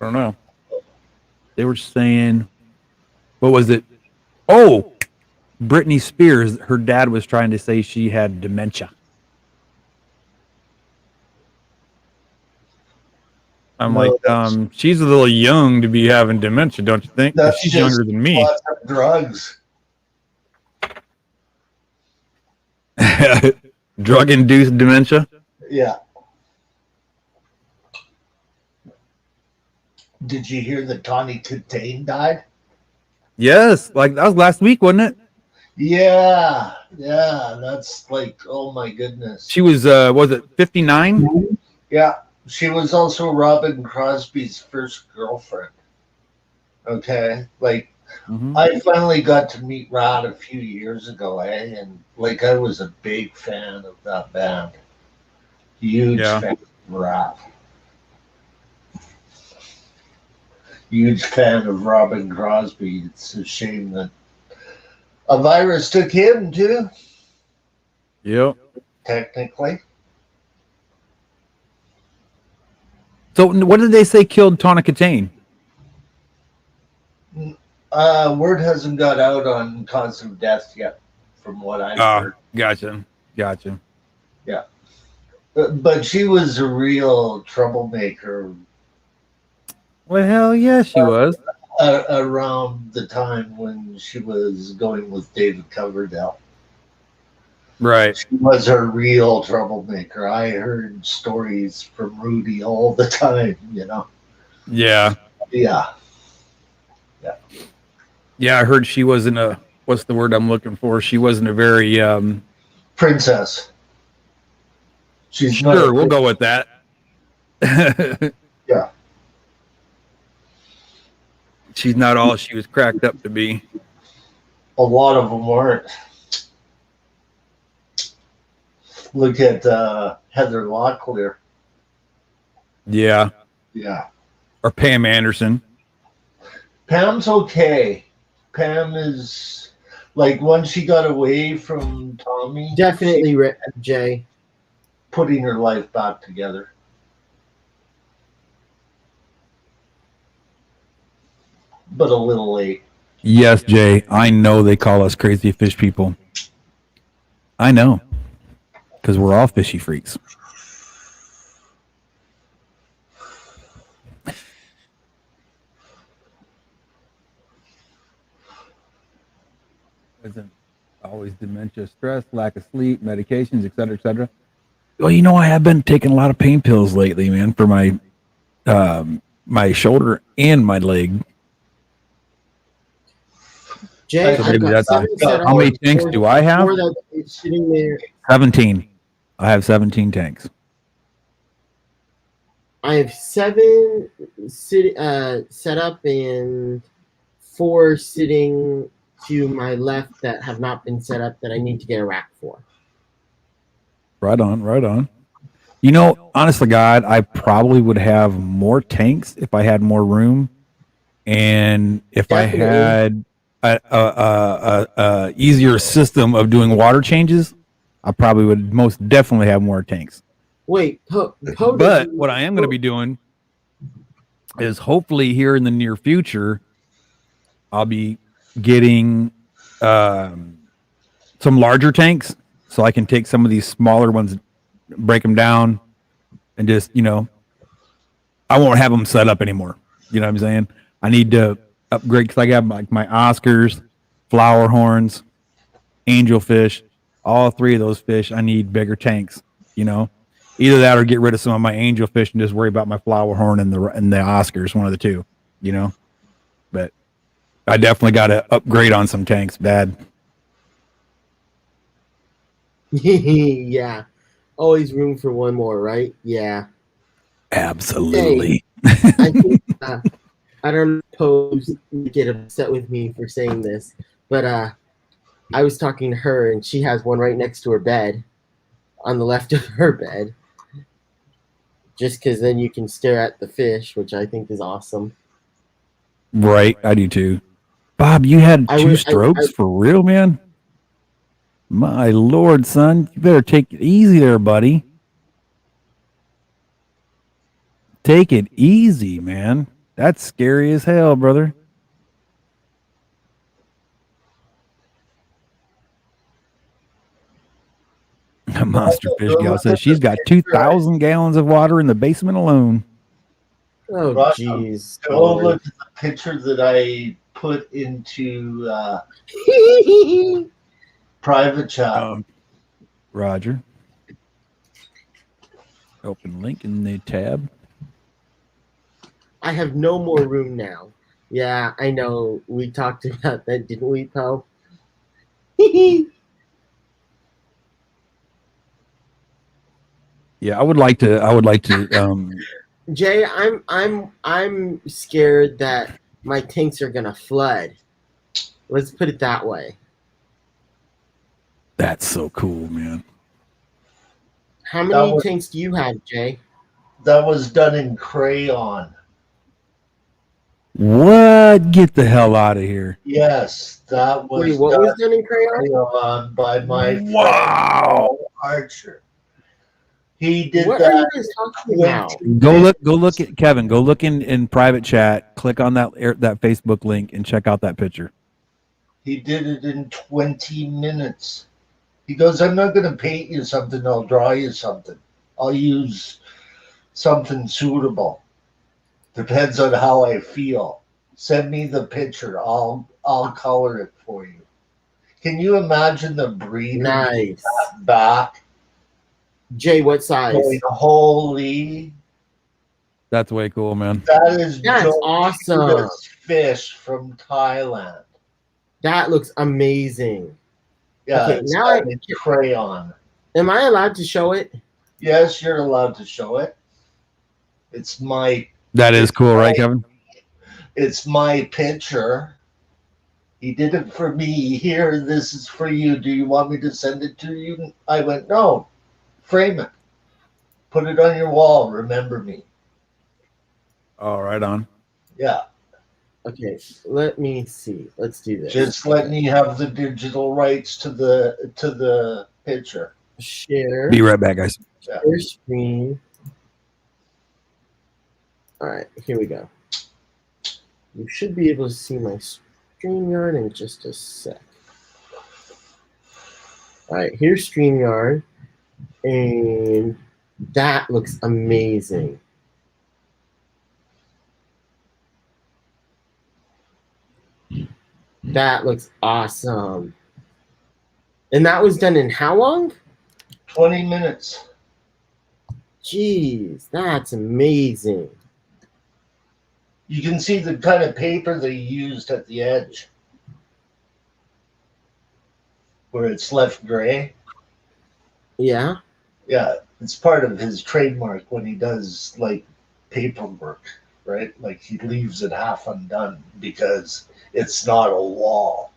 don't know. They were saying, what was it? Oh, Britney Spears. Her dad was trying to say she had dementia. I'm like, she's a little young to be having dementia, don't you think? That's She's just younger than me. lots of drugs. Drug-induced dementia? Yeah. Did you hear that Tawny Katane died? Yes, like that was last week, wasn't it? Yeah, that's like, oh my goodness. She was it 59? Yeah, she was also Robin Crosby's first girlfriend. Okay, like I finally got to meet Rod a few years ago, and like I was a big fan of that band. Huge fan of Rod. Huge fan of Robin Crosby. It's a shame that a virus took him too. Yep. Technically. So what did they say killed Tawny Katane? Word hasn't got out on cause of death yet, from what I've heard. Gotcha. Yeah. But she was a real troublemaker. Well, hell yeah, she was. Around the time when she was going with David Coverdale. Right. She was a real troublemaker. I heard stories from Rudy all the time, you know? Yeah. Yeah. Yeah, I heard she wasn't what's the word I'm looking for? She wasn't a very princess. She's sure, we'll go with that. Yeah. She's not all she was cracked up to be. A lot of them weren't. Look at Heather Locklear. Yeah. Yeah. Or Pam Anderson. Pam's okay. Pam is like once she got away from Tommy. Definitely, Jay. Putting her life back together. But a little late. Yes, Jay. I know they call us crazy fish people. I know. Because we're all fishy freaks. Isn't always dementia, stress, lack of sleep, medications, et cetera, et cetera. Well, you know, I have been taking a lot of pain pills lately, man, for my my shoulder and my leg. Jay, So I've maybe got that's 7 set up. how many tanks do I have? 4 that is sitting there. 17. I have 17 tanks. I have 7 set up and 4 sitting to my left that have not been set up that I need to get a rack for. Right on, right on. You know, honestly, God, I probably would have more tanks if I had more room, and if Definitely. I had a easier system of doing water changes, I probably would most definitely have more tanks. Wait, but what I am going to be doing is hopefully here in the near future, I'll be getting some larger tanks so I can take some of these smaller ones, break them down, and just, you know, I won't have them set up anymore. You know what I'm saying? I need to upgrade because I got like my Oscars, flower horns, angelfish, all 3 of those fish. I need bigger tanks, you know, either that or get rid of some of my angelfish and just worry about my flower horn and the Oscars, one of the 2, you know, but I definitely got to upgrade on some tanks bad. Yeah. Always room for one more, right? Yeah. Absolutely. Hey, I think, I don't suppose you get upset with me for saying this, but I was talking to her and she has one right next to her bed, on the left of her bed. Just because then you can stare at the fish, which I think is awesome. Right, I do too. Bob, you had 2 strokes for real, man? My Lord, son, you better take it easy there, buddy. Take it easy, man. That's scary as hell, brother. Monster Fish Gal says she's got 2,000 gallons of water in the basement alone. Oh, jeez. Go look at the picture that I put into private chat. Roger. Open link in the tab. I have no more room now. Yeah, I know. We talked about that, didn't we, Poe? Yeah, I would like to. Jay, I'm scared that my tanks are gonna flood. Let's put it that way. That's so cool, man. How many tanks do you have, Jay? That was done in crayon. What? Get the hell out of here! Yes, that was. Wait, what was done in crayon? By my friend Archer. He did what that. Are you guys talking about? Go look at Kevin. Go look in private chat. Click on that Facebook link and check out that picture. He did it in 20 minutes. He goes, I'm not going to paint you something. I'll draw you something. I'll use something suitable. Depends on how I feel. Send me the picture. I'll color it for you. Can you imagine the breeder back? Jay, what size? Going, holy. That's way cool, man. That's awesome. Fish from Thailand. That looks amazing. Yeah, okay, it's now in crayon. Am I allowed to show it? Yes, you're allowed to show it. It's my. That is cool, right, Kevin? It's my picture. He did it for me. Here, this is for you. Do you want me to send it to you? I went, no. Frame it. Put it on your wall. Remember me. Oh, right on. Yeah. Okay, let me see. Let's do this. Just let me have the digital rights to the picture. Share. Be right back, guys. Share screen. All right, here we go. You should be able to see my StreamYard in just a sec. All right, here's StreamYard, and that looks amazing. That looks awesome. And that was done in how long? 20 minutes. Jeez, that's amazing. You can see the kind of paper they used at the edge, where it's left gray. Yeah. Yeah, it's part of his trademark when he does like paperwork, right? Like he leaves it half undone because it's not a wall.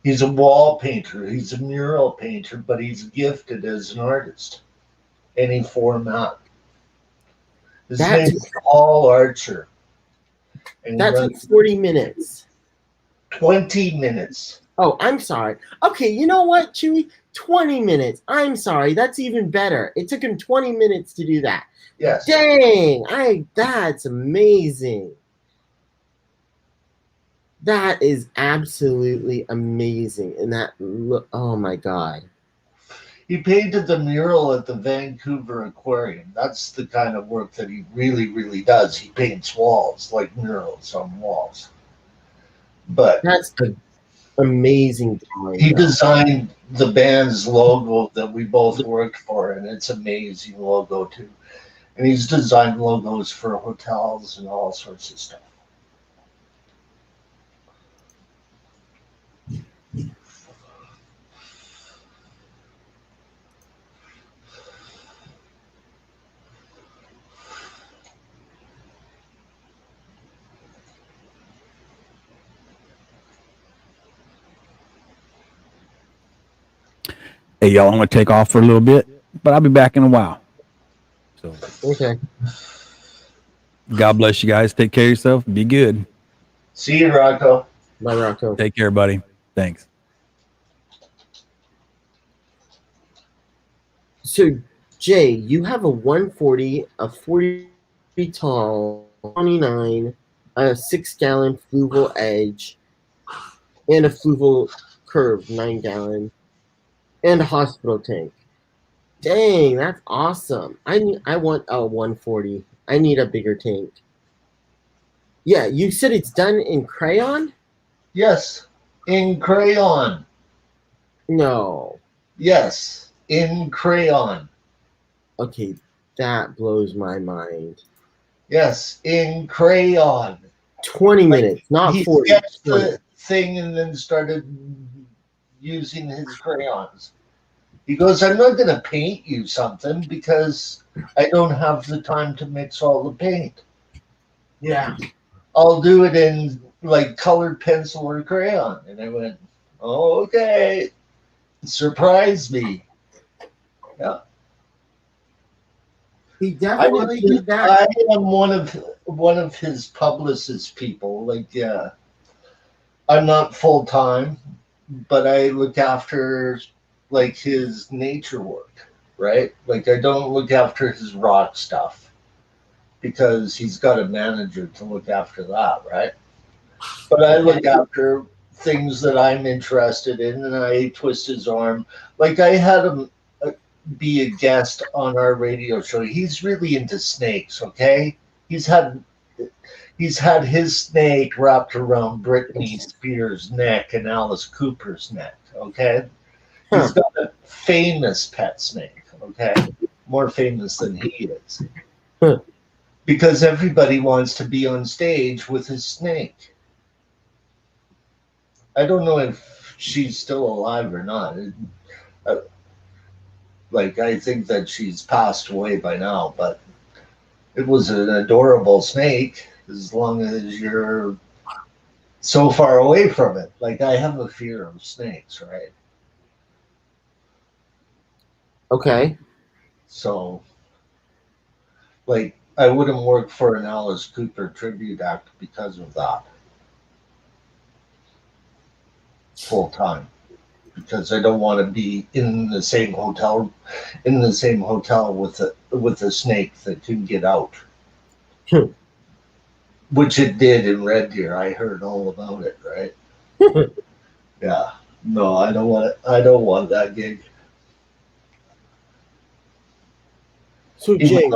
He's a wall painter, he's a mural painter, but he's gifted as an artist. Any format. His That name is Paul Archer. And he that took runs 40 minutes. 20 minutes. Oh, I'm sorry. Okay, you know what, Chewy? 20 minutes. I'm sorry. That's even better. It took him 20 minutes to do that. Yes. Dang. That's amazing. That is absolutely amazing. And that look, oh my God. He painted the mural at the Vancouver Aquarium. That's the kind of work that he really, really does. He paints walls, like murals on walls. But that's an amazing drawing. He designed the band's logo that we both worked for, and it's an amazing logo too. And he's designed logos for hotels and all sorts of stuff. Hey, y'all, I'm going to take off for a little bit, but I'll be back in a while. So, okay. God bless you guys. Take care of yourself. Be good. See you, Rocco. Bye, Rocco. Take care, buddy. Thanks. So, Jay, you have a 140, a 40 tall, 29, a 6-gallon fluval edge, and a fluval curve, 9-gallon, and a hospital tank. Dang, that's awesome. I want a 140. I need a bigger tank. Yeah, you said it's done in crayon? Yes, in crayon. No. Yes, in crayon. Okay, that blows my mind. Yes, in crayon. 20 minutes, not he 40. sketched 20. the thing and then started using his crayons. He goes, I'm not going to paint you something because I don't have the time to mix all the paint. Yeah. I'll do it in like colored pencil or crayon. And I went, oh, okay. Surprise me. Yeah. He definitely did that. I am one of his publicist people. Like, yeah, I'm not full time, but I look after like his nature work, right? Like, I don't look after his rock stuff because he's got a manager to look after that, right? But I look after things that I'm interested in, and I twist his arm. Like, I had him be a guest on our radio show. He's really into snakes, okay? He's had his snake wrapped around Britney Spears' neck and Alice Cooper's neck, okay? He's got a famous pet snake, okay? More famous than he is. Because everybody wants to be on stage with his snake. I don't know if she's still alive or not. Like, I think that she's passed away by now, but it was an adorable snake as long as you're so far away from it. Like, I have a fear of snakes, right? Okay. So, like, I wouldn't work for an Alice Cooper tribute act because of that. Full time. Because I don't want to be in the same hotel with a snake that can get out. Which it did in Red Deer. I heard all about it, right? Yeah. No, I don't want it. I don't want that gig. So Jay,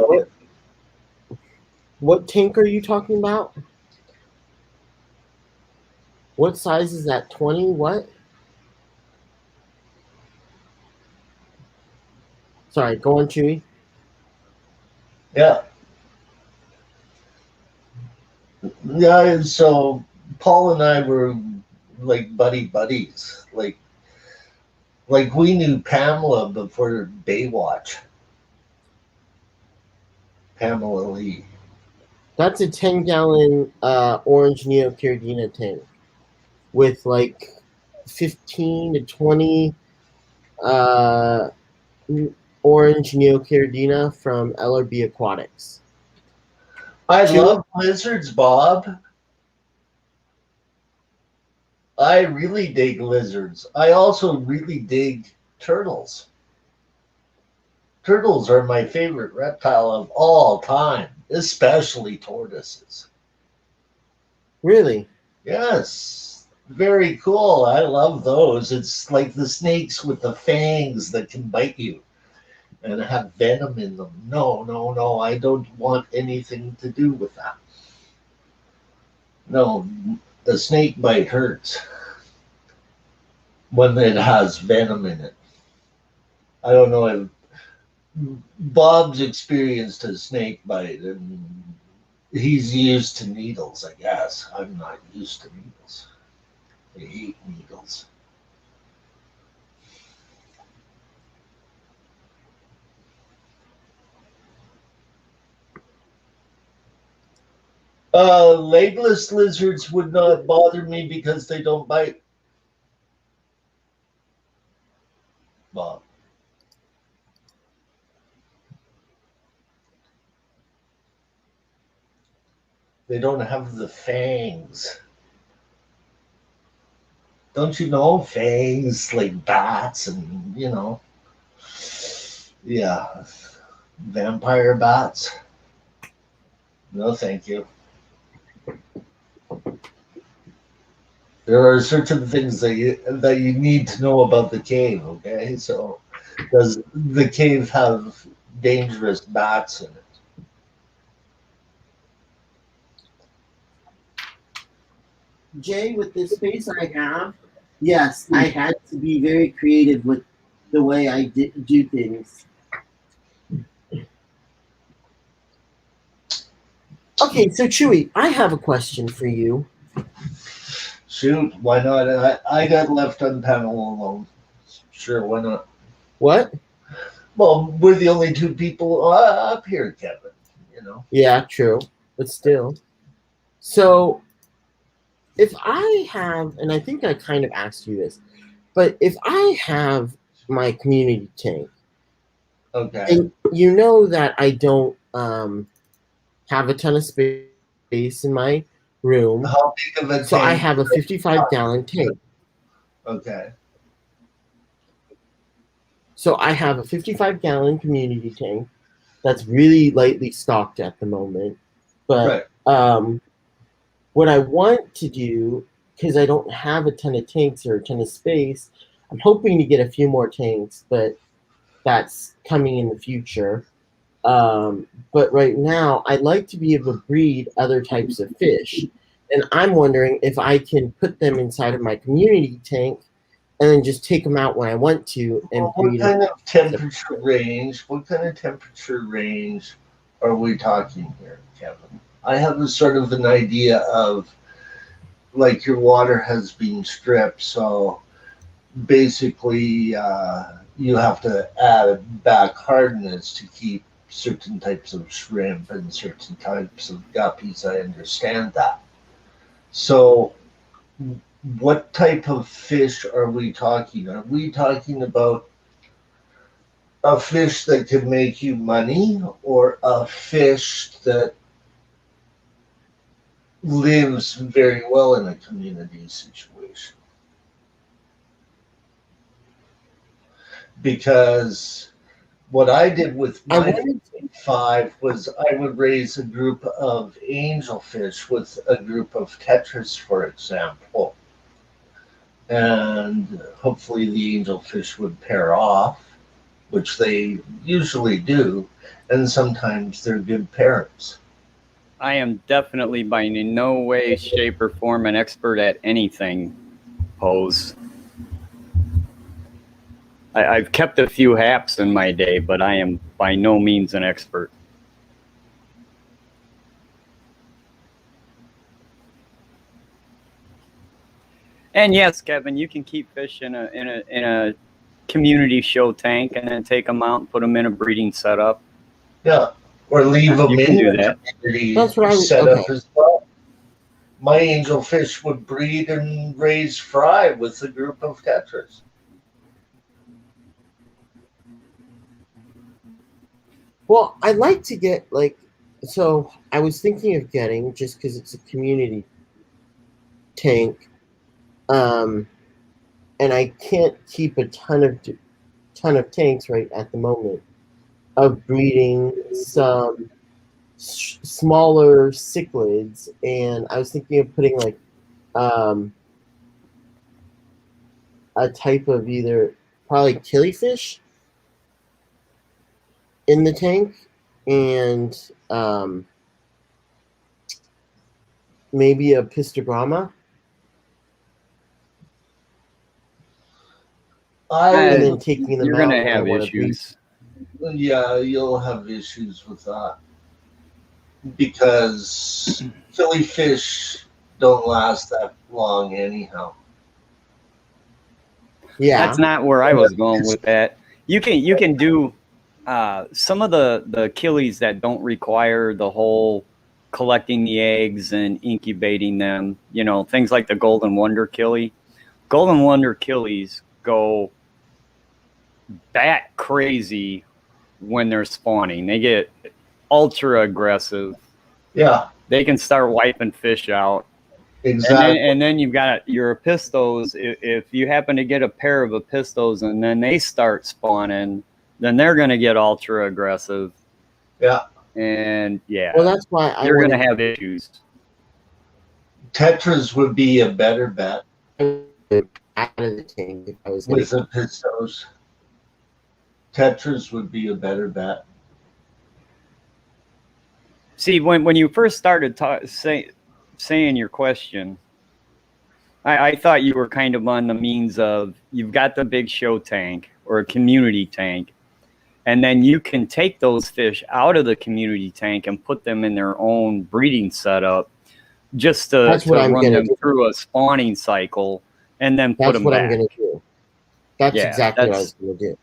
what tank are you talking about? What size is that? 20 what? Sorry, go on, Chewy. Yeah. Yeah, so Paul and I were like buddies. Like we knew Pamela before Baywatch. Pamela Lee. That's a 10-gallon orange Neocaridina tank with like 15 to 20 orange Neocaridina from LRB Aquatics. I love lizards, Bob. I really dig lizards. I also really dig turtles. Turtles are my favorite reptile of all time, especially tortoises. Really? Yes. Very cool. I love those. It's like the snakes with the fangs that can bite you and have venom in them. No. I don't want anything to do with that. No, the snake bite hurts when it has venom in it. I don't know if Bob's experienced a snake bite and he's used to needles, I guess. I'm not used to needles. I hate needles. Legless lizards would not bother me because they don't bite. Bob. They don't have the fangs. Don't you know fangs like bats and, yeah, vampire bats? No, thank you. There are certain things that you need to know about the cave, okay? So, does the cave have dangerous bats in it? Jay, with this space I have, yes, I had to be very creative with the way I do things. Okay, so Chewy, I have a question for you. Shoot, why not? I got left on panel alone. Sure, why not? What? Well, we're the only two people up here, Kevin. Yeah, true, but still. So, if I have, and I think I kind of asked you this, but if I have my community tank, okay, and you know that I don't have a ton of space in my room, how big of a tank? So I have a 55-gallon tank. Okay. So I have a 55-gallon community tank that's really lightly stocked at the moment. But what I want to do, because I don't have a ton of tanks or a ton of space, I'm hoping to get a few more tanks, but that's coming in the future. But right now, I'd like to be able to breed other types of fish. And I'm wondering if I can put them inside of my community tank and then just take them out when I want to and breed them. What kind of temperature range? What kind of temperature range are we talking here, Kevin? I have a sort of an idea of like your water has been stripped, so basically you have to add back hardness to keep certain types of shrimp and certain types of guppies. I understand that. So what type of fish are we talking? Are we talking about a fish that can make you money or a fish that lives very well in a community situation? Because what I did with my 5 was I would raise a group of angelfish with a group of tetras, for example. And hopefully the angelfish would pair off, which they usually do, and sometimes they're good parents. I am definitely by no way, shape, or form an expert at anything, Pose. I've kept a few haps in my day, but I am by no means an expert. And yes, Kevin, you can keep fish in a community show tank and then take them out and put them in a breeding setup. Yeah, or leave them You can in do the that. community setup as well. My angelfish would breed and raise fry with a group of tetras. Well, I'd like to get so I was thinking of getting, just because it's a community tank, and I can't keep a ton of tanks right at the moment, of breeding some smaller cichlids, and I was thinking of putting a type of either probably killifish in the tank, and maybe a pistogramma. And then taking them You're out gonna when I have want to breed. issues. Yeah, you'll have issues with that because killifish don't last that long anyhow. Yeah, That's not where I was going with that. You can do some of the killies that don't require the whole collecting the eggs and incubating them. You know, things like the Golden Wonder killie. Golden Wonder killies go bat crazy when they're spawning. They get ultra aggressive. Yeah, they can start wiping fish out. exactly. And then you've got your apistos. If you happen to get a pair of apistos and then they start spawning, then they're going to get ultra aggressive. Yeah. And yeah, well, that's why you're going to have issues. Tetras would be a better bet out of the tank if I was with apistos. Tetras would be a better bet. See, when you first started saying your question, I thought you were kind of on the means of you've got the big show tank or a community tank, and then you can take those fish out of the community tank and put them in their own breeding setup just to run them through a spawning cycle and then put them back. That's what I'm going to do. That's exactly what I was going to do.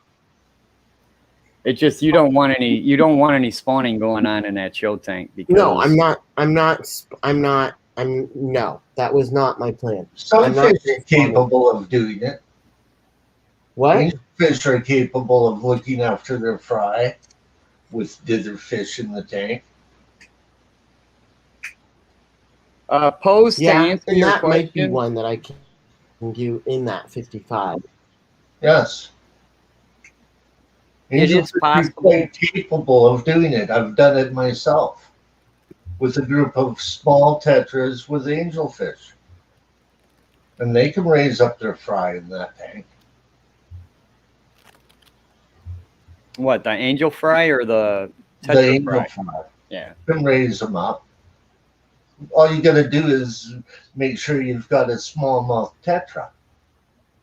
It's just you don't want any spawning going on in that show tank. Because no, no, that was not my plan. Some fish are capable of doing it. What? Fish are capable of looking after their fry with dither fish in the tank. Pose to answer your that question. might be one that I can do in that 55. Yes. It is possible. Quite capable of doing it. I've done it myself with a group of small tetras with angelfish. And they can raise up their fry in that tank. What, the angel fry or the tetra The angel fry? fry. Yeah. Can raise them up. All you got to do is make sure you've got a smallmouth tetra.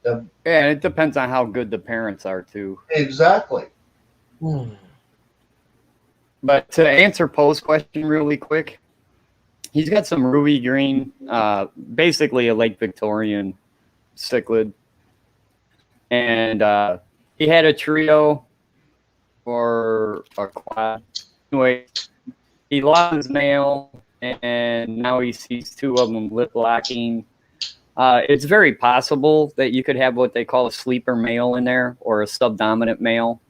Yeah, it depends on how good the parents are too. Exactly. But to answer Poe's question really quick, he's got some ruby green, basically a Lake Victorian cichlid. And he had a trio or a quad. Anyway, he lost his male, and now he sees two of them lip locking. It's very possible that you could have what they call a sleeper male in there or a subdominant male.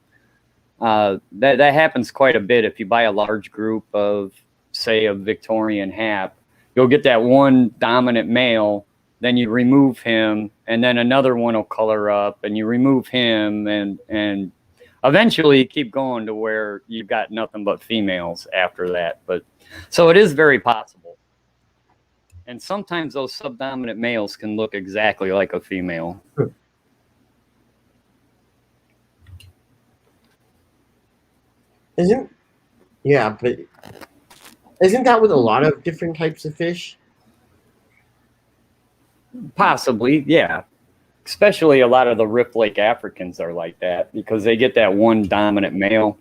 That happens quite a bit if you buy a large group of, say, a Victorian hap. You'll get that one dominant male, then you remove him, and then another one will color up, and you remove him, and eventually you keep going to where you've got nothing but females after that. But so it is very possible. And sometimes those subdominant males can look exactly like a female. But isn't that with a lot of different types of fish? Possibly, yeah. Especially a lot of the Rift Lake Africans are like that because they get that one dominant male.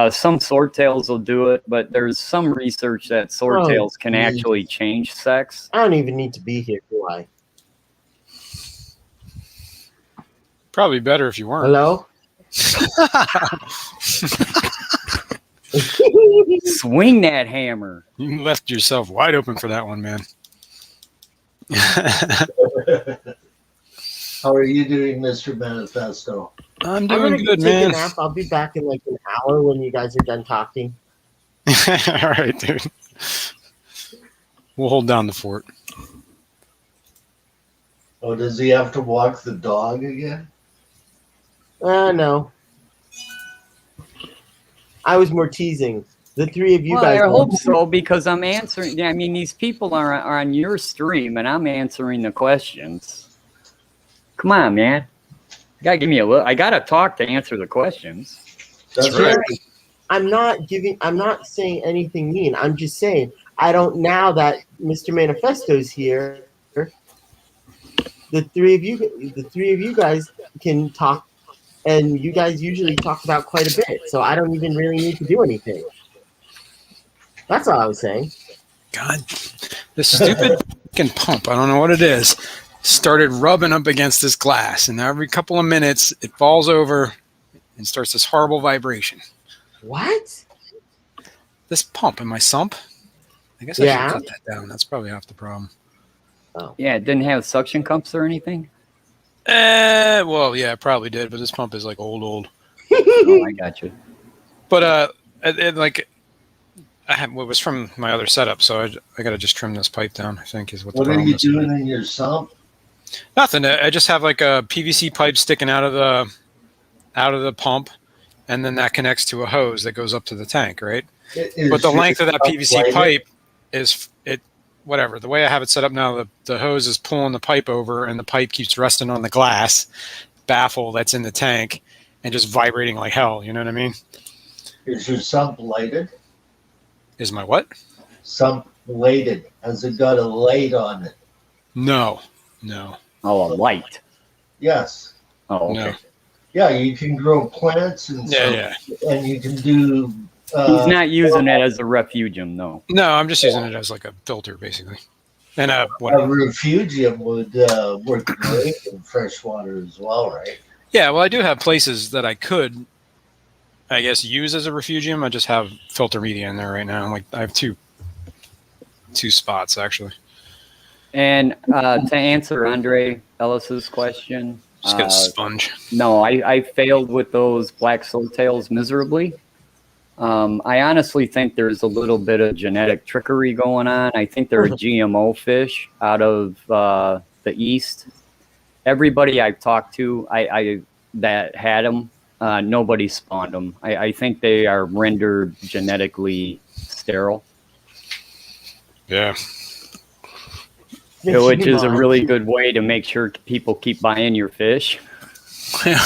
Some swordtails will do it, but there's some research that swordtails can actually change sex. I don't even need to be here, do I? Probably better if you weren't. Hello? Swing that hammer. You left yourself wide open for that one, man. How are you doing, Mr. Manifesto? I'm I'm doing gonna good, take man. a nap. I'll be back in like an hour when you guys are done talking. All right, dude. We'll hold down the fort. Oh, does he have to walk the dog again? No. I was more teasing. The three of you Well, guys. I hope so because I'm answering. I mean, these people are on your stream, and I'm answering the questions. Come on, man. You gotta give me a look. I gotta talk to answer the questions. That's right. I'm not saying anything mean. I'm just saying I don't. Now that Mr. Manifesto's here, the three of you guys can talk, and you guys usually talk about quite a bit. So I don't even really need to do anything. That's all I was saying. God, this stupid fucking pump, I don't know what it is, started rubbing up against this glass, and every couple of minutes it falls over and starts this horrible vibration. What? This pump in my sump? I guess I should cut that down. That's probably half the problem. Oh. Yeah, it didn't have suction cups or anything? Well, yeah, it probably did, but this pump is like old. Oh, I got you. But it was from my other setup, so I got to just trim this pipe down, I think is what the problem is. What are you doing in your sump? Nothing. I just have like a PVC pipe sticking out of the pump, and then that connects to a hose that goes up to the tank, right? But the length of that PVC pipe is whatever. The way I have it set up now, the hose is pulling the pipe over, and the pipe keeps resting on the glass baffle that's in the tank and just vibrating like hell. You know what I mean? Is your sump lighted? Is my what? Sump lighted. Has it got a light on it? No. Oh, a light. Yes. Oh, okay. No. Yeah, you can grow plants and stuff, and you can do. He's not using it as a refugium, though. No, I'm just using it as like a filter, basically. And a refugium would work great in fresh water as well, right? Yeah, well, I do have places that I could, I guess, use as a refugium. I just have filter media in there right now. Like I have two spots actually. And to answer Andre Ellis's question, Just get a sponge. No, I failed with those black swordtails miserably. I honestly think there's a little bit of genetic trickery going on. I think they're a GMO fish out of the East. Everybody I've talked to, I that had them, nobody spawned them. I think they are rendered genetically sterile. Yeah. Which is a really good way to make sure people keep buying your fish. Yeah.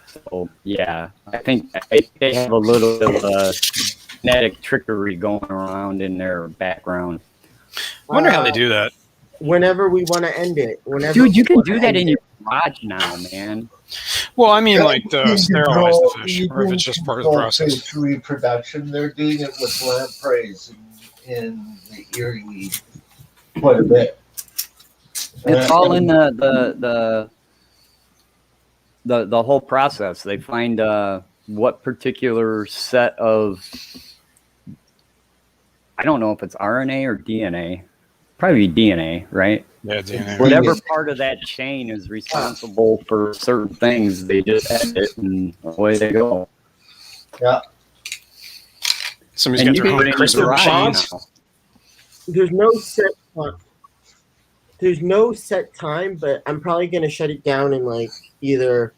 So, yeah, I think they have a little bit of genetic trickery going around in their background. I wonder how they do that. Whenever we want to end it. Dude, you can do that in your garage now, man. Well, I mean, like to sterilize the fish, or if it's just part of the process. Fish reproduction. They're doing it with lampreys in the Erie quite a bit. It's all in the whole process. They find what particular set of, I don't know if it's RNA or DNA. Probably DNA, right? Yeah, DNA. Whatever part of that chain is responsible for certain things, they just edit and away they go. Yeah. Somebody's got their own CRISPR machines. There's no set time, but I'm probably gonna shut it down in like either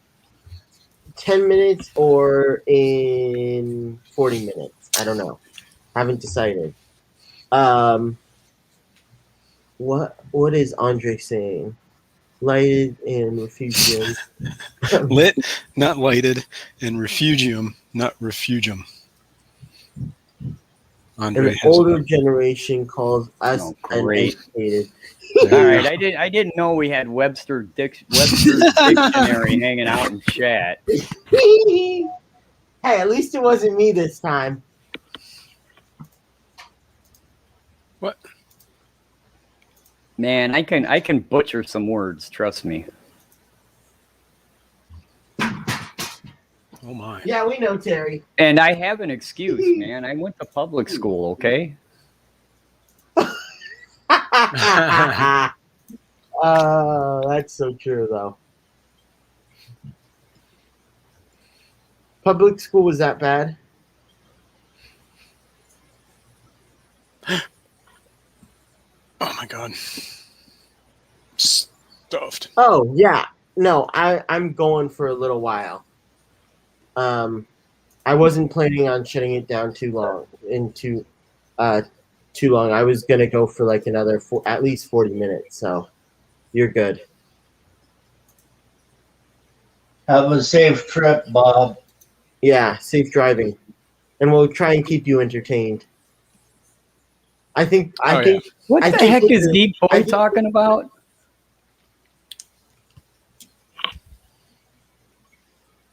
10 minutes or in 40 minutes. I don't know. Haven't decided. What is Andre saying? Lighted and refugium. Lit, not lighted, and refugium, not refugium. Andre An older generation calls us uneducated. All right, I didn't know we had Webster's dictionary hanging out in chat. Hey, at least it wasn't me this time. What? Man, I can butcher some words. Trust me. Yeah, we know, Terry. And I have an excuse, man. I went to public school, okay? That's so true, though. Public school was that bad? Oh my god. Stuffed. Oh yeah. No, I'm going for a little while. I wasn't planning on shutting it down too long. Too long. I was gonna go for like another at least 40 minutes. So you're good. Have a safe trip, Bob. Yeah, safe driving, and we'll try and keep you entertained. I think. What the heck is Deep Boy talking about?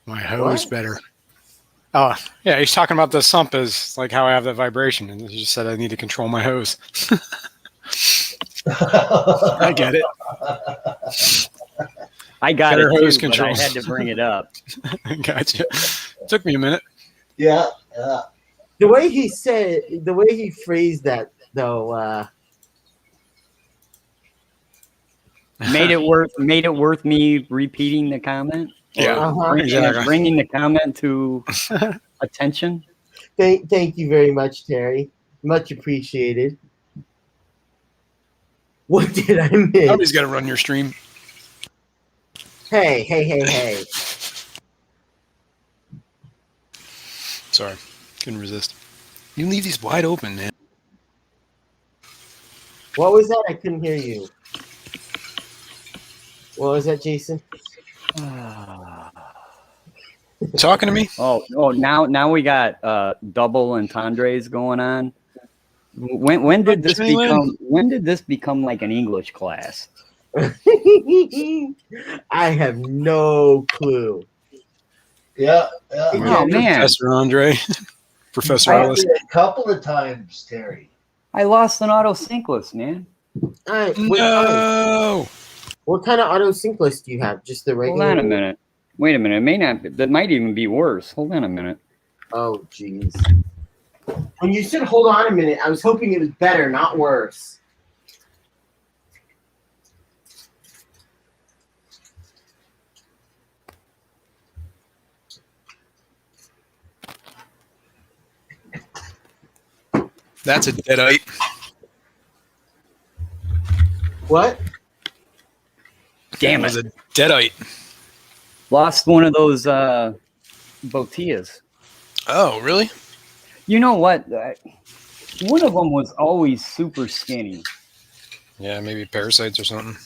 My hose better. Oh, yeah, he's talking about the sump is like how I have that vibration, and he just said I need to control my hose. I get it. I got Better it hose too, but I control. had to bring it up. Gotcha. Took me a minute. Yeah. The way he phrased that, though, made it worth me repeating the comment. Yeah, bringing the comment to attention. Thank you very much, Terry. Much appreciated. What did I miss? Somebody's got to run your stream. Hey. Sorry, couldn't resist. You leave these wide open, man. What was that? I couldn't hear you. What was that, Jason? Talking to me? Oh, now we got double entendres going on. When did this become like an English class? I have no clue. Yeah. Oh man, Professor Andre, Professor I Ellis. did a couple of times, Terry. I lost an autosynclist, man. No. What kind of autosynclist do you have? Just the regular? Hold on a minute. Wait a minute. It may not. That might even be worse. Hold on a minute. Oh, jeez. When you said "hold on a minute," I was hoping it was better, not worse. That's a deadite. What? Damn That was it. a deadite. Lost one of those botillas. Oh, really? You know what? One of them was always super skinny. Yeah, maybe parasites or something.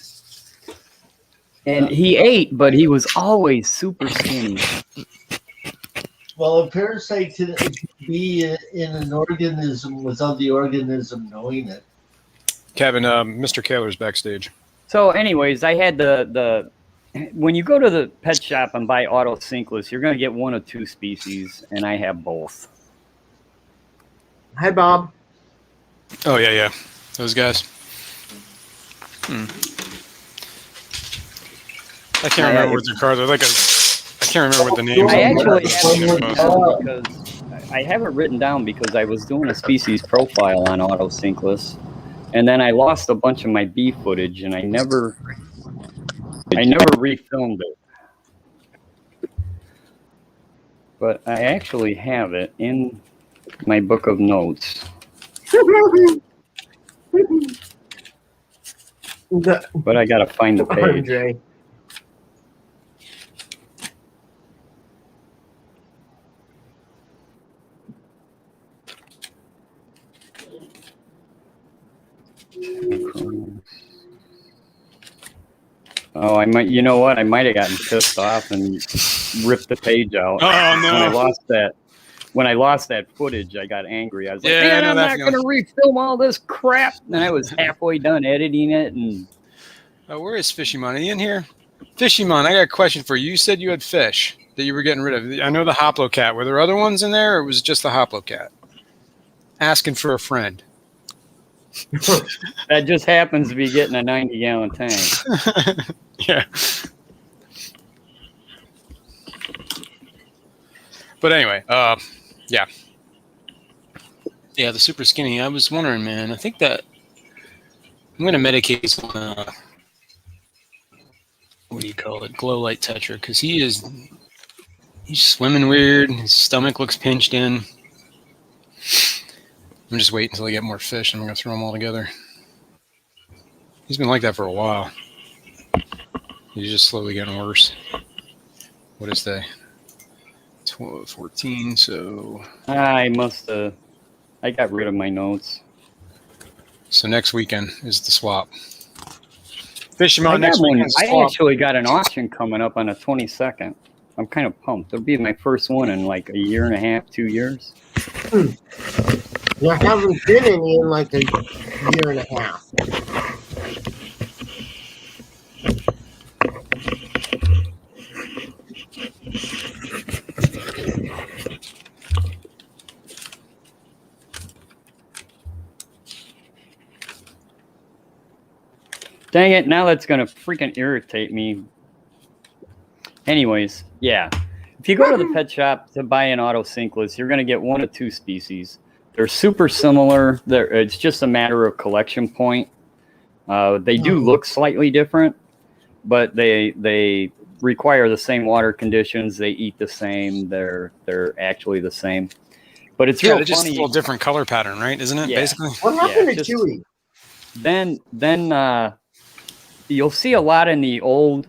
And he ate, but he was always super skinny. Well, a parasite can be in an organism without the organism knowing it. Kevin, Mr. Kaler's backstage. So, anyways, I had the when you go to the pet shop and buy autosynclus, you're going to get one of two species, and I have both. Hi, Bob. Oh, yeah. Those guys. I can't remember what their cards are. I can't remember what the names I are. actually have it because I have it written down because I was doing a species profile on autosynclus, and then I lost a bunch of my bee footage, and I never refilmed it. But I actually have it in my book of notes. But I gotta find the page. Andre. Oh, I might. You know what? I might have gotten pissed off and ripped the page out. Oh no! When I lost that footage, I got angry. I was like, Yeah, "Man, I know I'm that not feeling. gonna refilm all this crap." And I was halfway done editing it, and Where is Fishy Mon? Are you in here? Fishy Mon, I got a question for you. You said you had fish that you were getting rid of. I know the Hoplocat. Were there other ones in there, or was it just the Hoplocat? Asking for a friend. that just happens to be getting a 90-gallon tank. Yeah. But anyway, yeah. Yeah, the super skinny. I was wondering, man. I think that I'm going to medicate some, what do you call it? Glow light tetra. Because he's swimming weird. His stomach looks pinched in. I'm just waiting until I get more fish and I'm going to throw them all together. He's been like that for a while. He's just slowly getting worse. What is that? 12, 14, so... I got rid of my notes. So next weekend is the swap. Fish him out next weekend. I actually got an auction coming up on the 22nd. I'm kind of pumped. It'll be my first one in like a year and a half, 2 years. There haven't been any in like a year and a half. Dang it, now that's going to freaking irritate me. Anyways, yeah. If you go to the pet shop to buy an autocinkless, you're going to get one of two species. They're super similar. It's just a matter of collection point. They do look slightly different, but they require the same water conditions. They eat the same. They're actually the same. But it's real funny. Just a little different color pattern, right? Isn't it, basically? What happened to Chewy? Then you'll see a lot in the old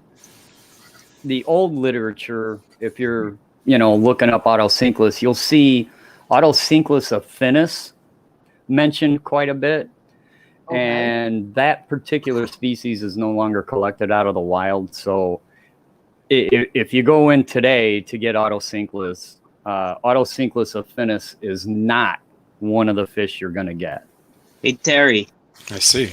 literature. If you're looking up autocinkless, you'll see autocinkless affinis mentioned quite a bit. Okay. And that particular species is no longer collected out of the wild. So if you go in today to get autocinkless affinis is not one of the fish you're going to get. Hey, Terry. I see.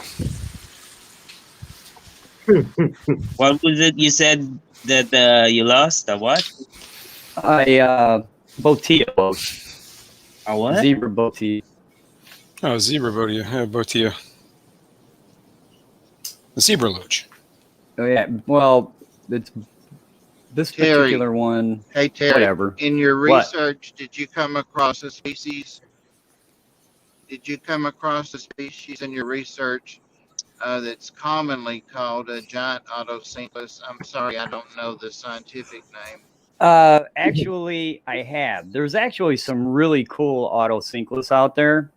What was it you said that you lost? A what? Botilla boat. A what? Zebra botilla. Oh, zebra botilla. Yeah, botilla. The zebra loach. Oh yeah. Well, it's this particular one. Hey Terry. Whatever. In your research, did you come across a species? Did you come across a species in your research that's commonly called a giant autocinkless? I'm sorry, I don't know the scientific name. Actually, I have. There's actually some really cool autocinkless out there,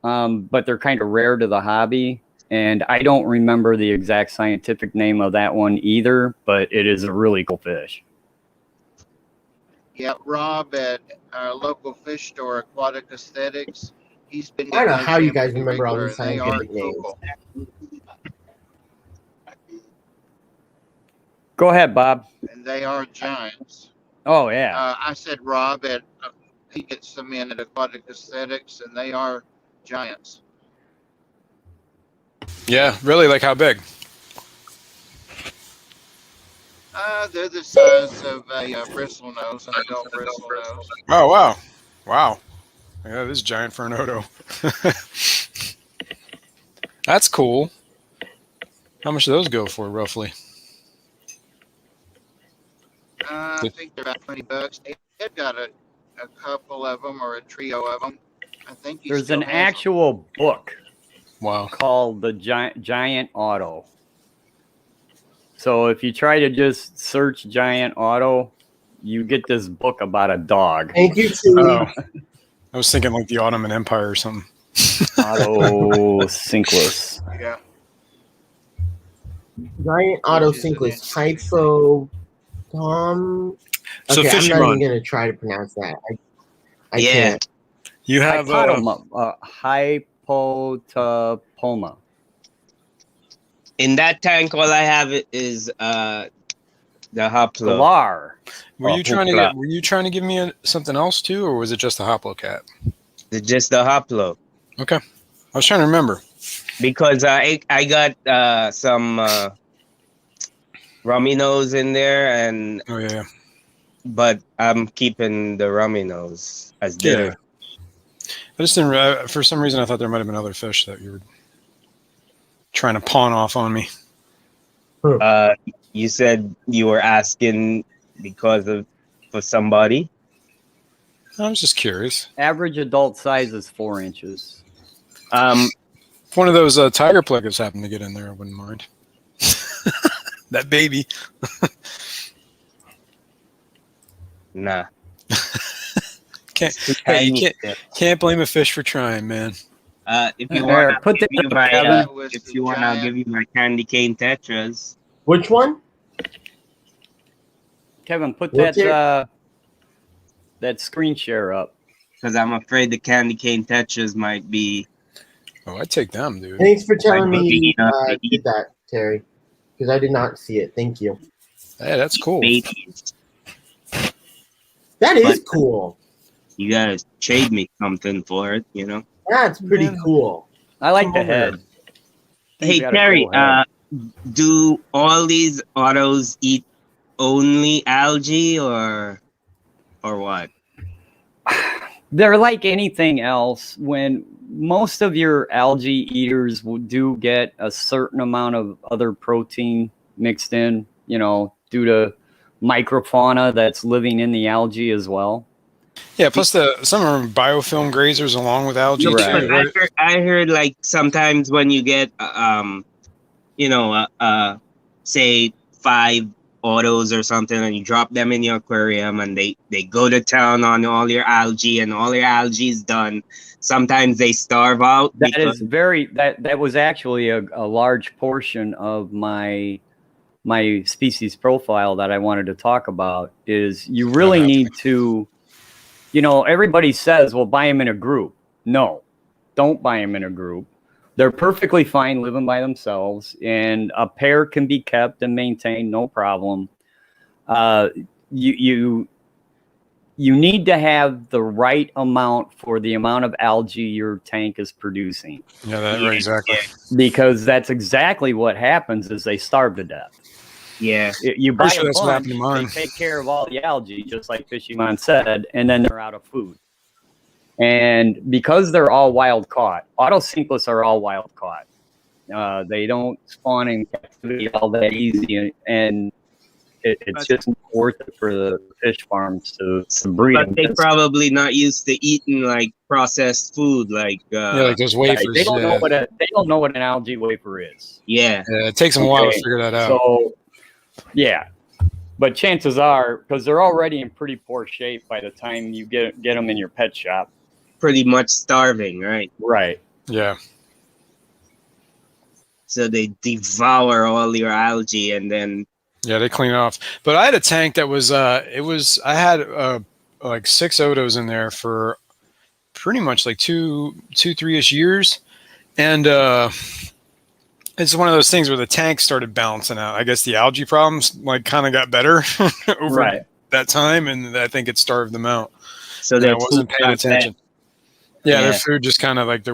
but they're kind of rare to the hobby. And I don't remember the exact scientific name of that one either, but it is a really cool fish. Yeah, Rob at our local fish store, Aquatic Aesthetics. He's been. I don't know how you guys remember all these scientific names. Go ahead, Bob. And they are giants. Oh yeah. I said Rob at he gets them in at Aquatic Aesthetics, and they are giants. Yeah, really? Like how big? They're the size of a bristlenose, an adult bristlenose. Oh wow, wow. Yeah, this is giant for an Odo. That's cool. How much do those go for, roughly? I think they're about $20. They've got a couple of them or a trio of them. I think there's an actual book. Wow. Called the Giant Auto. So if you try to just search Giant Auto, you get this book about a dog. Thank you, Chewy. I was thinking like the Ottoman Empire or something. Autocinkless. Yeah. Giant autocinkless hypo Tom. So okay, I'm not Fisherman. even gonna try to pronounce that. I can't. You have Hypotapoma. In that tank, all I have is the hoplo. Galar. Were you trying to give me something else too, or was it just the hoplo cat? Just the hoplo. Okay, I was trying to remember because I got some rummy nose in there, and oh yeah, but I'm keeping the rummy nose as dinner. Yeah. I just didn't. For some reason, I thought there might have been other fish that you were trying to pawn off on me. You said you were asking for somebody. I'm just curious. Average adult size is 4 inches. If one of those tiger pluggers happened to get in there, I wouldn't mind. That baby. Nah. Can't blame a fish for trying, man. If you want, put this give you up, my, Kevin. if you want, I'll give you my candy cane tetras. Which one? Kevin, put What's that screen share up. Because I'm afraid the candy cane tetras might be. Oh, I'd take them, dude. Thanks for telling Might be, me did that, Terry, because I did not see it. Thank you. Hey, that's cool. Babies. That is cool. You gotta trade me something for it, you know. That's pretty cool. I like the head. Hey got a Terry, cool head. do all these autos eat only algae or what? They're like anything else. When most of your algae eaters do get a certain amount of other protein mixed in, you know, due to microfauna that's living in the algae as well. Yeah, plus some are biofilm grazers along with algae too. But Right? I heard like sometimes when you get say 5 autos or something, and you drop them in your aquarium, and they go to town on all your algae, and all your algae is done. Sometimes they starve out. That was actually a large portion of my species profile that I wanted to talk about. Is you really need to, you know, everybody says, well, buy them in a group. No, don't buy them in a group. They're perfectly fine living by themselves, and a pair can be kept and maintained, no problem. You need to have the right amount for the amount of algae your tank is producing. Yeah, right, exactly. Because that's exactly what happens is they starve to death. Yeah. You buy Pretty sure a that's what bunch, happened to mine. they take care of all the algae, just like Fishymon said, and then they're out of food. And because they're all wild caught, autocinklus are all wild caught. They don't spawn in captivity all that easy, and it's just not worth it for the fish farms to breed But them. they probably not used to eating like processed food, like like those wafers. They don't know what an algae wafer is. Yeah. It takes them a while to figure that out. So, yeah. But chances are, because they're already in pretty poor shape by the time you get them in your pet shop. Pretty much starving, right? Right. Yeah. So they devour all your algae, and then Yeah, they clean it off. But I had a tank that was I had like 6 otos in there for pretty much like 3-ish years, and it's one of those things where the tank started balancing out. I guess the algae problems like kind of got better over that time, and I think it starved them out. So I wasn't paying attention. Yeah, their Yeah. food just kind of like the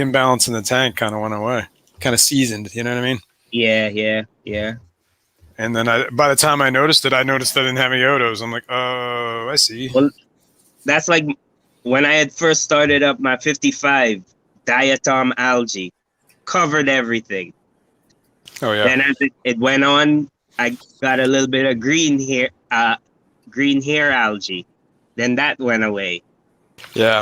imbalance in the tank kind of went away, kind of seasoned. You know what I mean? Yeah. And then by the time I noticed it, I didn't have any otos. I'm like, oh, I see. Well, that's like when I had first started up my 55 diatom algae, covered everything. Oh yeah. Then as it went on, I got a little bit of green hair algae. Then that went away. Yeah.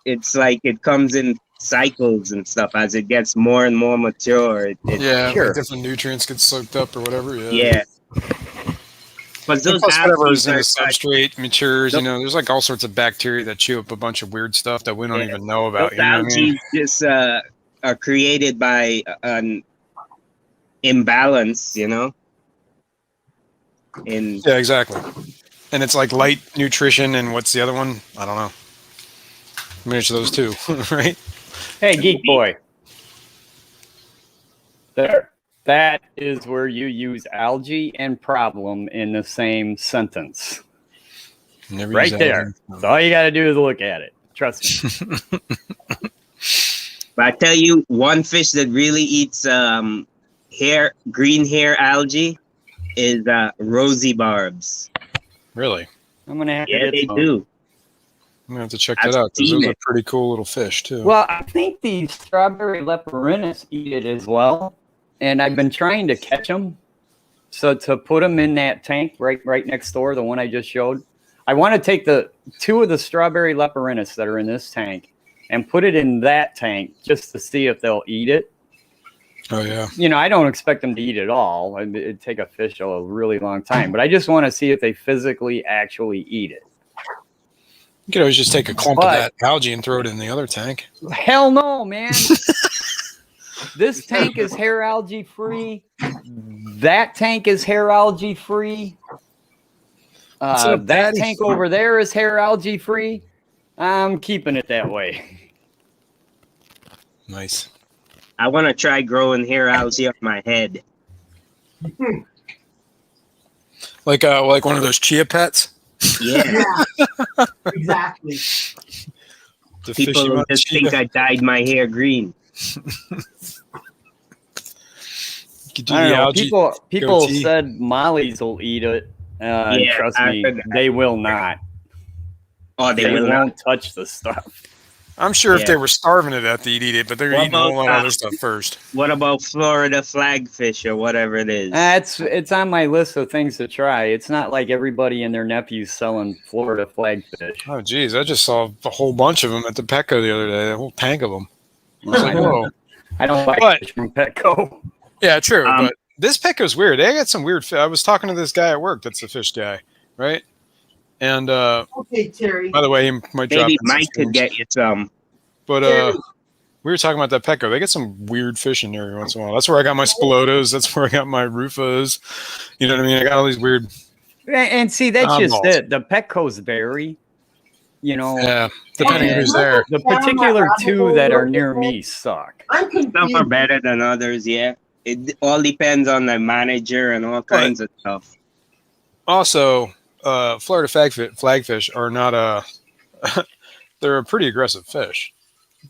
It's like it comes in cycles and stuff as it gets more and more mature. Like different nutrients get soaked up or whatever. Yeah. But those plus whatever is in the algae substrate matures. You know, there's like all sorts of bacteria that chew up a bunch of weird stuff that we don't even know about. Those You know what I mean? algae just are created by an imbalance, you know. Yeah, exactly. And it's like light nutrition, and what's the other one? I don't know. Manage those two, right? Hey, Geek Boy. There. That is where you use algae and problem in the same sentence. Never right use there. algae. So all you got to do is look at it. Trust me. But I tell you, one fish that really eats green hair algae is rosy barbs. Really? I'm gonna have to Yeah, get they some. do. I'm gonna have to check that out because those are pretty cool little fish too. Well, I think the strawberry leporinus eat it as well, and I've been trying to catch them. So to put them in that tank right next door, the one I just showed, I want to take the 2 of the strawberry leporinis that are in this tank and put it in that tank just to see if they'll eat it. Oh yeah. You know, I don't expect them to eat it all. It'd take a fish a really long time, but I just want to see if they physically actually eat it. You could always just take a clump of that algae and throw it in the other tank. Hell no, man. This tank is hair algae free. That tank is hair algae free. That tank over there is hair algae free. I'm keeping it that way. Nice. I want to try growing hair algae on my head. Like one of those chia pets. Yeah. Exactly. People will just think I dyed my hair green. I don't know. People said mollies will eat it. And trust me, they will not. Oh, they will won't touch the stuff. I'm sure if they were starving to death, they'd eat it, but they're eating a whole lot of other stuff first. What about Florida flagfish or whatever it is? It's on my list of things to try. It's not like everybody and their nephews selling Florida flagfish. Oh, geez. I just saw a whole bunch of them at the Petco the other day, a whole tank of them. I was like, whoa. I don't buy fish from Petco. Yeah, true. But this Petco's weird. They got some weird fish. I was talking to this guy at work that's a fish guy, right? And okay, Terry. By the way, he might drop maybe Mike could get you some. But we were talking about that Petco. They get some weird fish in there every once in a while. That's where I got my spilotos. That's where I got my rufas. You know what I mean? I got all these weird. And see, that's just it. The Petcos vary. You know, yeah, depending on who's there. The particular 2 that are near me suck. Some are better than others. Yeah, it all depends on the manager and all kinds of stuff. Also, Florida flagfish are not they're a pretty aggressive fish.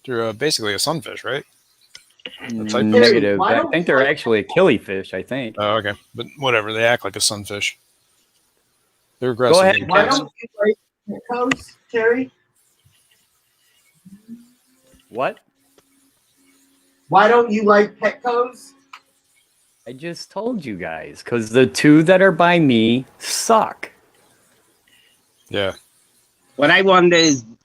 They're basically a sunfish, right? Negative. I think they're actually a killifish, I think. Oh, okay. But whatever. They act like a sunfish. They're aggressive. Go ahead. Why don't you like Petco's, Terry? What? Why don't you like Petco's? I just told you guys, because the 2 that are by me suck. Yeah. What I wonder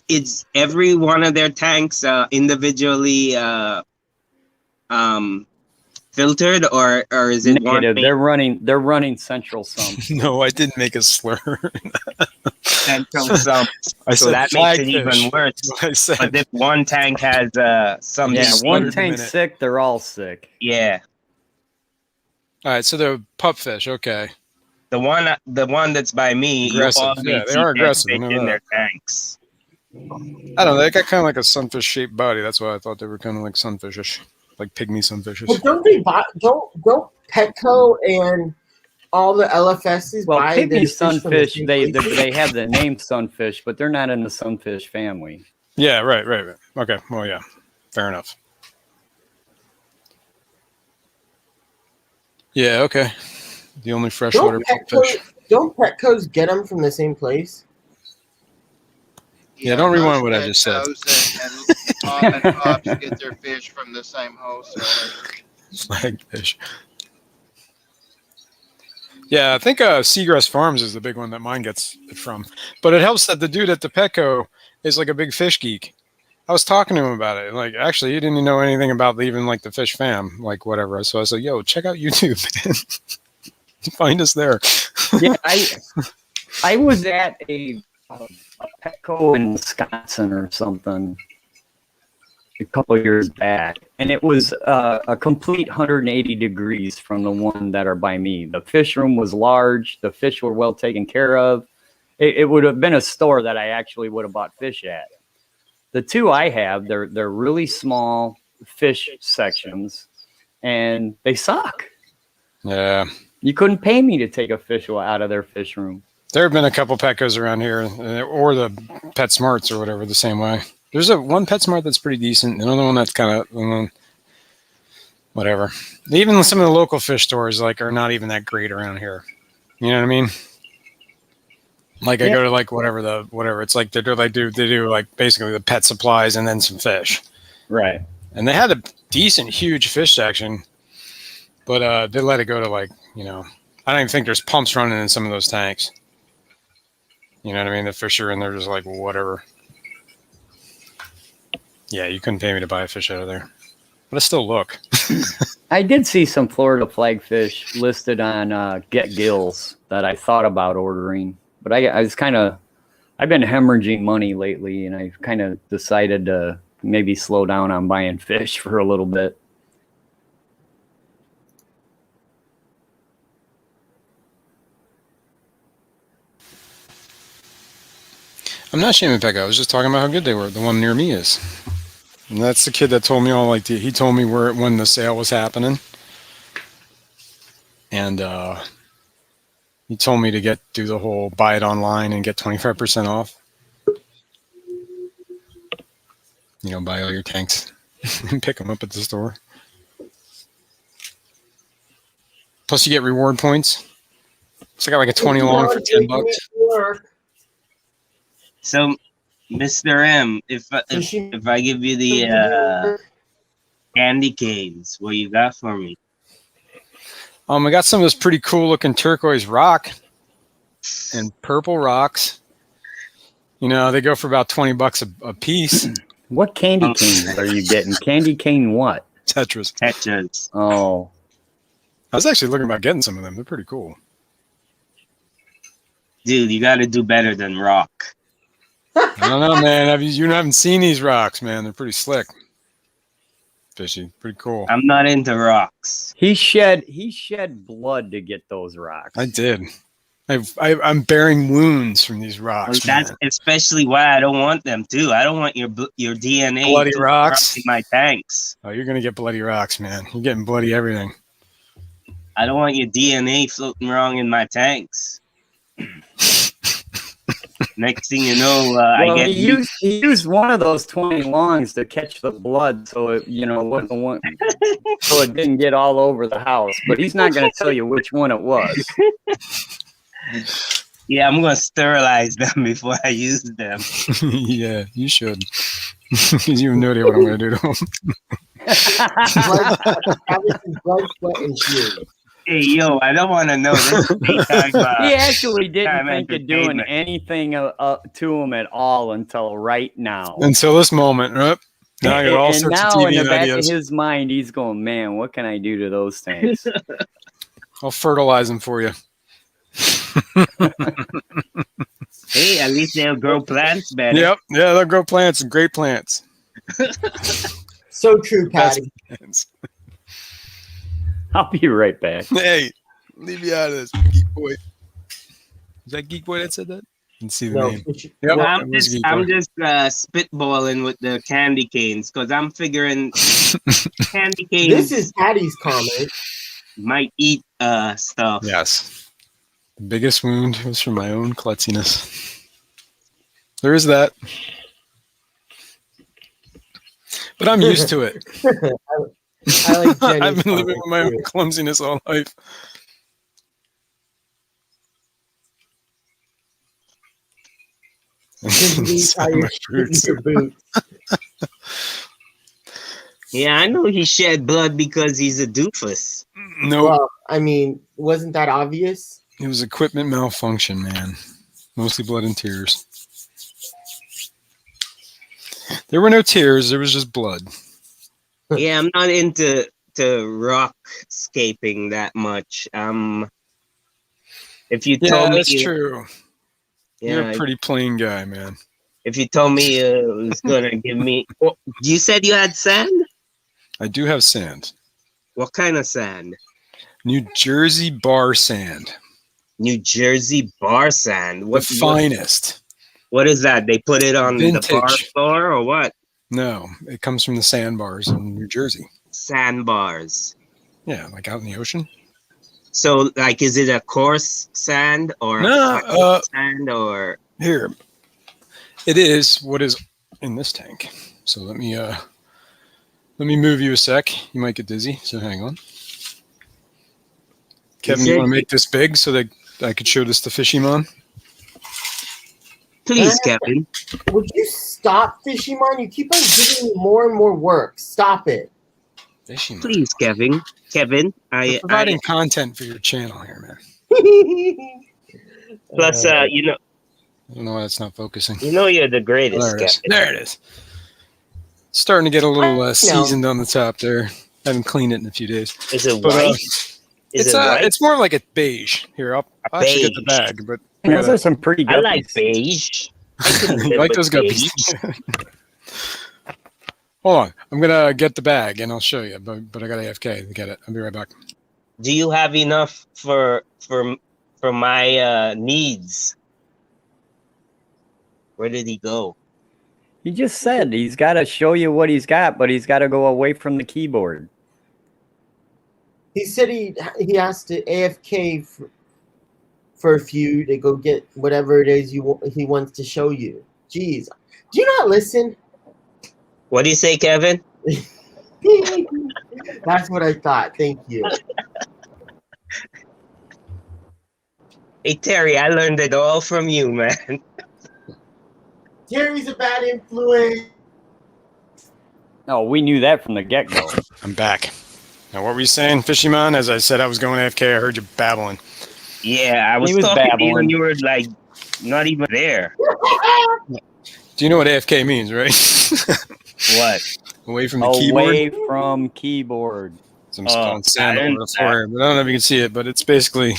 is every one of their tanks individually filtered, or is it negative? They're running central sump. No, I didn't make a slur. Central sump. So that makes it even worse. I said. But if one tank has some, one tank's sick, they're all sick. Yeah. All right, so they're pupfish. Okay. The one that's by me, aggressive. Yeah, they are aggressive in their tanks. I don't know. They got kind of like a sunfish-shaped body. That's why I thought they were kind of like sunfishish, like pygmy sunfishes. But don't Petco and all the LFSs buy pygmy sunfish? They have the name sunfish, but they're not in the sunfish family. Yeah, right. Okay, well, yeah, fair enough. Yeah, okay. The only freshwater fish. Don't Petco's get them from the same place? Yeah, don't rewind what I just said. And mom and pops get their fish from the same wholesaler. Flagfish. Yeah, I think Seagrass Farms is the big one that mine gets it from. But it helps that the dude at the Petco is like a big fish geek. I was talking to him about it. Like, actually, he didn't know anything about even like the fish fam, like whatever. So I was like, yo, check out YouTube, man. Find us there. Yeah, I was at a Petco in Wisconsin or something a couple of years back, and it was a complete 180 degrees from the one that are by me. The fish room was large. The fish were well taken care of. It would have been a store that I actually would have bought fish at. The 2 I have, they're really small fish sections, and they suck. Yeah. You couldn't pay me to take a fish out of their fish room. There have been a couple Petcos around here, or the PetSmarts or whatever, the same way. There's one PetSmart that's pretty decent. Another one that's kind of whatever. Even some of the local fish stores are not even that great around here. You know what I mean? Like I go to whatever. It's like they do like basically the pet supplies and then some fish. Right. And they had a decent, huge fish section, but they let it go to I don't even think there's pumps running in some of those tanks. You know what I mean? The fisher, and they're just like, well, whatever. Yeah, you couldn't pay me to buy a fish out of there. But I still look. I did see some Florida flagfish listed on Get Gills that I thought about ordering, but I was kind of, I've been hemorrhaging money lately, and I've kind of decided to maybe slow down on buying fish for a little bit. I'm not shaming Pekka. I was just talking about how good they were. The one near me is. And that's the kid that told me all, like, he told me when the sale was happening. And he told me to do the whole buy it online and get 25% off. You know, buy all your tanks and pick them up at the store. Plus you get reward points. So I got like a 20 long for $10. So, Mr. M, if I give you the candy canes, what you got for me? I got some of this pretty cool looking turquoise rock and purple rocks. You know, they go for about $20 a piece. What candy canes are you getting? Candy cane what? Tetras. Tetras. Oh. I was actually looking about getting some of them. They're pretty cool. Dude, you got to do better than rock. I don't know, man. You haven't seen these rocks, man. They're pretty slick. Fishy. Pretty cool. I'm not into rocks. He shed blood to get those rocks. I did. I'm bearing wounds from these rocks. Well, that's especially why I don't want them too. I don't want your DNA bloody rocks in my tanks. Oh, you're gonna get bloody rocks, man. You're getting bloody everything. I don't want your DNA floating around in my tanks. Next thing you know, I get. He used one of those 20 longs to catch the blood, so it so it didn't get all over the house. But he's not going to tell you which one it was. Yeah, I'm going to sterilize them before I use them. Yeah, you should. Because you have no idea what I'm going to do to them. Blood, sweat, and tears. Hey, yo, I don't want to know this. He actually didn't think of doing anything to him at all until right now. Until this moment, right? Now I got all sorts of TV in the back ideas. of his mind, he's going, man, what can I do to those tanks? I'll fertilize them for you. Hey, at least they'll grow plants better. Yep. Yeah, they'll grow plants and great plants. So true, Patty. I'll be right back. Hey, leave me out of this, Geek Boy. Is that Geek Boy that said that? Let's see the name. Yep, I'm just spitballing with the candy canes because I'm figuring candy canes. This is Patty's comment. Might eat stuff. Yes. The biggest wound was from my own klutziness. There is that. But I'm used to it. I like I've been living with my own clumsiness all life. Yeah, I know he shed blood because he's a doofus. No. Well, I mean, wasn't that obvious? It was equipment malfunction, man. Mostly blood and tears. There were no tears. There was just blood. Yeah, I'm not into rock scaping that much. If you told me, that's true. Yeah, You're a pretty plain guy, man. If you told me it was gonna give me, you said you had sand. I do have sand. What kind of sand? New Jersey bar sand. New Jersey bar sand. The finest. What is that? They put it on Vintage. the bar floor or what? No, it comes from the sandbars in New Jersey. Sandbars. Yeah, like out in the ocean. So, like, is it a coarse sand or a sand or? Here, it is what is in this tank. So let me move you a sec. You might get dizzy, so hang on. Kevin, you want to make this big so that I could show this to Fishymon? Please, Kevin. Would you stop, Fishymon? You keep on giving me more and more work. Stop it. Fishymon. Please, Kevin. Kevin, We're providing content for your channel here, man. Plus, you know, I don't know why it's not focusing. You know you're the Oh, greatest, there it is. Captain. There it is. Starting to get a little I know. seasoned on the top there. I haven't cleaned it in a few days. Is it But, white? Is it white? It's more like a beige. Here, I'll actually get the beige. bag, but Those are some pretty I guppies. like beige. I can you live like with those beige. guppies. Hold on, I'm gonna get the bag and I'll show you. But I got AFK to get it. I'll be right back. Do you have enough for my needs? Where did he go? He just said he's got to show you what he's got, but he's got to go away from the keyboard. He said he has to AFK for a few to go get whatever it is he wants to show you. Jeez, do you not listen? What do you say, Kevin? That's what I thought. Thank you. Hey, Terry, I learned it all from you, man. Terry's a bad influence. No, we knew that from the get-go. I'm back. Now, what were you saying, Fishymon? As I said, I was going AFK. I heard you babbling. Yeah, I was was talking to you babbling. when you were like not even there. Do you know what AFK means, right? What? Away from the keyboard. Away from keyboard. So I'm spelling sand all over the floor, but I don't know if you can see it, but it's basically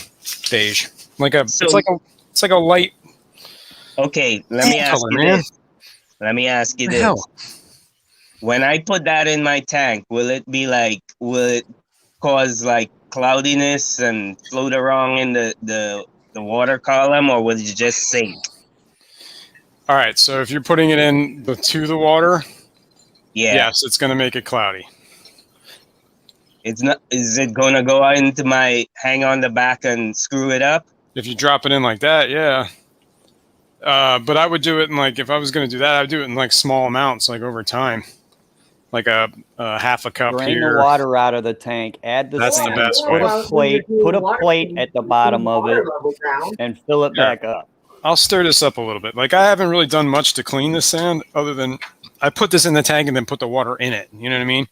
beige. It's like a light. Okay, let me ask color, you man. this. Let me ask you What the this. hell? When I put that in my tank, will it cause like cloudiness and float around in the water column, or will it just sink? All right, so if you're putting it in to the water, Yeah. yes, it's going to make it cloudy. It's not. Is it gonna go into my hang on the back and screw it up? If you drop it in like that, yeah. But I would do it in if I was going to do that, I would do it in small amounts, over time, like a half a cup Drain here. the water out of the tank. Add the That's the sand. best Put way. a plate at the bottom of it, and fill it Sure. back up. I'll stir this up a little bit. I haven't really done much to clean the sand, other than I put this in the tank and then put the water in it. You know what I mean?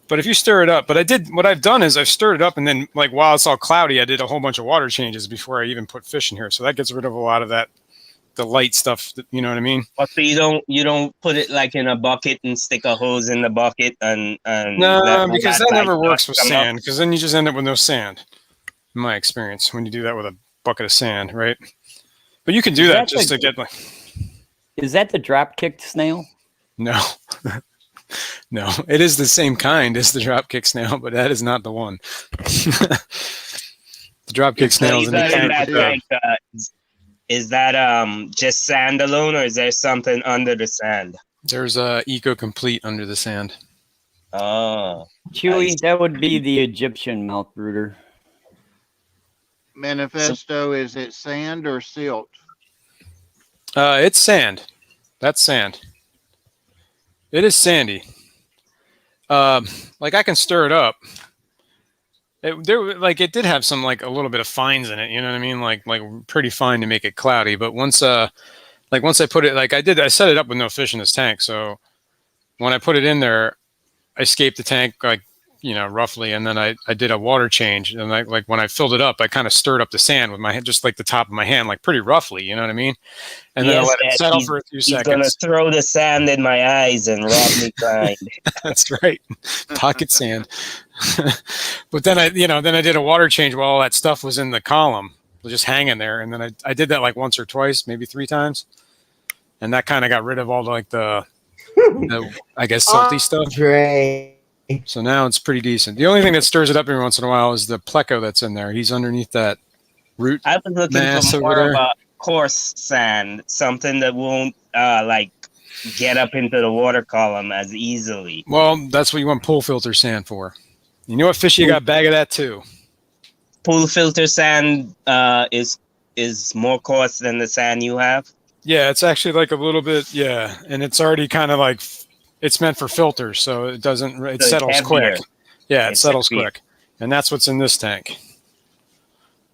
But if you stir it up, what I've done is I've stirred it up, and then while it's all cloudy, I did a whole bunch of water changes before I even put fish in here. So that gets rid of a lot of the light stuff. You know what I mean? So you don't put it in a bucket and stick a hose in the bucket and No, because that never works with come up? sand. Because then you just end up with no sand. In my experience, when you do that with a bucket of sand, right? But you can do that just to get Is that the drop kicked snail? No. No, it is the same kind as the dropkick snail, but that is not the one. The dropkick snail is in the tank. Is that just sand alone, or is there something under the sand? There's Eco Complete under the sand. Oh, Chewy, that would be the Egyptian mouth brooder. Manifesto, is it sand or silt? It's sand. That's sand. It is sandy. I can stir it up. It did have some a little bit of fines in it. You know what I mean? Like pretty fine to make it cloudy. But once I put it I set it up with no fish in this tank. So when I put it in there, I scaped the tank roughly, and then I did a water change, and when I filled it up, I kind of stirred up the sand with my hand, just the top of my hand, pretty roughly, you know what I mean? And then I let it settle for a few seconds. He's gonna throw the sand in my eyes and rob me blind. That's right, pocket sand. But then I did a water change while all that stuff was in the column, just hanging there, and then I did that once or twice, maybe 3 times, and that kind of got rid of all the I guess salty stuff. So now it's pretty decent. The only thing that stirs it up every once in a while is the pleco that's in there. He's underneath that root. I was looking for more of a coarse sand, something that won't get up into the water column as easily. Well, that's what you want pool filter sand for. You know what, Fishy? You got a bag of that too. Pool filter sand is more coarse than the sand you have. Yeah, it's actually a little bit. Yeah, and it's already kind of it's meant for filters, so it doesn't. It settles quick. Yeah, it settles quick, and that's what's in this tank.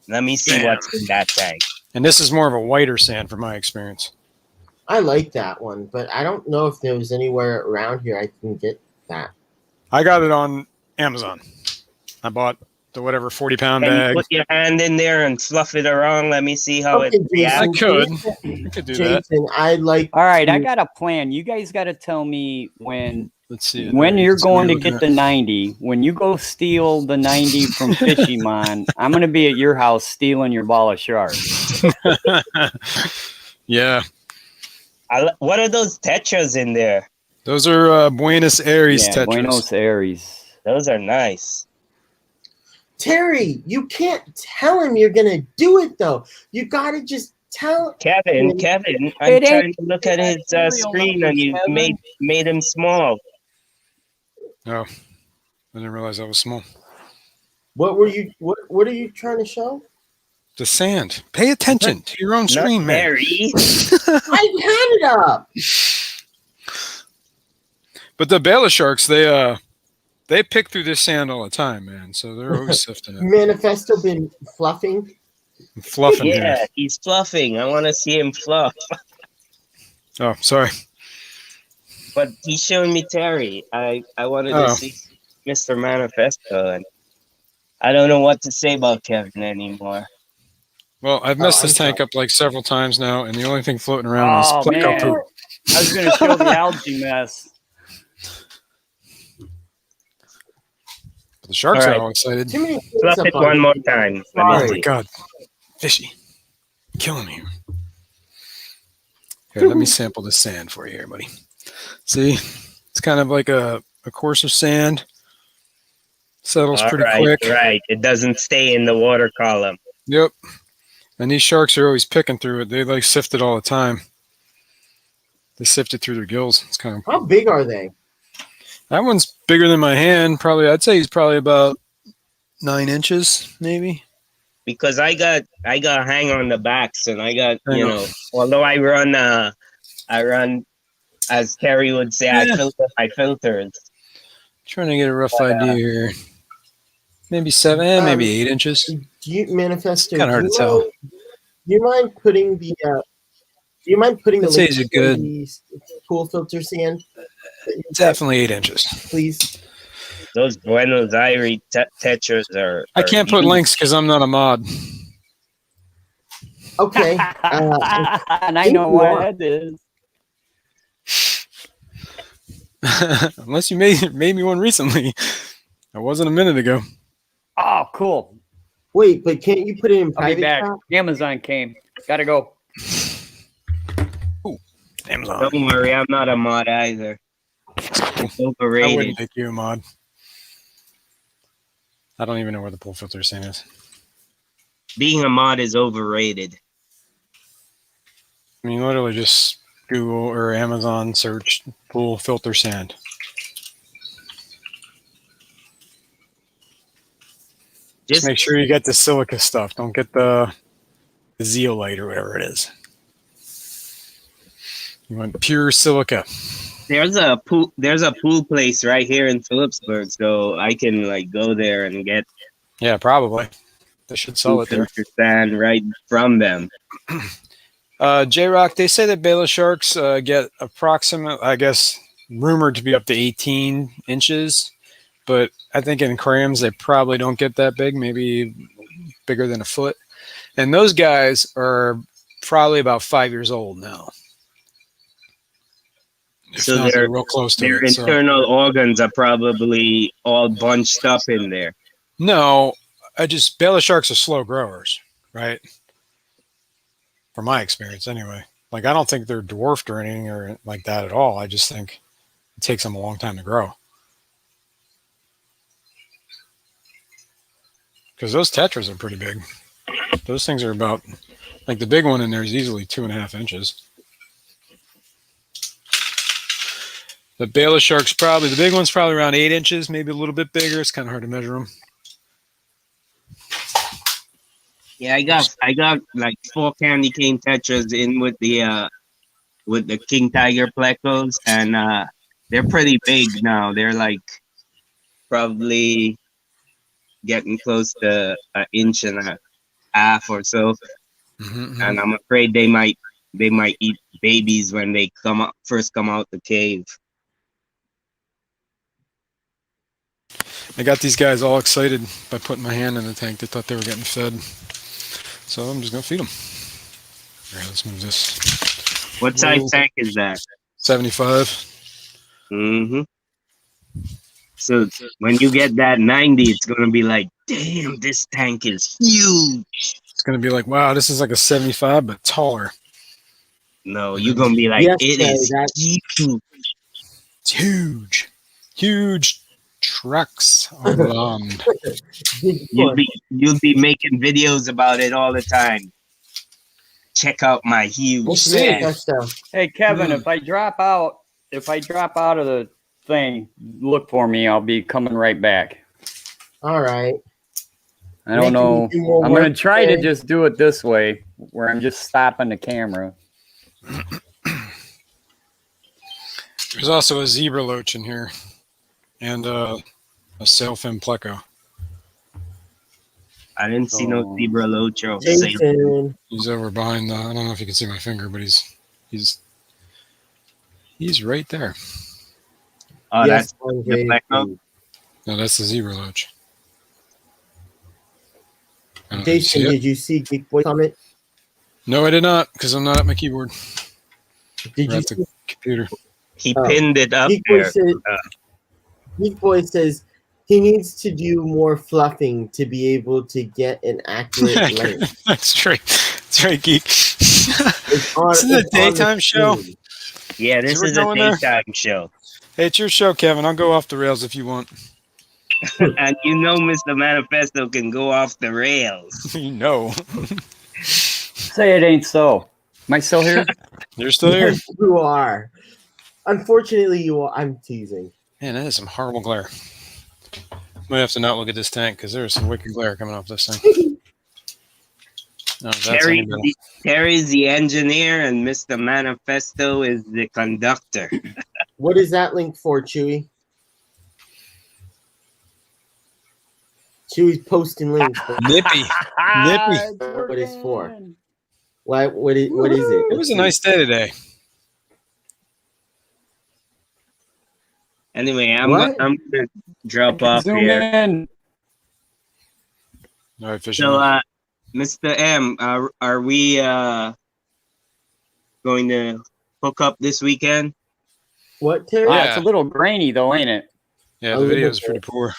Let me see what's in that tank. And this is more of a whiter sand, from my experience. I like that one, but I don't know if there was anywhere around here I can get that. I got it on Amazon. I bought the whatever 40-pound Can you bag. put your hand in there and fluff it around? Let me see how Okay, it. Jason, I could. I could do that. Jason, I'd like. All right, I to- got a plan. You guys got to tell me when Let's see. you're going to looking get the 90. When you go steal the 90 from Fishymon, I'm going to be at your house stealing your ball of sharks. Yeah. What are those tetras in there? Those are Buenos Aires Yeah, tetras. Buenos Aires. Those are nice. Terry, you can't tell him you're gonna do it though. You gotta just tell Kevin, him. I'm It ain't- trying to look at his real screen, numbers, and you Kevin. made him small. Oh, I didn't realize that was small. What were you? What are you trying to show? The sand. Pay attention to your own Not screen, man. Harry. I had it up. But the Bala sharks, they pick through this sand all the time, man. So they're always sifting it, Manifesto been fluffing. fluffing Yeah, here. he's fluffing. I want to see him fluff. Oh, sorry. But he's showing me Terry. I wanted Oh. to see Mr. Manifesto, and I don't know what to say about Kevin anymore. Well, I've messed I'm this tank sorry. up like several times now, and the only thing floating around Oh, is pleco man. poop. I was going to show the algae mess. But the sharks All are right. all excited. Too many things Fluff up it on one it. more time. Let me Oh my see. god, fishy, killing me. Here, let me sample this sand for you here, buddy. See, it's kind of like a coarser sand. Settles All pretty right, quick. right. It doesn't stay in the water column. Yep. And these sharks are always picking through it. They like sift it all the time. They sift it through their gills. It's kind of. How big are they? That one's bigger than my hand. Probably, I'd say he's probably about 9 inches, maybe. Because I got hang on the backs, and I got I know. although I run as Terry would say, I Yeah. filter my filters. Trying to get a rough idea here. Maybe 7, maybe 8 inches. Do you Manifesto? Kinda hard do to you tell. mind- Do you mind putting the? Do you mind putting the I'd say link he's a for good- the pool filter sand? Definitely 8 inches. Please. Those Buenos Aires tetras are. I can't put links because I'm not a mod. Okay. And I know why that is. Unless you made me one recently. I wasn't a minute ago. Oh, cool. Wait, but can't you put it in I'll be private back. chat? Amazon came. Gotta go. Amazon. Don't worry, I'm not a mod either. It's I overrated. wouldn't make you a mod. I don't even know where the pool filter sand is. Being a mod is overrated. I mean, literally just Google or Amazon search pool filter sand. Just make sure you get the silica stuff. Don't get the zeolite or whatever it is. You want pure silica. There's a pool place right here in Phillipsburg, so I can like go there and get Yeah, probably. They should sell it there. filter sand right from them. J-Rock, they say that Bala sharks get approximate, I guess, rumored to be up to 18 inches. But I think in aquariums, they probably don't get that big, maybe bigger than a foot. And those guys are probably about 5 years old now. If So not, their they're real close to their it. So. internal organs are probably all bunched up in there. No, Bala sharks are slow growers, right? From my experience, anyway. Like, I don't think they're dwarfed or anything or like that at all. I just think it takes them a long time to grow. Because those tetras are pretty big. Those things are about, like the big one in there is easily 2.5 inches. The Bala shark's the big one's probably around 8 inches, maybe a little bit bigger. It's kind of hard to measure them. Yeah, I got like 4 candy cane tetras in with the king tiger plecos, and they're pretty big now. They're like probably getting close to 1.5 inches or so. Mm-hmm. And I'm afraid they might eat babies when they first come out the cave. I got these guys all excited by putting my hand in the tank. They thought they were getting fed. So I'm just going to feed them. All right, let's move this. What size tank is that? 75. Mm-hmm. So when you get that 90, it's going to be like, damn, this tank is huge. It's going to be like, wow, this is like a 75, but taller. No, you're going to be like, Yes, it Terry, is huge. It's huge. Huge trucks around. You'll be making videos about it all the time. Check out my huge tank. Hey Kevin, if I drop out of the thing, look for me. I'll be coming right back. All right. I don't know. I'm gonna try to just do it this way, where I'm just stopping the camera. There's also a zebra loach in here, and a sailfin pleco. I didn't see no zebra locho. He's over behind the. I don't know if you can see my finger, but he's right there. Oh, yes, that's the pleco? No, that's the zebra loach. Jason, did you see Geek Boy comment? No, I did not, because I'm not at my keyboard. Did you at the computer? He pinned it up Geek there. Geek Boy says he needs to do more fluffing to be able to get an accurate length. That's right. That's right, Geek. This is a daytime show. Yeah, this is a daytime show. Hey, it's your show, Kevin. I'll go off the rails if you want. And you know Mr. Manifesto can go off the rails. You know. Say it ain't so. Am I still here? You're still here. Yes, you are. Unfortunately, you are. I'm teasing. Man, that is some horrible glare. Might have to not look at this tank because there's some wicked glare coming off this thing. No, Terry's the engineer and Mr. Manifesto is the conductor. What is that link for, Chewy? Chewy's posting links. Nippy. What it's for? What is it? It was a nice day today. Anyway, I'm gonna drop off here. All right, so, Mr. M, are we going to hook up this weekend? What, Terry? Yeah. It's a little grainy though, ain't it? Yeah, the video is pretty poor.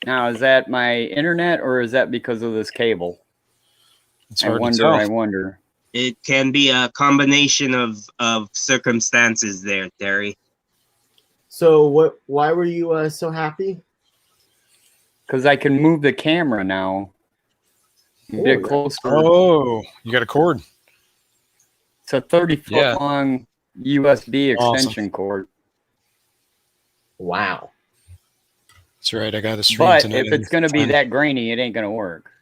Now, is that my internet or is that because of this cable? It's hard to tell. I wonder. It can be a combination of circumstances there, Terry. So why were you so happy? Because I can move the camera now. Get closer. Oh, you got a cord. It's a 30-foot long USB extension cord. Wow. That's right. I got a stream But tonight. if it's going to be that grainy, it ain't going to work.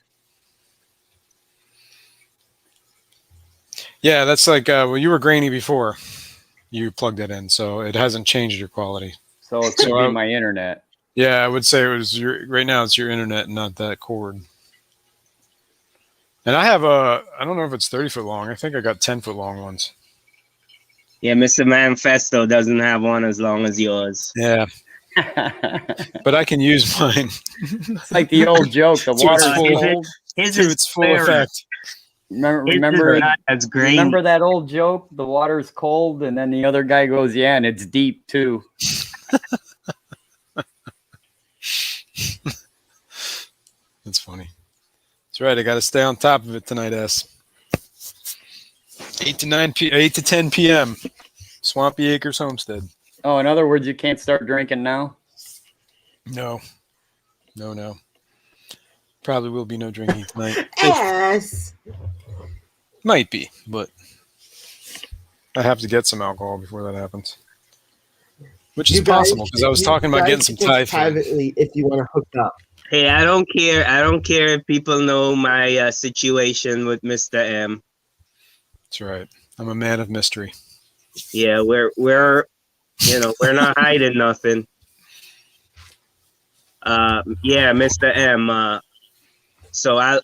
Yeah, that's like well, you were grainy before you plugged it in, so it hasn't changed your quality. So it could be my internet. Yeah, I would say it was right now it's your internet, not that cord. And I have I don't know if it's 30-foot long. I think I got 10-foot long ones. Yeah, Mr. Manifesto doesn't have one as long as yours. Yeah. But I can use mine. It's like the old joke, the water's cold. To its full effect. Remember that old joke? The water's cold, and then the other guy goes, "Yeah, and it's deep too." That's funny. That's right. I got to stay on top of it tonight, S. 8 to 10 p.m. Swampy Acres Homestead. Oh, in other words, you can't start drinking now? No. Probably will be no drinking tonight. Yes. Might be, but I have to get some alcohol before that happens. Which is possible because I was talking about getting some Thai food. Privately, if you want to hook up. Hey, I don't care. I don't care if people know my situation with Mr. M. That's right. I'm a man of mystery. Yeah, we're not hiding nothing. Yeah, Mr. M. So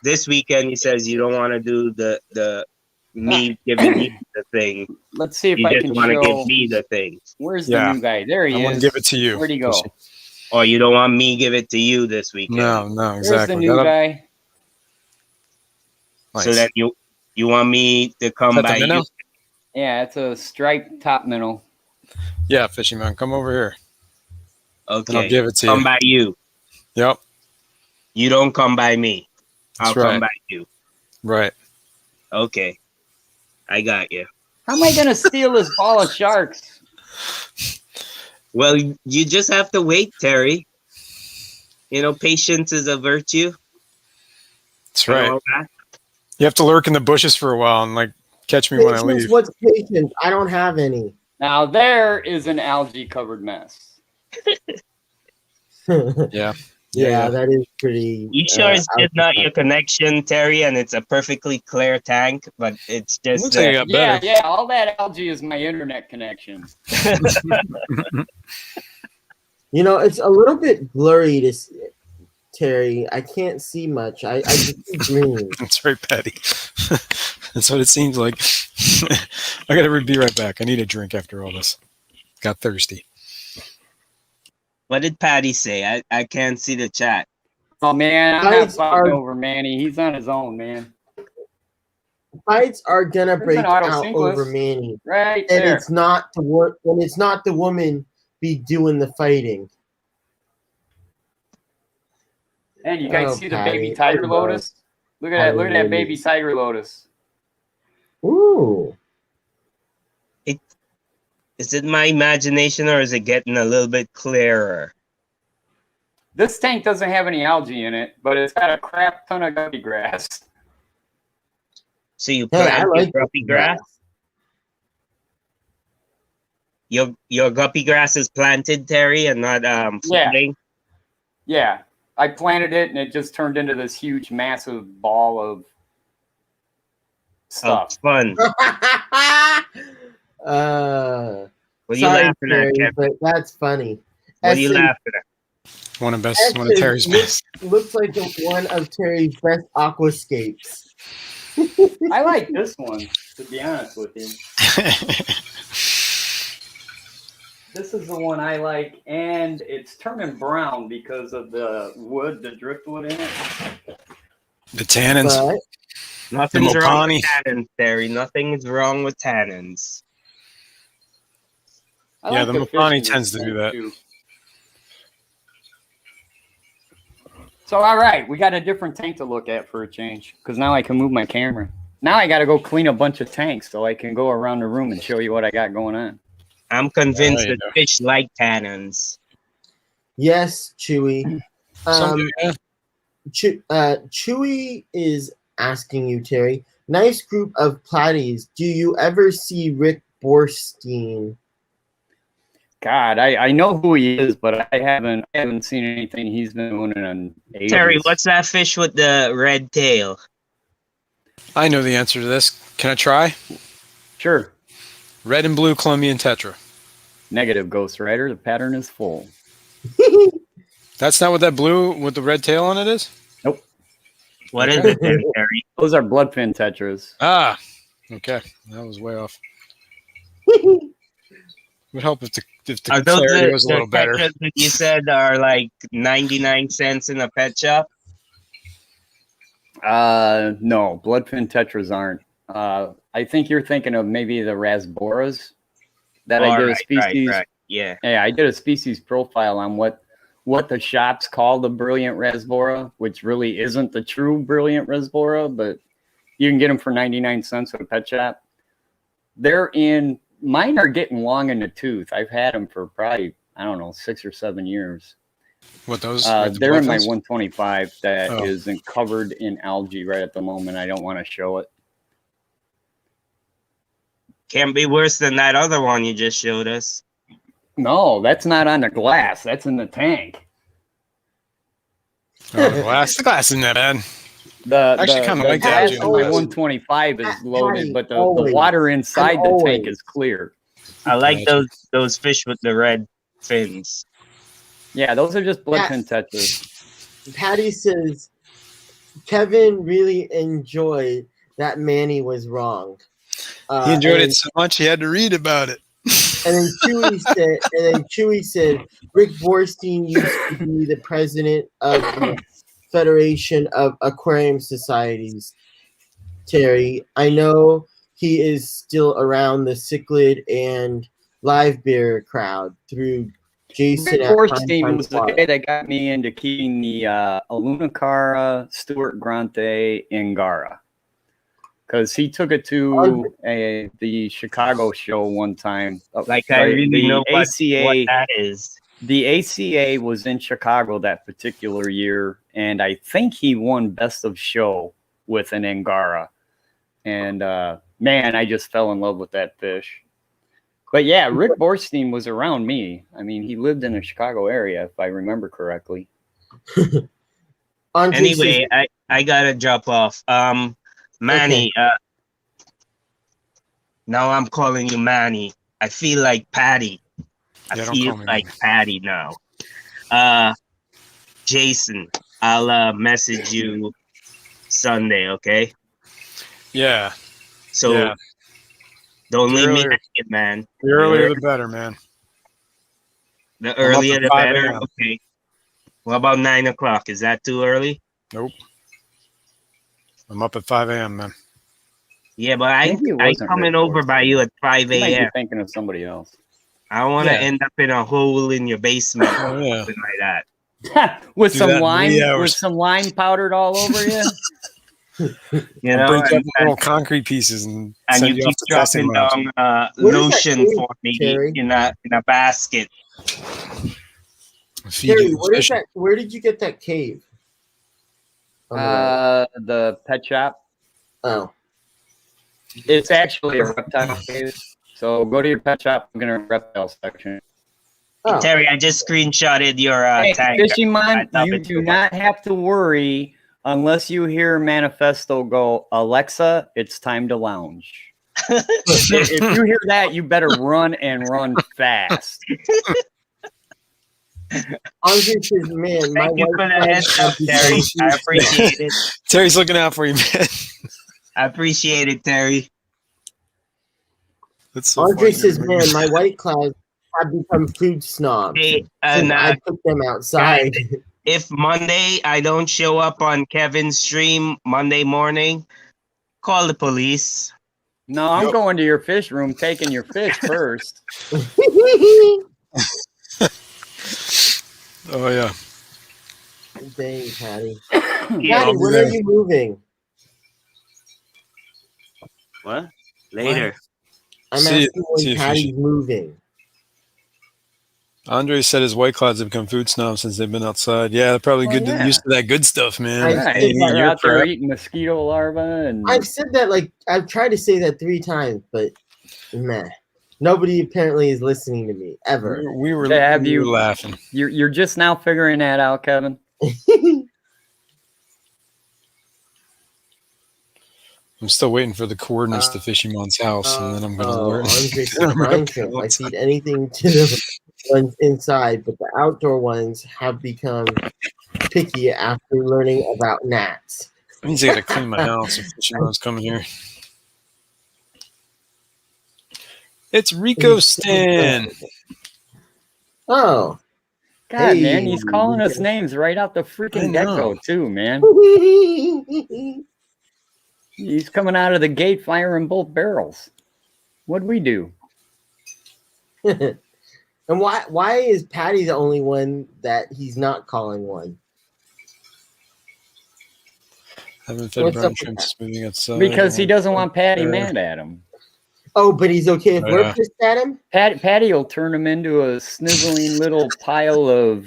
this weekend he says you don't want to do the me giving you the thing. Let's see if I can just want to show. give me the thing. Where's the new guy? There he is. I want to give it to you. Where'd he go? Or you don't want me give it to you this weekend? No, There's the exactly. new guy. Nice. So that you want me to come Is that by the you? minnow? Yeah, it's a striped top minnow. Yeah, Fishy Man, come over here. Okay. And I'll give it to come you. by you. Yep. You don't come by me. That's I'll come right. by you. Right. Okay. I got you. How am I gonna steal this ball of sharks? Well, you just have to wait, Terry. You know, patience is a virtue. That's and right. all that. You have to lurk in the bushes for a while and like catch me when I Patience, leave. what's patience? I don't have any. Now there is an algae covered mess. Yeah. Yeah, that is pretty. You sure it's just not out- your connection, Terry, and it's a perfectly clear tank, but it's just Looks like it got Yeah, better. yeah, all that algae is my internet connection. You know, it's a little bit blurry to see, Terry. I can't see much. I just see green. That's right, Patty. That's what it seems like. I gotta be right back. I need a drink after all this. Got thirsty. What did Patty say? I can't see the chat. Oh man, I'm not Fights fighting are- over Manny. He's on his own, man. Fights are gonna There's break an auto out synchronous. over Manny, Right and there. it's not the when it's not the woman be doing the fighting. And you guys Oh, see the Patty, baby tiger I love lotus? Look at that! Look at that baby lilies. tiger lotus. Ooh. Is it my imagination or is it getting a little bit clearer? This tank doesn't have any algae in it, but it's got a crap ton of guppy grass. So you Hey, plant I your like guppy grass? Your guppy grass is planted, Terry, and not floating? Yeah, I planted it and it just turned into this huge, massive ball of stuff. Fun. What are you Sorry, laughing Terry, at, Kevin? but that's funny. What are you Essence- laughing at? One of Essence Terry's best. looks like one of Terry's best aquascapes. I like this one, to be honest with you. This is the one I like, and it's turning brown because of the wood, the driftwood in it. The tannins. But Nothing's The wrong Mopani. with tannins, Terry. Nothing is wrong with tannins. I Yeah, like the fish Mopani in this tends to do tank, that. too. So, all right, we got a different tank to look at for a change, because now I can move my camera. Now I got to go clean a bunch of tanks so I can go around the room and show you what I got going on. I'm convinced There you that go. fish like tannins. yes, Chewy. Some do, yeah. Chewy is asking you, Terry. Nice group of platies. Do you ever see Rick Borstein? God, I know who he is, but I haven't seen anything he's been doing in ages. Terry, what's that fish with the red tail? I know the answer to this. Can I try? Sure. Red and blue Colombian tetra. Negative, Ghost Rider. The pattern is full. That's not what that blue with the red tail on it is? Nope. What is it then, Terry? Those are bloodfin tetras. Ah, okay. That was way off. Would help if the Are those clarity was a the little better. tetras that you said are like 99 cents in a pet shop? No, bloodfin tetras aren't. I think you're thinking of maybe the rasboras that I did a species. Right. Yeah. Yeah, I did a species profile on what the shops call the brilliant rasbora, which really isn't the true brilliant rasbora, but you can get them for 99 cents at a pet shop. Mine are getting long in the tooth. I've had them for probably, I don't know, 6 or 7 years. What those? They're in my bloodfins? 125 that Oh. isn't covered in algae right at the moment. I don't want to show it. Can't be worse than that other one you just showed us. No, that's not on the glass. That's in the tank. Oh, the glass isn't that bad. The Actually kinda like the glass algae in in the my glass. 125 is loaded, Patty, but the always. water inside And the always. tank is clear. I like those fish with the red fins. Yeah, those are just bloodfin Yes. tetras. Patty says Kevin really enjoyed that Manny was wrong. He enjoyed and it so much he had to read about it. Chewy said, Rick Borstein used to be the president of the Federation of Aquarium Societies. Terry, I know he is still around the cichlid and live beer crowd through Jason Rick at Borstein was the guy that got me into keeping the Alunacara, Stuart Grante, Angara. Because he took it to the Chicago show one time. Like I really know what that is. The ACA was in Chicago that particular year, and I think he won Best of Show with an Angara. And man, I just fell in love with that fish. But yeah, Rick Borstein was around me. I mean, he lived in the Chicago area, if I remember correctly. Anyway, I gotta drop off. Manny, now I'm calling you Manny. I feel like Patty. I feel like Patty now. Jason, I'll message you Sunday, okay? Yeah. So don't leave me hanging, man. The earlier the better, man. The earlier the better. Okay. What about 9 o'clock? Is that too early? Nope. I'm up at 5 a.m., man. Yeah, but I'm coming over by you at 5 You might be a.m. thinking of somebody else. I don't want to end up in a hole in your basement or something like that. with Do some that in lime, 3 hours. with some lime powdered all over you. You I'll know, break up little concrete pieces and and send you you keep off to testing dropping labs. down lotion for me in a basket. Terry, what is that? Where did you get that cave? The pet shop. Oh. It's actually a reptile cave. So go to your pet shop, look in a reptile section. Oh. Terry, I just screenshotted your Hey, tag. Fishing Mind, you do not have to worry unless you hear Manifesto go, Alexa, it's time to lounge. If you hear that, you better run and run fast. Andre says, man, my Thank you wife for the heads up, Terry. I appreciate it. Terry's looking out for you, man. I appreciate it, Terry. That's so Andre funny. says, man, my white clouds have become food snobs. Hey, since I put them outside. guys, if Monday I don't show up on Kevin's stream Monday morning, call the police. No, I'm going to your fish room, taking your fish first. Oh, yeah. Dang, Patty. Yeah, Patty, when are you moving? What? Later. I'm See asking you, when Patty's moving. Andre said his white clouds have become food snobs since they've been outside. Yeah, they're probably used to that good stuff, man. They're out there eating mosquito larvae. And I've said that, I've tried to say that 3 times, but meh. Nobody apparently is listening to me, ever. We were laughing. You're just now figuring that out, Kevin? I'm still waiting for the coordinates to Fishy Mon's house, and then I'm going to learn. Andre says, "Mine trip. I feed anything to the ones inside, but the outdoor ones have become picky after learning about gnats." Means I got to clean my house if Fishy Mon's coming here. It's Rico Stan. Oh. God, Hey, man, he's calling us Rico. names right out the freaking get-go, too, man. He's coming out of the gate firing both barrels. What'd we do? And why is Patty the only one that he's not calling one? Haven't fed What's brown up with shrimps moving outside. Because he doesn't want Patty mad at him. Oh, but he's okay if we're pissed at him? Patty will turn him into a sniveling little pile of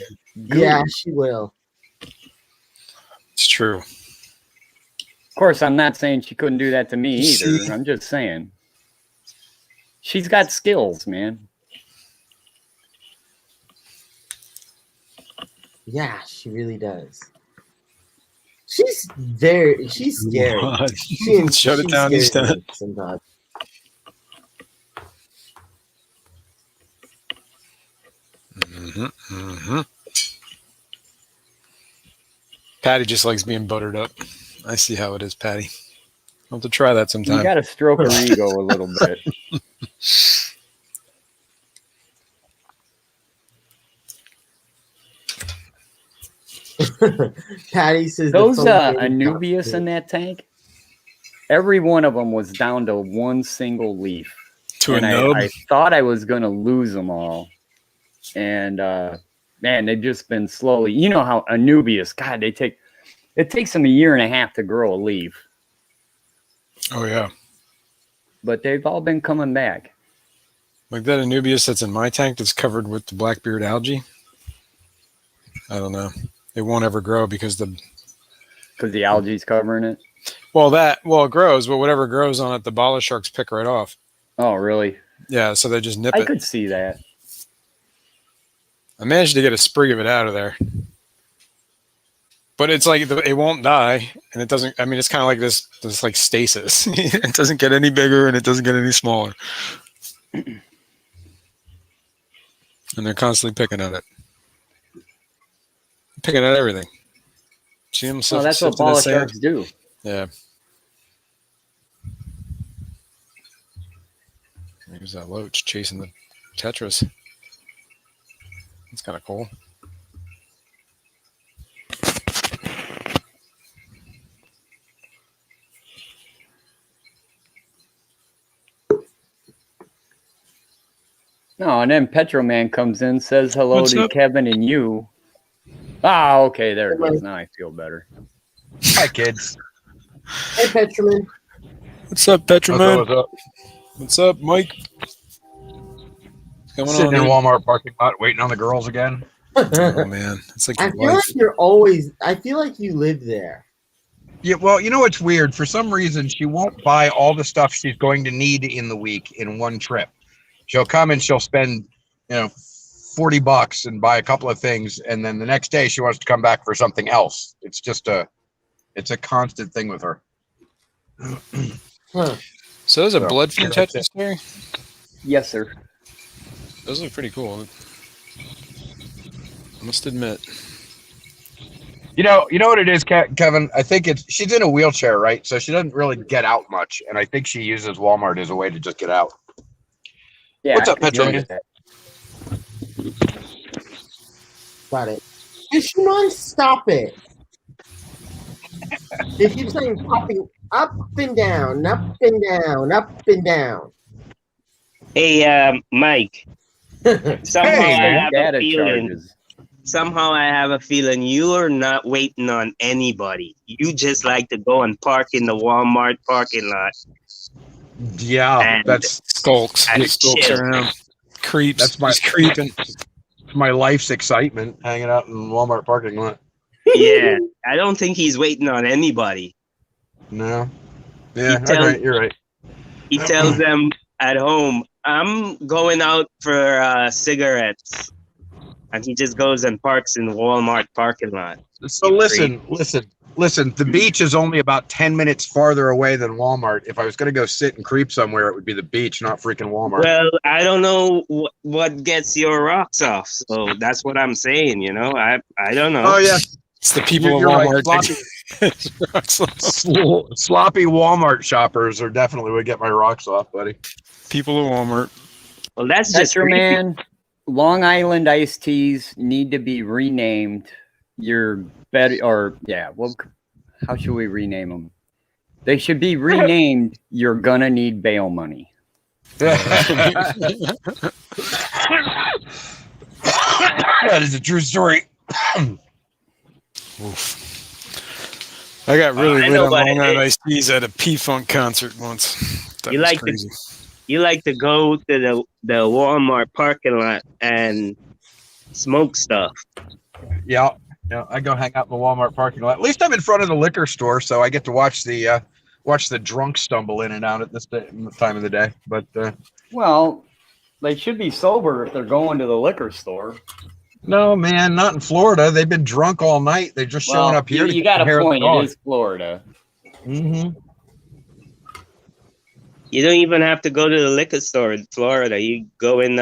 goo. Yeah, she will. It's true. Of course, I'm not saying she couldn't do that to me either. I'm just saying. She's got skills, man. Yeah, she really does. She's scary. What? She- Shut it she down, scares Easton. me sometimes. Patty just likes being buttered up. I see how it is, Patty. I'll have to try that sometime. You got to stroke her ego a little bit. Patty says those the phone Anubias in that tank, every one of them was down to one single leaf. To and a nub? I thought I was going to lose them all. And man, they've just been slowly. You know how Anubias, God, it takes them a year and a half to grow a leaf. Oh, yeah. But they've all been coming back. Like that Anubias that's in my tank that's covered with the blackbeard algae. I don't know. It won't ever grow because the algae's covering it. Well, it grows, but whatever grows on it, the bala sharks pick right off. Oh, really? Yeah, so they just nip it. I could see that. I managed to get a sprig of it out of there, but it's like it won't die, and it doesn't. I mean, it's kind of like this like stasis. It doesn't get any bigger, and it doesn't get any smaller. And they're constantly picking at it. Picking at everything. See them? Oh, that's what bala sharks do. Yeah. There's that loach chasing the tetras. That's kind of cool. No, and then Petroman coms in, says hello What's to up? Kevin and you. Ah, okay, there it goes. Now I feel better. Hi, kids. Hey, Petroman. What's up, Petroman? What's up? What's up, Mike? What's going Sitting on, in dude? Walmart parking lot waiting on the girls again. Oh man, it's like I your feel life. like you're always. I feel like you live there. Yeah, well, you know what's weird? For some reason, she won't buy all the stuff she's going to need in the week in one trip. She'll come and she'll spend, $40 and buy a couple of things, and then the next day she wants to come back for something else. It's just it's a constant thing with her. Huh. So there's a So, blood feed yeah, that's Tetris there? Yes, sir. Those look pretty cool. I must admit. You know what it is, Kevin? I think she's in a wheelchair, right? So she doesn't really get out much, and I think she uses Walmart as a way to just get out. Yeah, What's up, I could Petro? notice that. Got it. Digimon, stop it. They keep saying popping up and down, up and down, up and down. Hey, Mike. Somehow Hey, I have data a feeling. charges. Somehow I have a feeling you are not waiting on anybody. You just like to go and park in the Walmart parking lot. Yeah, And that's Skulks. And He skulks chill. around. Creeps. That's my- He's creeping. my life's excitement, hanging out in Walmart parking lot. Yeah, I don't think he's waiting on anybody. No. Yeah, He tells- right, you're right. He tells them at home, I'm going out for cigarettes. And he just goes and parks in the Walmart parking lot. So listen. The beach is only about 10 minutes farther away than Walmart. If I was going to go sit and creep somewhere, it would be the beach, not freaking Walmart. Well, I don't know what gets your rocks off. So that's what I'm saying, I don't know. Oh yeah, It's the people You're of right. Walmart. Sloppy Walmart shoppers are definitely would get my rocks off, buddy. People of Walmart. Well, that's just creepy. Petroman, Long Island iced teas need to be renamed. Your better, or yeah, well, how should we rename them? They should be renamed. You're gonna need bail money. That is a true story. Oof. I got really I lit know on what Long it Island is. Iced Teas at a P-Funk concert once. That You was like crazy. You like to go to the Walmart parking lot and smoke stuff. Yeah, I go hang out in the Walmart parking lot. At least I'm in front of the liquor store, so I get to watch the drunk stumble in and out at this time of the day. But Well, they should be sober if they're going to the liquor store. no, man, not in Florida. They've been drunk all night. They're just showing up here. You got a point. It is Florida. Mm-hmm. You don't even have to go to the liquor store in Florida. You go in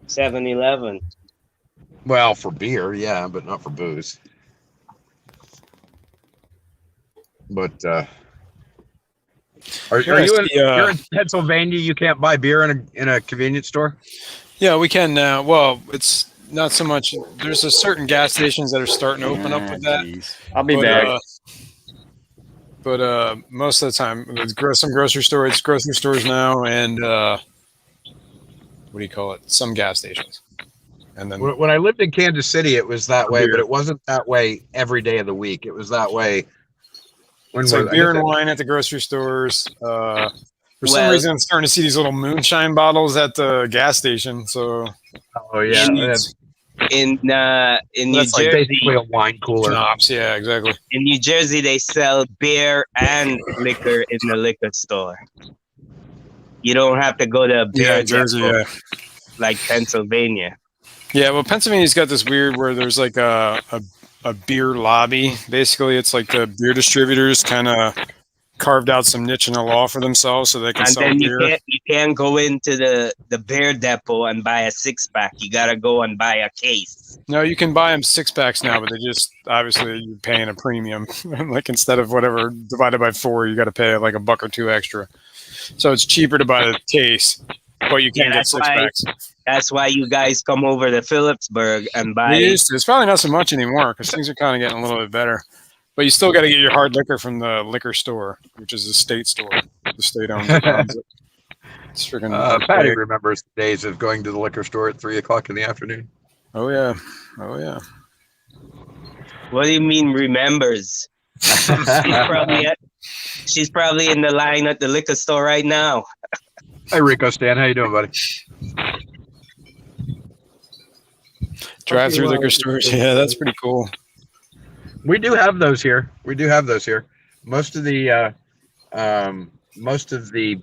7-Eleven. Well, for beer, yeah, but not for booze. But are you you're in Pennsylvania? You can't buy beer in a convenience store. Yeah, we can now. Well, it's not so much. There's a certain gas stations that are starting to open up with that. Geez. I'll be back. But most of the time, some grocery stores now, and what do you call it? Some gas stations. And then when I lived in Kansas City, it was that way, but it wasn't that way every day of the week. It was that way. It's like beer and wine at the grocery stores. For some reason, I'm starting to see these little moonshine bottles at the gas station. So, in New Jersey, basically a wine cooler. Schnapps, yeah, exactly. In New Jersey, they sell beer and liquor in the liquor store. You don't have to go to a beer Jersey, like Pennsylvania. Yeah, well, Pennsylvania's got this weird where there's like a beer lobby. Basically, it's like the beer distributors kind of carved out some niche in the law for themselves so they can sell beer. You can't go into the beer depot and buy a 6-pack. You got to go and buy a case. No, you can buy them 6-packs now, but they just obviously you're paying a premium. Like instead of whatever divided by 4, you got to pay like $1 or $2 extra. So it's cheaper to buy the case, but you can't get 6-packs. That's why you guys come over to Phillipsburg and buy. It's probably not so much anymore because things are kind of getting a little bit better. But you still got to get your hard liquor from the liquor store, which is the state store. The state owns it. It's freaking. Patty remembers the days of going to the liquor store at 3:00 in the afternoon. Oh yeah, oh yeah. What do you mean remembers? She's probably in the line at the liquor store right now. Hey Rico Stan, how you doing, buddy? Drive-through liquor stores, yeah, that's pretty cool. We do have those here. Most of the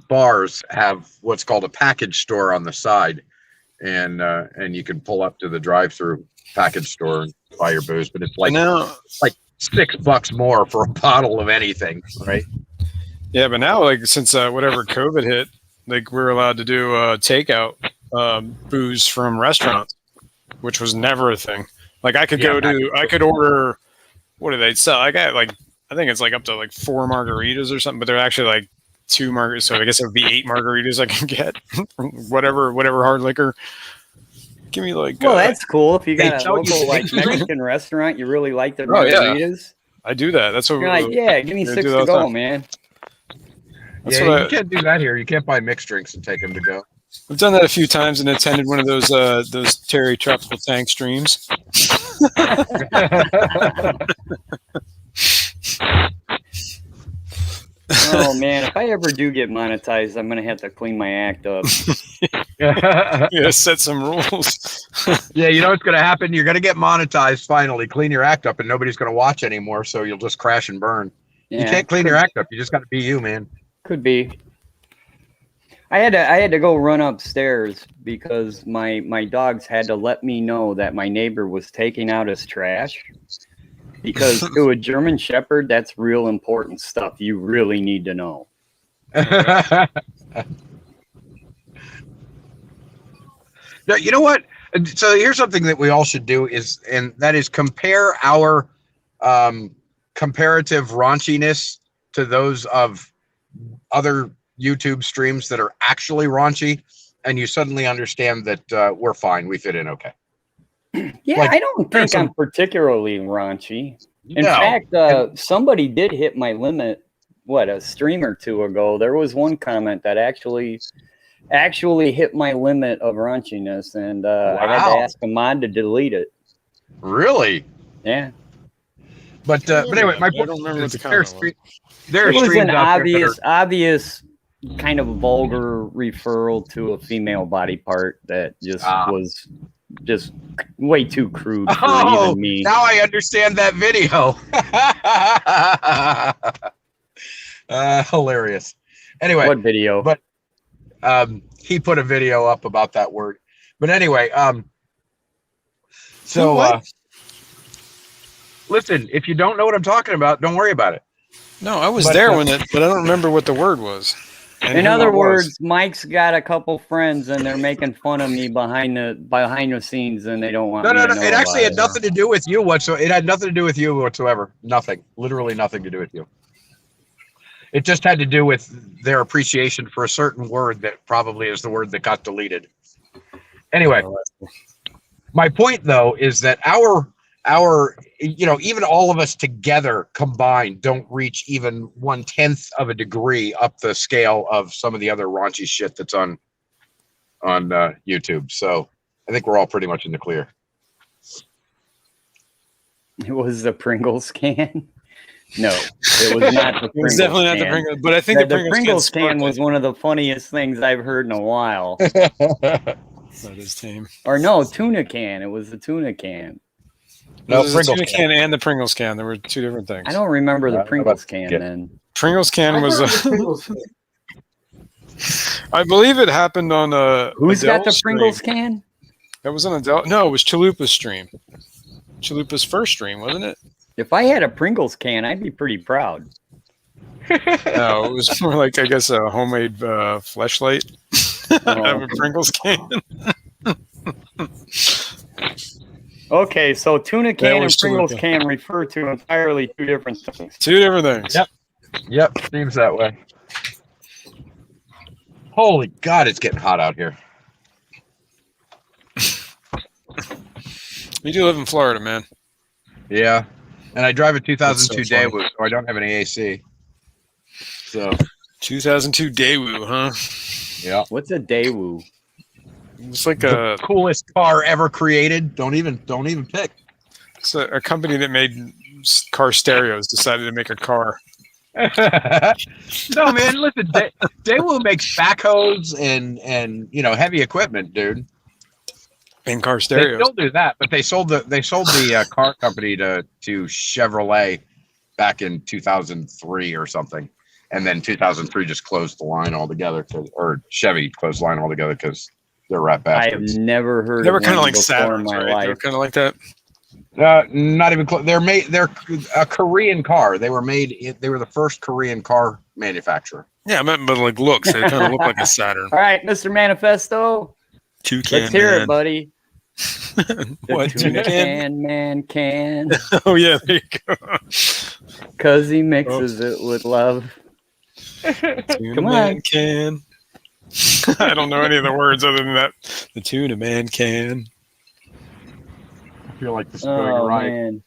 bars have what's called a package store on the side, and you can pull up to the drive-through package store and buy your booze, but it's like $6 more for a bottle of anything, right? Yeah, but now like since whatever COVID hit, like we're allowed to do takeout booze from restaurants, which was never a thing. Like I could I could order. What do they sell? I think it's like up to like 4 margaritas or something, but they're actually like 2 margaritas. So I guess it would be 8 margaritas I can get. whatever hard liquor. Give me like. Well, that's cool. If you got a local like Mexican restaurant, you really like the margaritas. Yeah. I do that. That's what you're like. Yeah, give me 6 to go, man. That's you can't do that here. You can't buy mixed drinks and take them to go. I've done that a few times and attended one of those Terry Tropical Tank streams. Oh man, if I ever do get monetized, I'm gonna have to clean my act up. Yeah, set some rules. Yeah, you know what's gonna happen? You're gonna get monetized finally. Clean your act up, and nobody's gonna watch anymore. So you'll just crash and burn. Yeah, you can't clean your act up. You just got to be you, man. Could be. I had to go run upstairs because my dogs had to let me know that my neighbor was taking out his trash. Because to a German Shepherd, that's real important stuff. You really need to know. No, you know what? So here's something that we all should do and that is compare our comparative raunchiness to those of other YouTube streams that are actually raunchy, and you suddenly understand that we're fine. We fit in okay. Yeah, like, I don't think I'm particularly raunchy. In fact, somebody did hit my limit, a stream or 2 ago. There was one comment that actually hit my limit of raunchiness, and I had to ask a mod to delete it. Really? Yeah. But anyway, my point is there was an obvious kind of vulgar referral to a female body part that just was just way too crude for even me. Now I understand that video. Hilarious. Anyway, what video? But he put a video up about that word. But anyway, listen, if you don't know what I'm talking about, don't worry about it. No, I was there when but I don't remember what the word was. In other words, Mike's got a couple friends and they're making fun of me behind the scenes, and they don't want me to know. It actually had nothing to do with you whatsoever. It had nothing to do with you whatsoever. Nothing. Literally nothing to do with you. It just had to do with their appreciation for a certain word that probably is the word that got deleted. Anyway. My point, though, is that our even all of us together combined don't reach even 1/10 of a degree up the scale of some of the other raunchy shit that's on YouTube. So I think we're all pretty much in the clear. It was the Pringles can. No, it was not the Pringles. It was definitely not the Pringles, but I think the Pringles can was one of the funniest things I've heard in a while. That is tame. Or no, tuna can. It was the tuna can. No, the tuna can and the Pringles can. There were two different things. I don't remember the Pringles can then. Pringles can was I believe it happened on Who's got the Adele's Pringles stream. can? That was an Adele. No, it was Chalupa's stream. Chalupa's first stream, wasn't it? If I had a Pringles can, I'd be pretty proud. No, it was more like, I guess, a homemade fleshlight. Of a Pringles can. Okay, so tuna can and Pringles Chalupa. can refer to entirely two different things. Two different things. Yep, seems that way. Holy God, it's getting hot out here. You do live in Florida, man. Yeah, and I drive a 2002 That's so funny. Daewoo, so I don't have an AAC. So 2002 Daewoo, huh? yeah. What's a Daewoo? It's like The coolest car ever created. Don't even pick. It's a company that made car stereos decided to make a car. No, man, listen, Daewoo makes backhoes and heavy equipment, dude. And car They stereos. still do that, but they sold the car company to Chevrolet back in 2003 or something, and then 2003 just closed the line altogether, or Chevy closed the line altogether because they're rat I have bastards. never heard They were of kind of one like before in Saturns, my right? They were life. kind of like that. Not even close. They're a Korean car. They were the first Korean car manufacturer. Yeah, I meant, but like looks, they kind of look like a Saturn. All right, Mr. Manifesto. Toucan Let's hear man. it, buddy. What, Tuna toucan? can man can. Oh yeah, there you go. Cause he mixes it with love. Tuna Come man on. can. I don't know any of the words other than that. The tuna man can. I feel like this is going right. Man.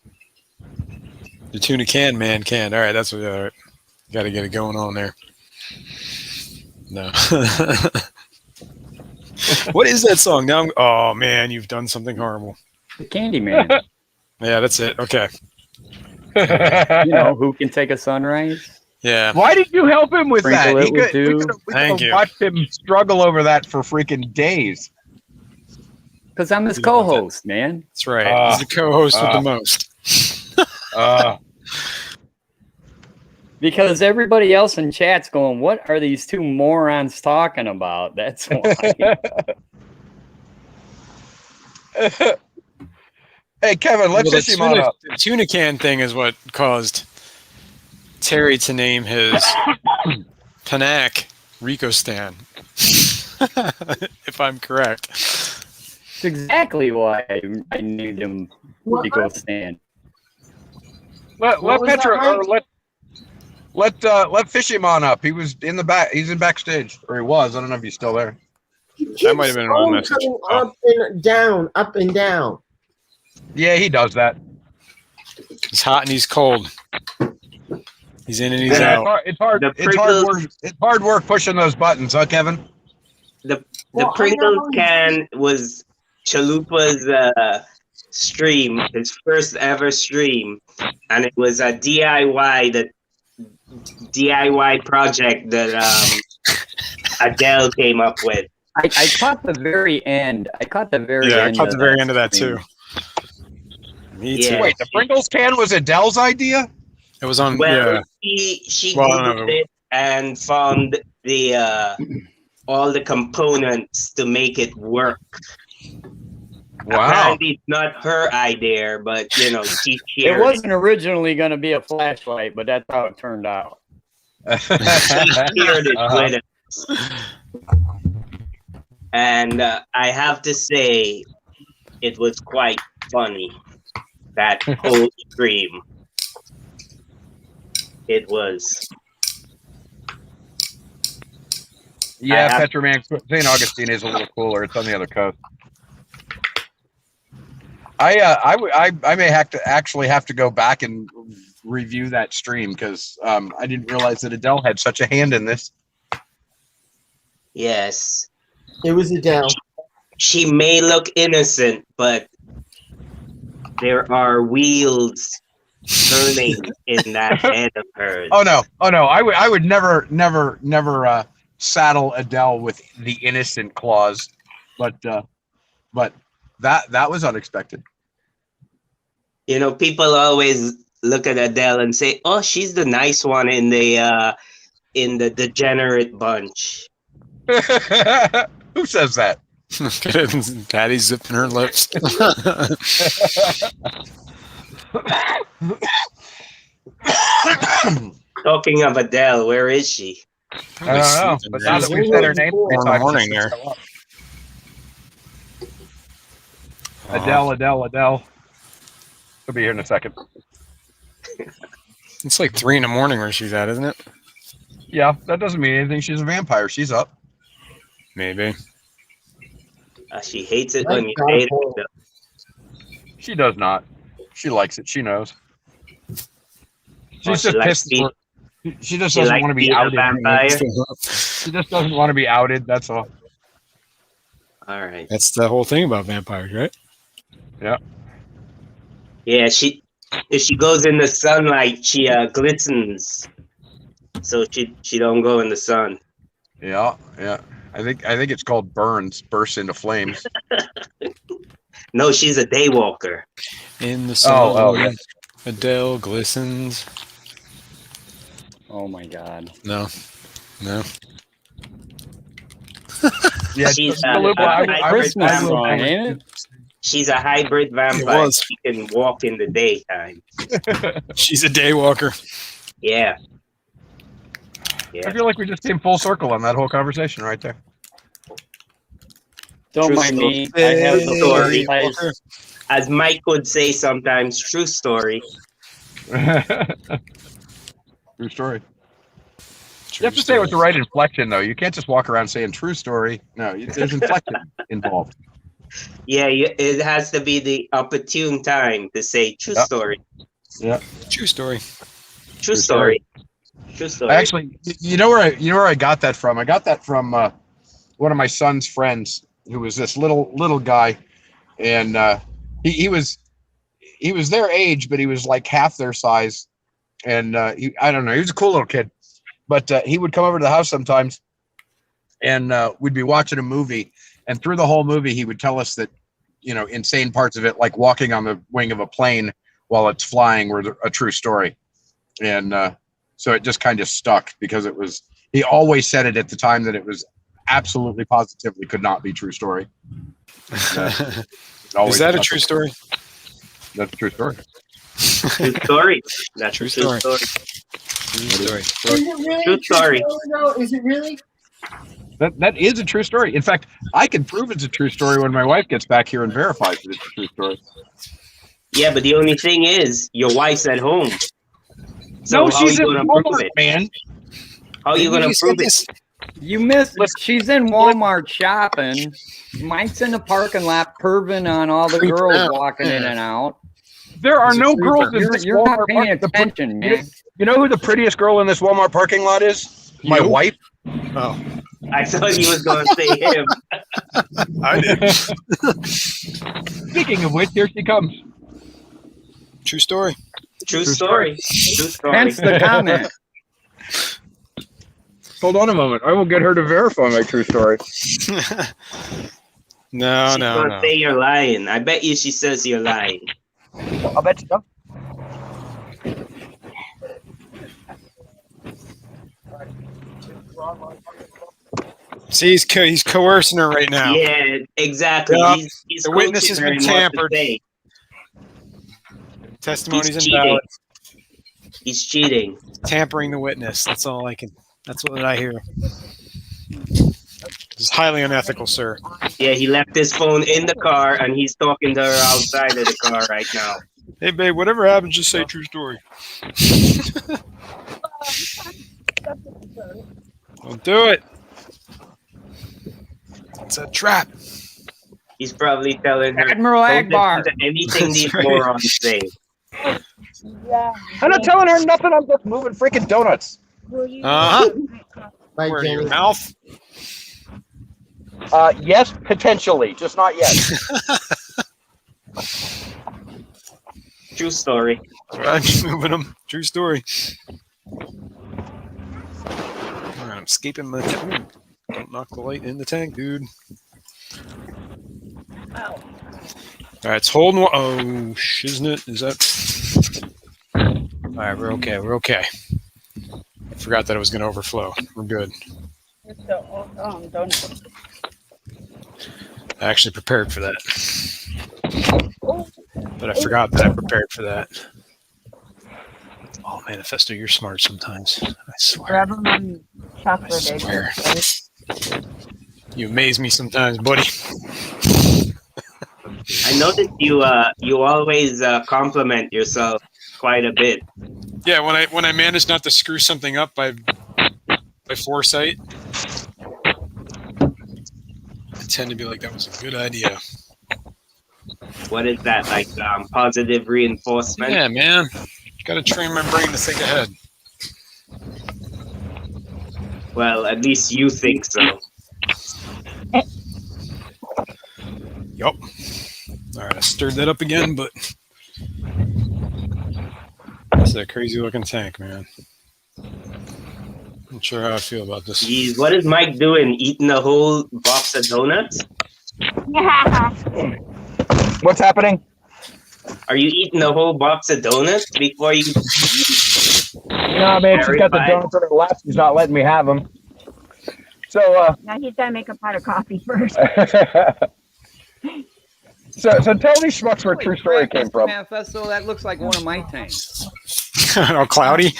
The tuna can man can. All right, that's what. All right. Got to get it going on there. No. What is that song? Now, oh man, you've done something horrible. The Candyman. Yeah, that's it. Okay. You know, who can take a sunrise? Yeah. Why did you help him with Sprinkle that? it with dew. We Thank could you. have watched him struggle over that for freaking days. Because I'm his co-host, man. That's right. He's the co-host with the most. Because everybody else in chat's going, what are these two morons talking about? That's why. Hey, Kevin, let's Well, fish him on up. the tuna can thing is what caused Terry to name his Panac Rico Stan. If I'm correct. That's exactly why I named him Rico Stan. Let Petra or let fish him on up. He was in the back. He's in backstage, or he was. I don't know if he's still there. That might have been an old message. Up and down, up and down. Yeah, he does that. He's hot and he's cold. He's in and he's Yeah, out. it's hard. The It's hard Pringles- work. It's hard work pushing those buttons, huh, Kevin? The Well, I Pringles know- can was Chalupa's stream, his first ever stream, and it was a DIY project that Adele came up with. I caught the very end. I caught the very Yeah, I end. caught the very end of that too. Me too. Yeah. Wait, the Pringles can was Adele's idea? It was on. Well, Yeah. she Well, I don't Googled know. it and found the all the components to make it work. Wow. Apparently, it's not her idea, but she It shared wasn't originally going to be a flashlight, but that's how it turned out. She shared it with us. And I have to say, it was quite funny, that whole stream. It was. Yeah, Petra Man, St. Augustine is a little cooler. It's on the other coast. I may have to actually have to go back and review that stream because I didn't realize that Adele had such a hand in this. Yes. It was Adele. She may look innocent, but there are wheels turning in that head of hers. Oh no! I would never saddle Adele with the innocent clause, but that was unexpected. You know, people always look at Adele and say, "Oh, she's the nice one in the degenerate bunch." Who says that? Patty's zipping her lips. Talking of Adele, where is she? I don't know, but now that we've said her name, in the morning there. Adele. She'll be here in a second. It's like 3 a.m. where she's at, isn't it? Yeah, that doesn't mean anything. She's a vampire. She's up. Maybe. She hates it when you hate it. She does not. She likes it. She knows. She's just pissed. She just doesn't want to be outed. She just doesn't want to be outed. That's all. All right. That's the whole thing about vampires, right? Yeah. Yeah. If she goes in the sunlight, she glistens. So she don't go in the sun. Yeah. I think it's called bursts into flames. No, she's a daywalker. In the sun. Oh, yeah. Adele glistens. Oh my God. No. Yeah, she's a hybrid vampire, ain't it? She's a hybrid vampire. She can walk in the daytime. She's a daywalker. Yeah. I feel like we just came full circle on that whole conversation right there. Don't mind me. I have the story. As Mike would say sometimes, true story. True story. You have to say it with the right inflection, though. You can't just walk around saying true story. No, there's inflection involved. Yeah, it has to be the opportune time to say true story. Yeah. True story. True story. True story. Actually, you know where I got that from? I got that from one of my son's friends, who was this little guy, and he was their age, but he was like half their size, and I don't know, he was a cool little kid, but he would come over to the house sometimes, and we'd be watching a movie, and through the whole movie he would tell us that, you know, insane parts of it, like walking on the wing of a plane while it's flying, were a true story, and so it just kind of stuck because it was. He always said it at the time that it was absolutely positively could not be true story. Is that a true story? That's a true story. True story. That's true story. True Is story. it really True story. Is it really? That is a true story. In fact, I can prove it's a true story when my wife gets back here and verifies that it's a true story. Yeah, but the only thing is, your wife's at home. So no, she's in Walmart, man. How are you going to prove it? You missed. She's in Walmart shopping. Mike's in the parking lot, perving on all the girls walking in and out. There are no girls in this You're Walmart not paying attention, man. You know who the prettiest girl in this Walmart parking lot is? My wife. Oh. I thought he was going to say him. I did. Speaking of which, here she comes. True story. True story. True story. Hence the comment. Hold on a moment. I will get her to verify my true story. No. She's gonna say you're lying. I bet you she says you're lying. I'll bet you don't. See, he's coercing her right now. Yeah, exactly. Yep. He's The witness has been tampered. Testimony's invalid. He's cheating. Tampering the witness. That's all I can. That's what I hear. It's highly unethical, sir. Yeah, he left his phone in the car and he's talking to her outside of the car right now. Hey, babe, whatever happens, just say true story. Don't do it. It's a trap. He's probably telling her, Admiral "Don't Akbar." listen to anything these That's right. morons say." Yeah. I'm not telling her nothing. I'm just moving freaking donuts. Uh-huh. Bye, Where, your Jenny. mouth? Yes, potentially, just not yet. True story. I'm just moving them. True story. All right, I'm escaping my tank. Don't knock the light in the tank, dude. All right, it's holding. Oh, shiznit. Is that? All right, we're okay. We're okay. I forgot that it was going to overflow. We're good. I actually prepared for that. But I forgot that I prepared for that. Oh, Manifesto, you're smart sometimes. I swear. Grab them on I chocolate swear. eggs. You amaze me sometimes, buddy. I noticed you always compliment yourself quite a bit. Yeah, when I manage not to screw something up by foresight, I tend to be like, that was a good idea. What is that, like positive reinforcement? Yeah, man. Got to train my brain to think ahead. Well, at least you think so. Yup. All right, I stirred that up again, but that's a crazy looking tank, man. Not sure how I feel about this. Jeez, what is Mike doing? Eating a whole box of donuts? What's happening? Are you eating a whole box of donuts before you? No, man, she's got the donuts on her lap. She's not letting me have them. So, Now he's got to make a pot of coffee first. so tell these schmucks where True Story came from. Manifesto, that looks like one of my tanks. Oh, cloudy.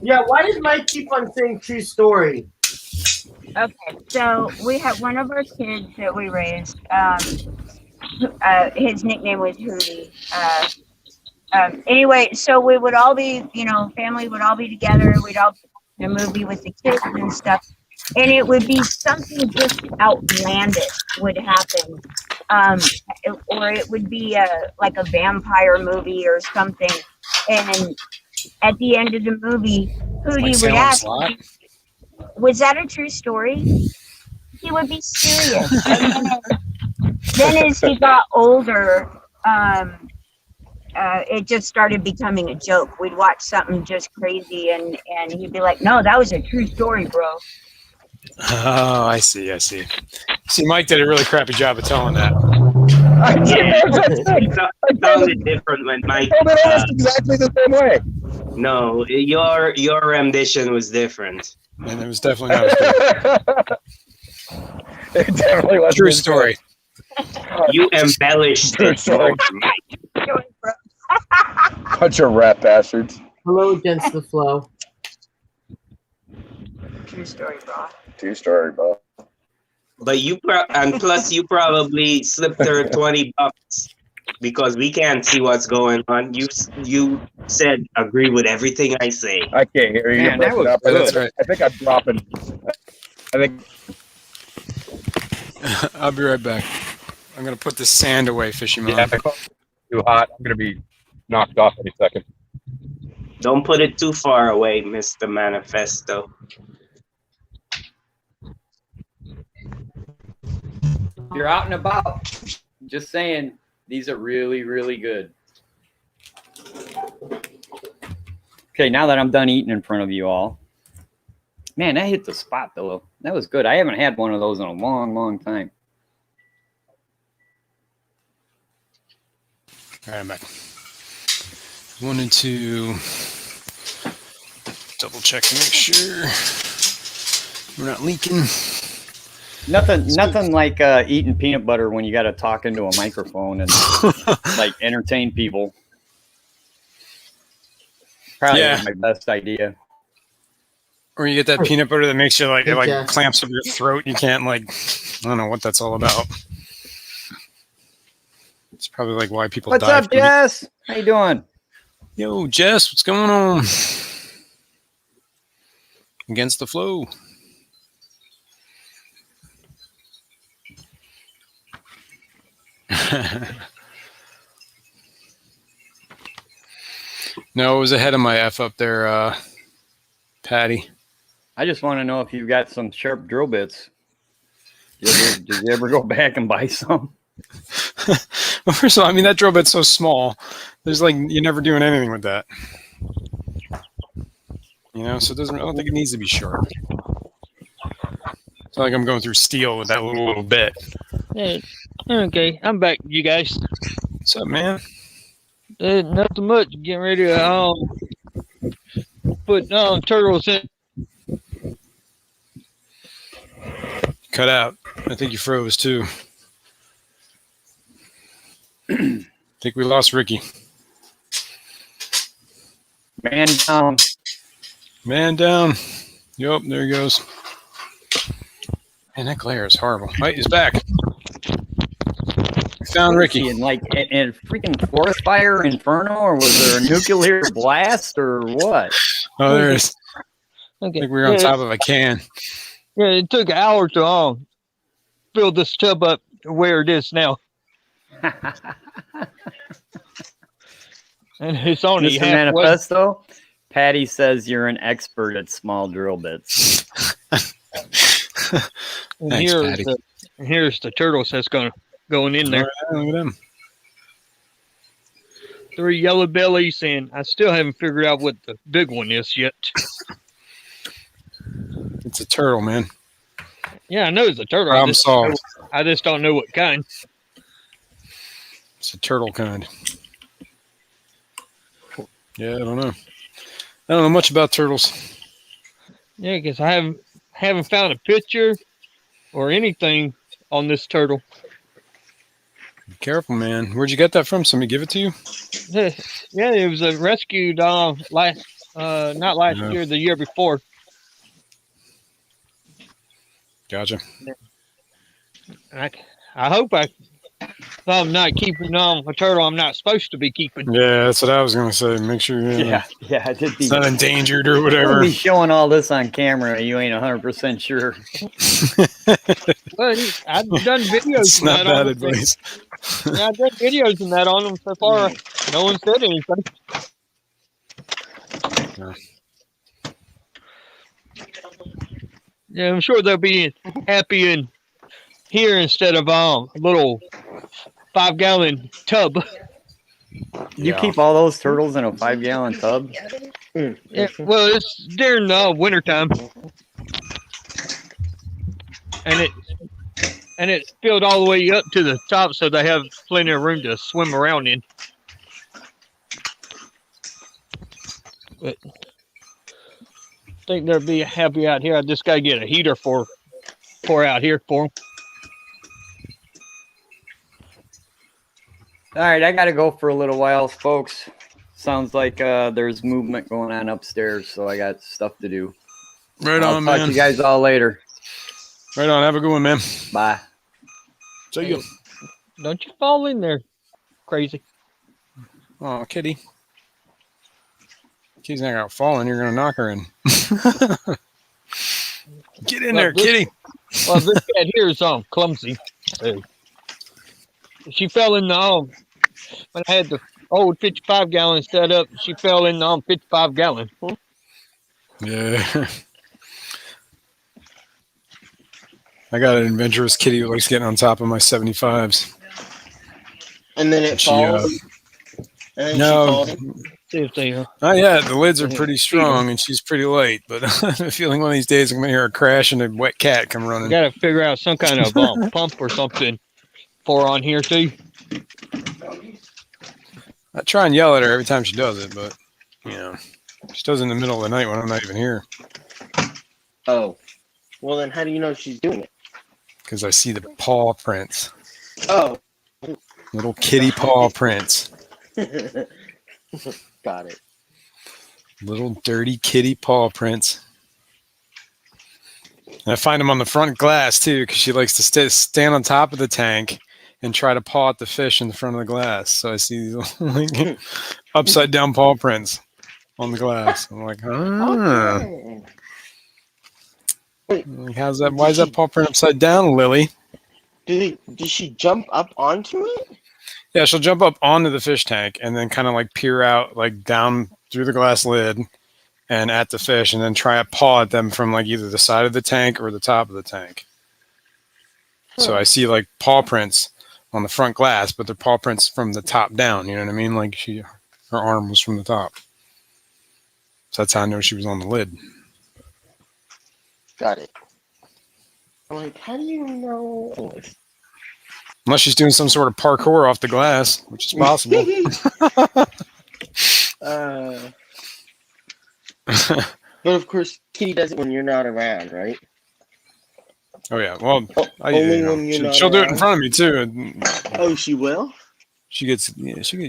Yeah, why does Mike keep on saying true story? Okay, so we have one of our kids that we raised. His nickname was Hootie. Anyway, so we would all be, family would all be together. We'd all be in a movie with the kids and stuff. And it would be something just outlandish would happen. Or it would be like a vampire movie or something. And at the end of the movie, Hootie would ask, was that a true story? He would be serious. And then as he got older, it just started becoming a joke. We'd watch something just crazy and he'd be like, no, that was a true story, bro. Oh, I see. See, Mike did a really crappy job of telling that. It sounded different when Mike. Exactly the same way. No, your rendition was different. And it was definitely not as good. It definitely was. True story. You embellished it, Mike. Bunch of rat bastards. Hello against the flow. True story, bro. True story, bro. But and plus you probably slipped her $20 because we can't see what's going on. You said agree with everything I say. I can't hear you. Man, that was up. That's right. I think I'm dropping. I think. I'll be right back. I'm gonna put the sand away, Fishy Mom. Yeah, if it's too hot, I'm gonna be knocked off any second. Don't put it too far away, Mr. Manifesto. You're out and about. Just saying, these are really, really good. Okay, now that I'm done eating in front of you all. Man, that hit the spot, though. That was good. I haven't had one of those in a long, long time. All right, I'm back. Wanted to double check to make sure we're not leaking. Nothing like eating peanut butter when you got to talk into a microphone and like entertain people. Probably my best idea. Or you get that peanut butter that makes you like, it clamps up your throat. You can't I don't know what that's all about. It's probably like why people die. What's up, Jess? How you doing? Yo, Jess, what's going on? Against the flow. No, it was ahead of my F up there, Patty. I just want to know if you've got some sharp drill bits. Did you ever go back and buy some? Well, first of all, I mean, that drill bit's so small. There's like, you're never doing anything with that. You know, so it doesn't, I don't think it needs to be sharp. It's not like I'm going through steel with that little bit. Hey, okay, I'm back, you guys. What's up, man? Nothing much. Getting ready to put turtles in. Cut out. I think you froze too. I think we lost Ricky. Man down. Man down. Yup, there he goes. Man, that glare is horrible. Right, he's back. We found Ricky. In like in a freaking forest fire inferno, or was there a nuclear blast, or what? Oh, there it is. Okay. I think we were on top of a can. Yeah, it took an hour to fill this tub up to where it is now. And it's only Mr. halfway. Manifesto, Patty says you're an expert at small drill bits. And Thanks, Patty. Here's the turtles that's going in there. All right, look at them. 3 yellow bellies, and I still haven't figured out what the big one is yet. It's a turtle, man. Yeah, I know it's a turtle. Problem solved. I just don't know what kind. It's a turtle kind. Yeah, I don't know. I don't know much about turtles. Yeah, because I haven't found a picture or anything on this turtle. Be careful, man. Where'd you get that from? Somebody give it to you? Yeah, it was rescued not last year, the year before. Gotcha. I hope I'm not keeping a turtle I'm not supposed to be keeping. Yeah, that's what I was gonna say. Make sure it's not endangered or whatever. You'll be showing all this on camera. You ain't 100% sure. Well, I've done videos. It's not bad advice. Yeah, I've done videos and that on them so far. No one said anything. Yeah, I'm sure they'll be happy in here instead of a little 5-gallon tub. You keep all those turtles in a 5-gallon tub? Yeah, well, it's during the wintertime. And it's filled all the way up to the top, so they have plenty of room to swim around in. But I think they'll be happy out here. I just gotta get a heater pour out here for them. All right, I got to go for a little while, folks. Sounds like there's movement going on upstairs, so I got stuff to do. Right on, man. I'll talk to you guys all later. Right on. Have a good one, man. Bye. See you. Don't you fall in there, crazy. Oh, kitty. Kitty's not gonna fall in. You're gonna knock her in. Get in there, kitty. Well, this cat here is clumsy. She fell in the when I had the old 55-gallon set up. She fell in the 55-gallon. Yeah. I got an adventurous kitty who likes getting on top of my 75s. And then it falls. And then No. she falls. Oh yeah, the lids are pretty strong and she's pretty light, but I have a feeling one of these days I'm gonna hear a crash and a wet cat come running. Got to figure out some kind of pump or something for on here too. I try and yell at her every time she does it, but you know, she does it in the middle of the night when I'm not even here. Oh, well then, how do you know she's doing it? Because I see the paw prints. Oh, little kitty paw prints. Got it. Little dirty kitty paw prints. And I find them on the front glass too, because she likes to stand on top of the tank and try to paw at the fish in the front of the glass. So I see these like, upside down paw prints on the glass. I'm like, Wait, how's that? Why is that paw print upside down, Lily? Does she jump up onto it? Yeah, she'll jump up onto the fish tank and then kind of like peer out like down through the glass lid and at the fish, and then try a paw at them from like either the side of the tank or the top of the tank. So I see like paw prints on the front glass, but they're paw prints from the top down. You know what I mean? Like her arm was from the top. So that's how I know she was on the lid. Got it. I'm like, how do you know? Unless she's doing some sort of parkour off the glass, which is possible. But of course, Kitty does it when you're not around, right? Oh yeah. Well, Only when you're not she'll do it in around? front of me too. Oh, she will? She gets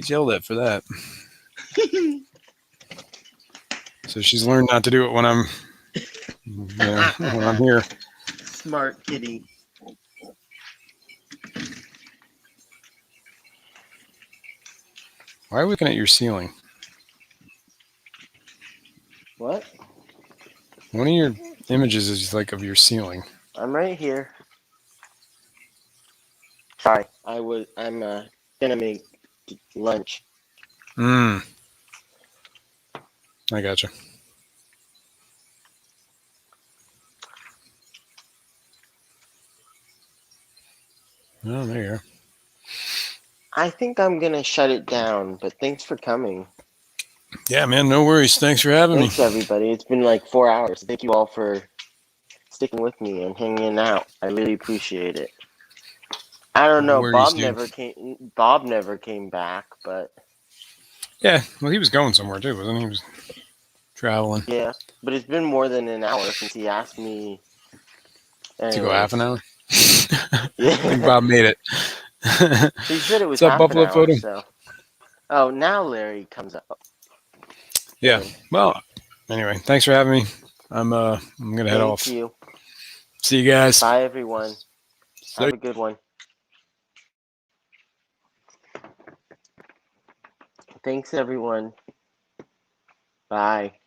yelled at for that. So she's learned not to do it when I'm when I'm here. Smart kitty. Why are we looking at your ceiling? What? One of your images is like of your ceiling. I'm right here. Sorry, I'm gonna make lunch. I gotcha. Oh, there you are. I think I'm gonna shut it down, but thanks for coming. Yeah, man, no worries. Thanks for having Thanks, me. everybody. It's been like 4 hours. Thank you all for sticking with me and hanging out. I really appreciate it. I don't No know. worries, Bob never came back, but yeah, well, he was going somewhere too, wasn't he? He was traveling. yeah. But it's been more than an hour since he asked me. To go half an hour. Yeah. I think Bob made it. He said it was What's up, half an Buffalo hour. Photo? So, oh, now Larry comes up. Yeah. Well, anyway, thanks for having me. I'm gonna head off. Thank you. See you guys. Bye, everyone. Have a good one. Thanks, everyone. Bye.